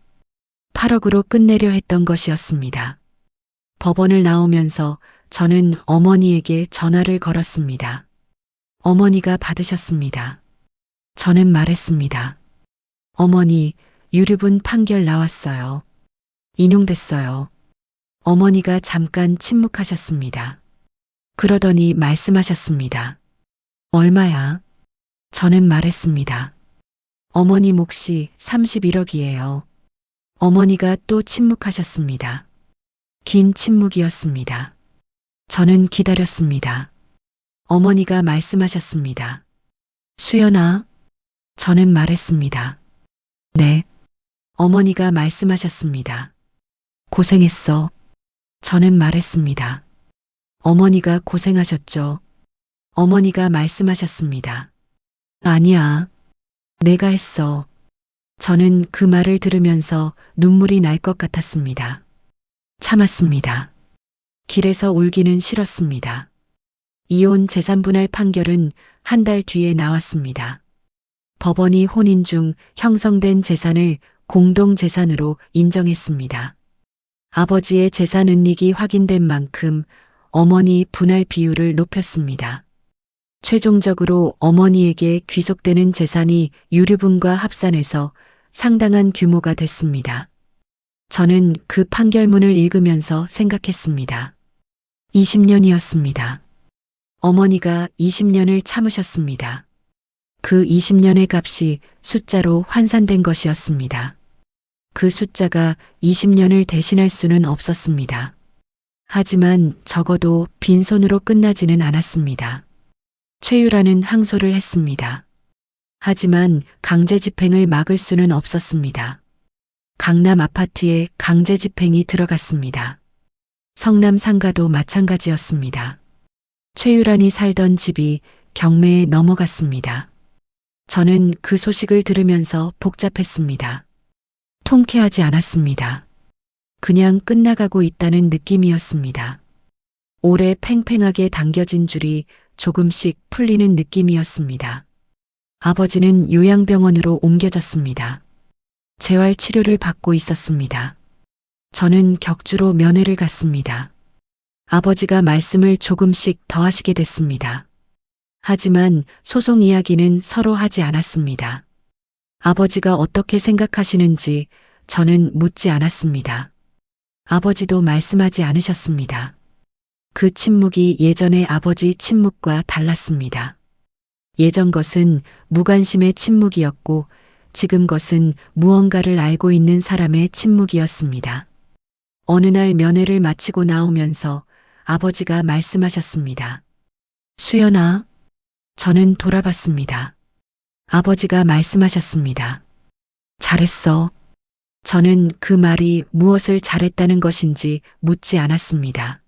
8억으로 끝내려 했던 것이었습니다. 법원을 나오면서 저는 어머니에게 전화를 걸었습니다. 어머니가 받으셨습니다. 저는 말했습니다. 어머니, 유류분 판결 나왔어요. 인용됐어요. 어머니가 잠깐 침묵하셨습니다. 그러더니 말씀하셨습니다. 얼마야? 저는 말했습니다. 어머니 몫이 31억이에요. 어머니가 또 침묵하셨습니다. 긴 침묵이었습니다. 저는 기다렸습니다. 어머니가 말씀하셨습니다. 수연아? 저는 말했습니다. 네. 어머니가 말씀하셨습니다. 고생했어. 저는 말했습니다. 어머니가 고생하셨죠. 어머니가 말씀하셨습니다. 아니야. 내가 했어. 저는 그 말을 들으면서 눈물이 날 것 같았습니다. 참았습니다. 길에서 울기는 싫었습니다. 이혼 재산분할 판결은 한 달 뒤에 나왔습니다. 법원이 혼인 중 형성된 재산을 공동재산으로 인정했습니다. 아버지의 재산 은닉이 확인된 만큼 어머니 분할 비율을 높였습니다. 최종적으로 어머니에게 귀속되는 재산이 유류분과 합산해서 상당한 규모가 됐습니다. 저는 그 판결문을 읽으면서 생각했습니다. 20년이었습니다. 어머니가 20년을 참으셨습니다. 그 20년의 값이 숫자로 환산된 것이었습니다. 그 숫자가 20년을 대신할 수는 없었습니다. 하지만 적어도 빈손으로 끝나지는 않았습니다. 최유란은 항소를 했습니다. 하지만 강제 집행을 막을 수는 없었습니다. 강남 아파트에 강제 집행이 들어갔습니다. 성남 상가도 마찬가지였습니다. 최유란이 살던 집이 경매에 넘어갔습니다. 저는 그 소식을 들으면서 복잡했습니다. 통쾌하지 않았습니다. 그냥 끝나가고 있다는 느낌이었습니다. 오래 팽팽하게 당겨진 줄이 조금씩 풀리는 느낌이었습니다. 아버지는 요양병원으로 옮겨졌습니다. 재활 치료를 받고 있었습니다. 저는 격주로 면회를 갔습니다. 아버지가 말씀을 조금씩 더 하시게 됐습니다. 하지만 소송 이야기는 서로 하지 않았습니다. 아버지가 어떻게 생각하시는지 저는 묻지 않았습니다. 아버지도 말씀하지 않으셨습니다. 그 침묵이 예전의 아버지 침묵과 달랐습니다. 예전 것은 무관심의 침묵이었고 지금 것은 무언가를 알고 있는 사람의 침묵이었습니다. 어느 날 면회를 마치고 나오면서 아버지가 말씀하셨습니다. 수연아. 저는 돌아봤습니다. 아버지가 말씀하셨습니다. 잘했어. 저는 그 말이 무엇을 잘했다는 것인지 묻지 않았습니다.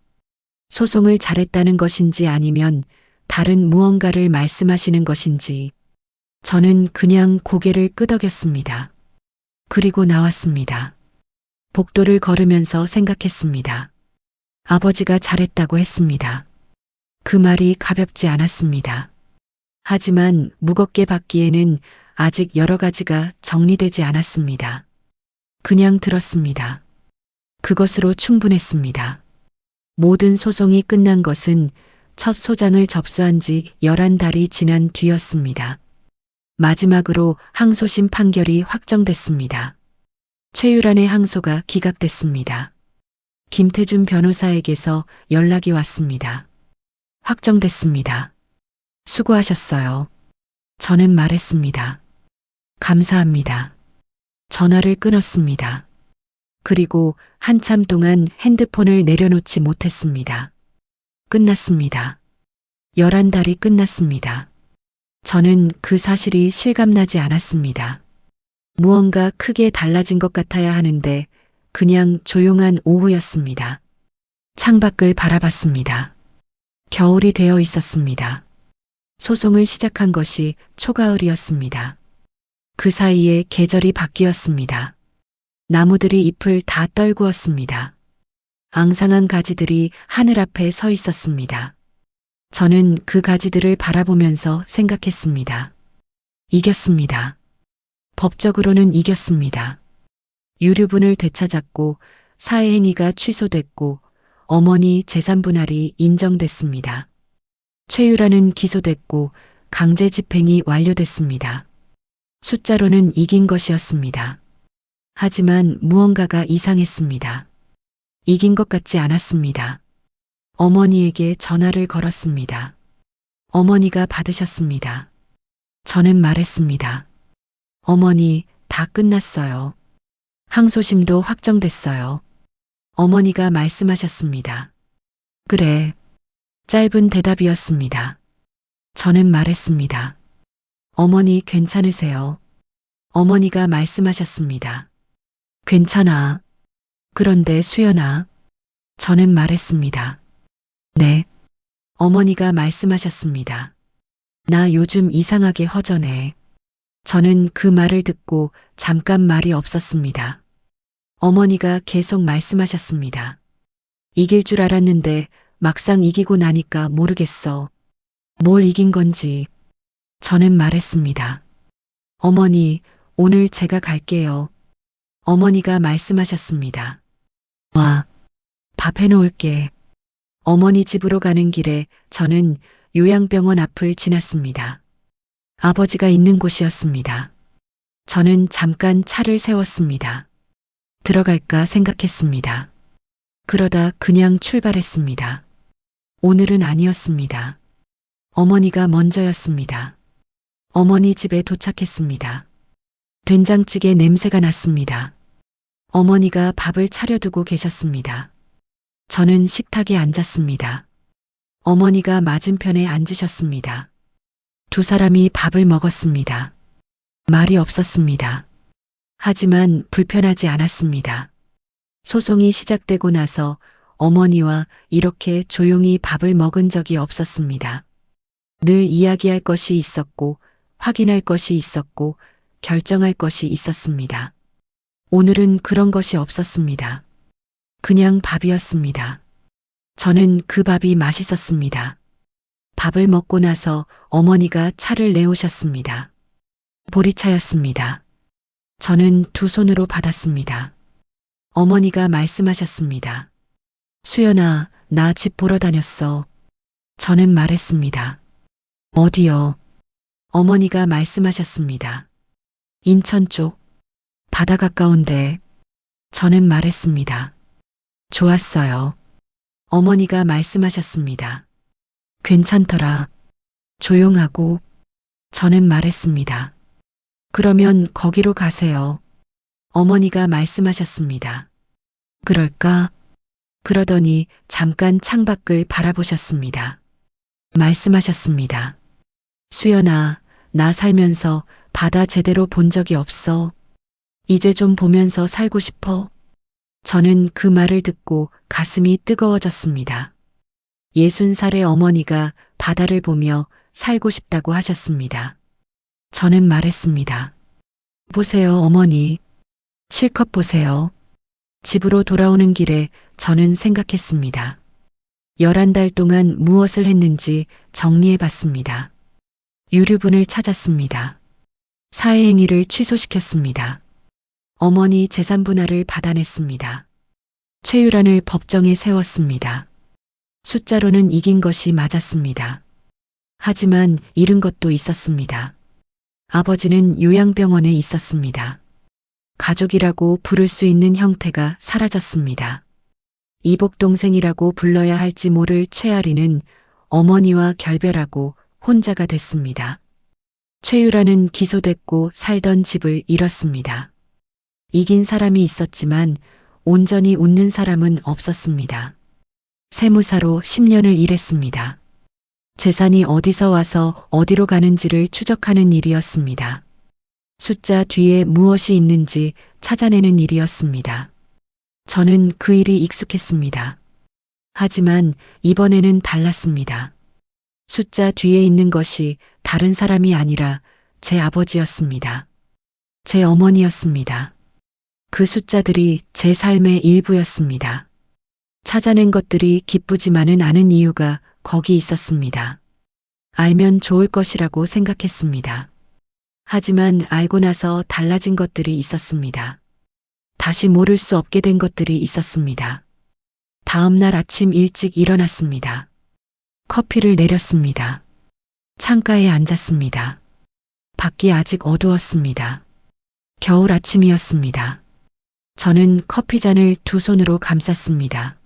소송을 잘했다는 것인지 아니면 다른 무언가를 말씀하시는 것인지 저는 그냥 고개를 끄덕였습니다. 그리고 나왔습니다. 복도를 걸으면서 생각했습니다. 아버지가 잘했다고 했습니다. 그 말이 가볍지 않았습니다. 하지만 무겁게 받기에는 아직 여러 가지가 정리되지 않았습니다. 그냥 들었습니다. 그것으로 충분했습니다. 모든 소송이 끝난 것은 첫 소장을 접수한 지 11달이 지난 뒤였습니다. 마지막으로 항소심 판결이 확정됐습니다. 최유란의 항소가 기각됐습니다. 김태준 변호사에게서 연락이 왔습니다. 확정됐습니다. 수고하셨어요. 저는 말했습니다. 감사합니다. 전화를 끊었습니다. 그리고 한참 동안 핸드폰을 내려놓지 못했습니다. 끝났습니다. 11달이 끝났습니다. 저는 그 사실이 실감나지 않았습니다. 무언가 크게 달라진 것 같아야 하는데 그냥 조용한 오후였습니다. 창밖을 바라봤습니다. 겨울이 되어 있었습니다. 소송을 시작한 것이 초가을이었습니다. 그 사이에 계절이 바뀌었습니다. 나무들이 잎을 다 떨구었습니다. 앙상한 가지들이 하늘 앞에 서 있었습니다. 저는 그 가지들을 바라보면서 생각했습니다. 이겼습니다. 법적으로는 이겼습니다. 유류분을 되찾았고 사회행위가 취소됐고 어머니 재산 분할이 인정됐습니다. 최유라는 기소됐고 강제 집행이 완료됐습니다. 숫자로는 이긴 것이었습니다. 하지만 무언가가 이상했습니다. 이긴 것 같지 않았습니다. 어머니에게 전화를 걸었습니다. 어머니가 받으셨습니다. 저는 말했습니다. 어머니, 다 끝났어요. 항소심도 확정됐어요. 어머니가 말씀하셨습니다. 그래. 짧은 대답이었습니다. 저는 말했습니다. 어머니 괜찮으세요? 어머니가 말씀하셨습니다. 괜찮아. 그런데 수연아. 저는 말했습니다. 네. 어머니가 말씀하셨습니다. 나 요즘 이상하게 허전해. 저는 그 말을 듣고 잠깐 말이 없었습니다. 어머니가 계속 말씀하셨습니다. 이길 줄 알았는데 막상 이기고 나니까 모르겠어. 뭘 이긴 건지. 저는 말했습니다. 어머니, 오늘 제가 갈게요. 어머니가 말씀하셨습니다. 와, 밥 해놓을게. 어머니 집으로 가는 길에 저는 요양병원 앞을 지났습니다. 아버지가 있는 곳이었습니다. 저는 잠깐 차를 세웠습니다. 들어갈까 생각했습니다. 그러다 그냥 출발했습니다. 오늘은 아니었습니다. 어머니가 먼저였습니다. 어머니 집에 도착했습니다. 된장찌개 냄새가 났습니다. 어머니가 밥을 차려두고 계셨습니다. 저는 식탁에 앉았습니다. 어머니가 맞은편에 앉으셨습니다. 두 사람이 밥을 먹었습니다. 말이 없었습니다. 하지만 불편하지 않았습니다. 소송이 시작되고 나서 어머니와 이렇게 조용히 밥을 먹은 적이 없었습니다. 늘 이야기할 것이 있었고, 확인할 것이 있었고, 결정할 것이 있었습니다. 오늘은 그런 것이 없었습니다. 그냥 밥이었습니다. 저는 그 밥이 맛있었습니다. 밥을 먹고 나서 어머니가 차를 내오셨습니다. 보리차였습니다. 저는 두 손으로 받았습니다. 어머니가 말씀하셨습니다. 수연아, 나 집 보러 다녔어. 저는 말했습니다. 어디요? 어머니가 말씀하셨습니다. 인천 쪽. 바다 가까운데. 저는 말했습니다. 좋았어요. 어머니가 말씀하셨습니다. 괜찮더라. 조용하고. 저는 말했습니다. 그러면 거기로 가세요. 어머니가 말씀하셨습니다. 그럴까? 그러더니 잠깐 창밖을 바라보셨습니다. 말씀하셨습니다. 수연아, 나 살면서 바다 제대로 본 적이 없어. 이제 좀 보면서 살고 싶어. 저는 그 말을 듣고 가슴이 뜨거워졌습니다. 60살의 어머니가 바다를 보며 살고 싶다고 하셨습니다. 저는 말했습니다. 보세요, 어머니. 실컷 보세요. 집으로 돌아오는 길에 저는 생각했습니다. 11달 동안 무엇을 했는지 정리해 봤습니다. 유류분을 찾았습니다. 사회행위를 취소시켰습니다. 어머니 재산 분할을 받아냈습니다. 최유란을 법정에 세웠습니다. 숫자로는 이긴 것이 맞았습니다. 하지만 잃은 것도 있었습니다. 아버지는 요양병원에 있었습니다. 가족이라고 부를 수 있는 형태가 사라졌습니다. 이복동생이라고 불러야 할지 모를 최아리는 어머니와 결별하고 혼자가 됐습니다. 최유라는 기소됐고 살던 집을 잃었습니다. 이긴 사람이 있었지만 온전히 웃는 사람은 없었습니다. 세무사로 10년을 일했습니다. 재산이 어디서 와서 어디로 가는지를 추적하는 일이었습니다. 숫자 뒤에 무엇이 있는지 찾아내는 일이었습니다. 저는 그 일이 익숙했습니다. 하지만 이번에는 달랐습니다. 숫자 뒤에 있는 것이 다른 사람이 아니라 제 아버지였습니다. 제 어머니였습니다. 그 숫자들이 제 삶의 일부였습니다. 찾아낸 것들이 기쁘지만은 않은 이유가 거기 있었습니다. 알면 좋을 것이라고 생각했습니다. 하지만 알고 나서 달라진 것들이 있었습니다. 다시 모를 수 없게 된 것들이 있었습니다. 다음 날 아침 일찍 일어났습니다. 커피를 내렸습니다. 창가에 앉았습니다. 밖이 아직 어두웠습니다. 겨울 아침이었습니다. 저는 커피잔을 두 손으로 감쌌습니다.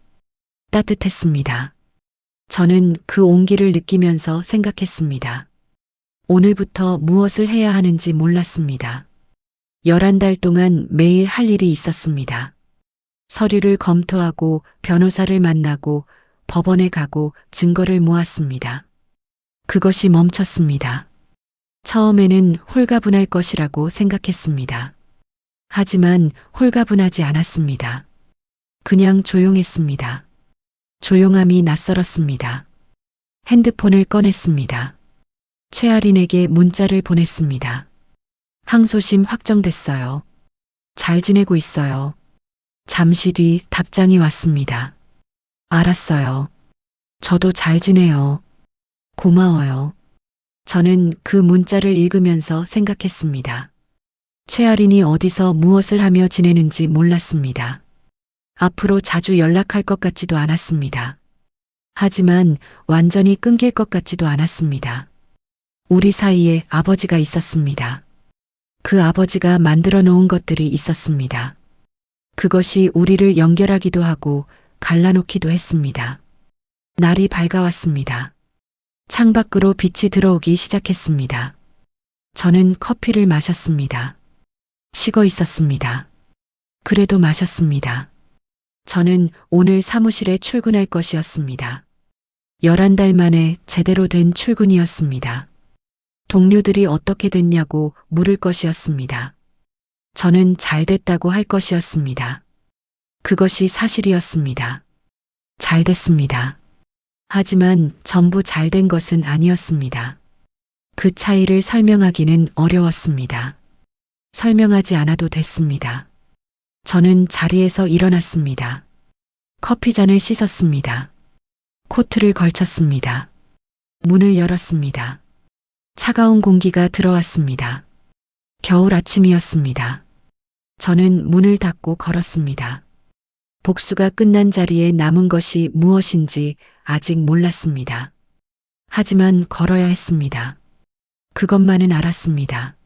따뜻했습니다. 저는 그 온기를 느끼면서 생각했습니다. 오늘부터 무엇을 해야 하는지 몰랐습니다. 11달 동안 매일 할 일이 있었습니다. 서류를 검토하고 변호사를 만나고 법원에 가고 증거를 모았습니다. 그것이 멈췄습니다. 처음에는 홀가분할 것이라고 생각했습니다. 하지만 홀가분하지 않았습니다. 그냥 조용했습니다. 조용함이 낯설었습니다. 핸드폰을 꺼냈습니다. 최아린에게 문자를 보냈습니다. 항소심 확정됐어요. 잘 지내고 있어요. 잠시 뒤 답장이 왔습니다. 알았어요. 저도 잘 지내요. 고마워요. 저는 그 문자를 읽으면서 생각했습니다. 최아린이 어디서 무엇을 하며 지내는지 몰랐습니다. 앞으로 자주 연락할 것 같지도 않았습니다. 하지만 완전히 끊길 것 같지도 않았습니다. 우리 사이에 아버지가 있었습니다. 그 아버지가 만들어 놓은 것들이 있었습니다. 그것이 우리를 연결하기도 하고 갈라놓기도 했습니다. 날이 밝아왔습니다. 창밖으로 빛이 들어오기 시작했습니다. 저는 커피를 마셨습니다. 식어 있었습니다. 그래도 마셨습니다. 저는 오늘 사무실에 출근할 것이었습니다. 11달 만에 제대로 된 출근이었습니다. 동료들이 어떻게 됐냐고 물을 것이었습니다. 저는 잘 됐다고 할 것이었습니다. 그것이 사실이었습니다. 잘 됐습니다. 하지만 전부 잘 된 것은 아니었습니다. 그 차이를 설명하기는 어려웠습니다. 설명하지 않아도 됐습니다. 저는 자리에서 일어났습니다. 커피잔을 씻었습니다. 코트를 걸쳤습니다. 문을 열었습니다. 차가운 공기가 들어왔습니다. 겨울 아침이었습니다. 저는 문을 닫고 걸었습니다. 복수가 끝난 자리에 남은 것이 무엇인지 아직 몰랐습니다. 하지만 걸어야 했습니다. 그것만은 알았습니다.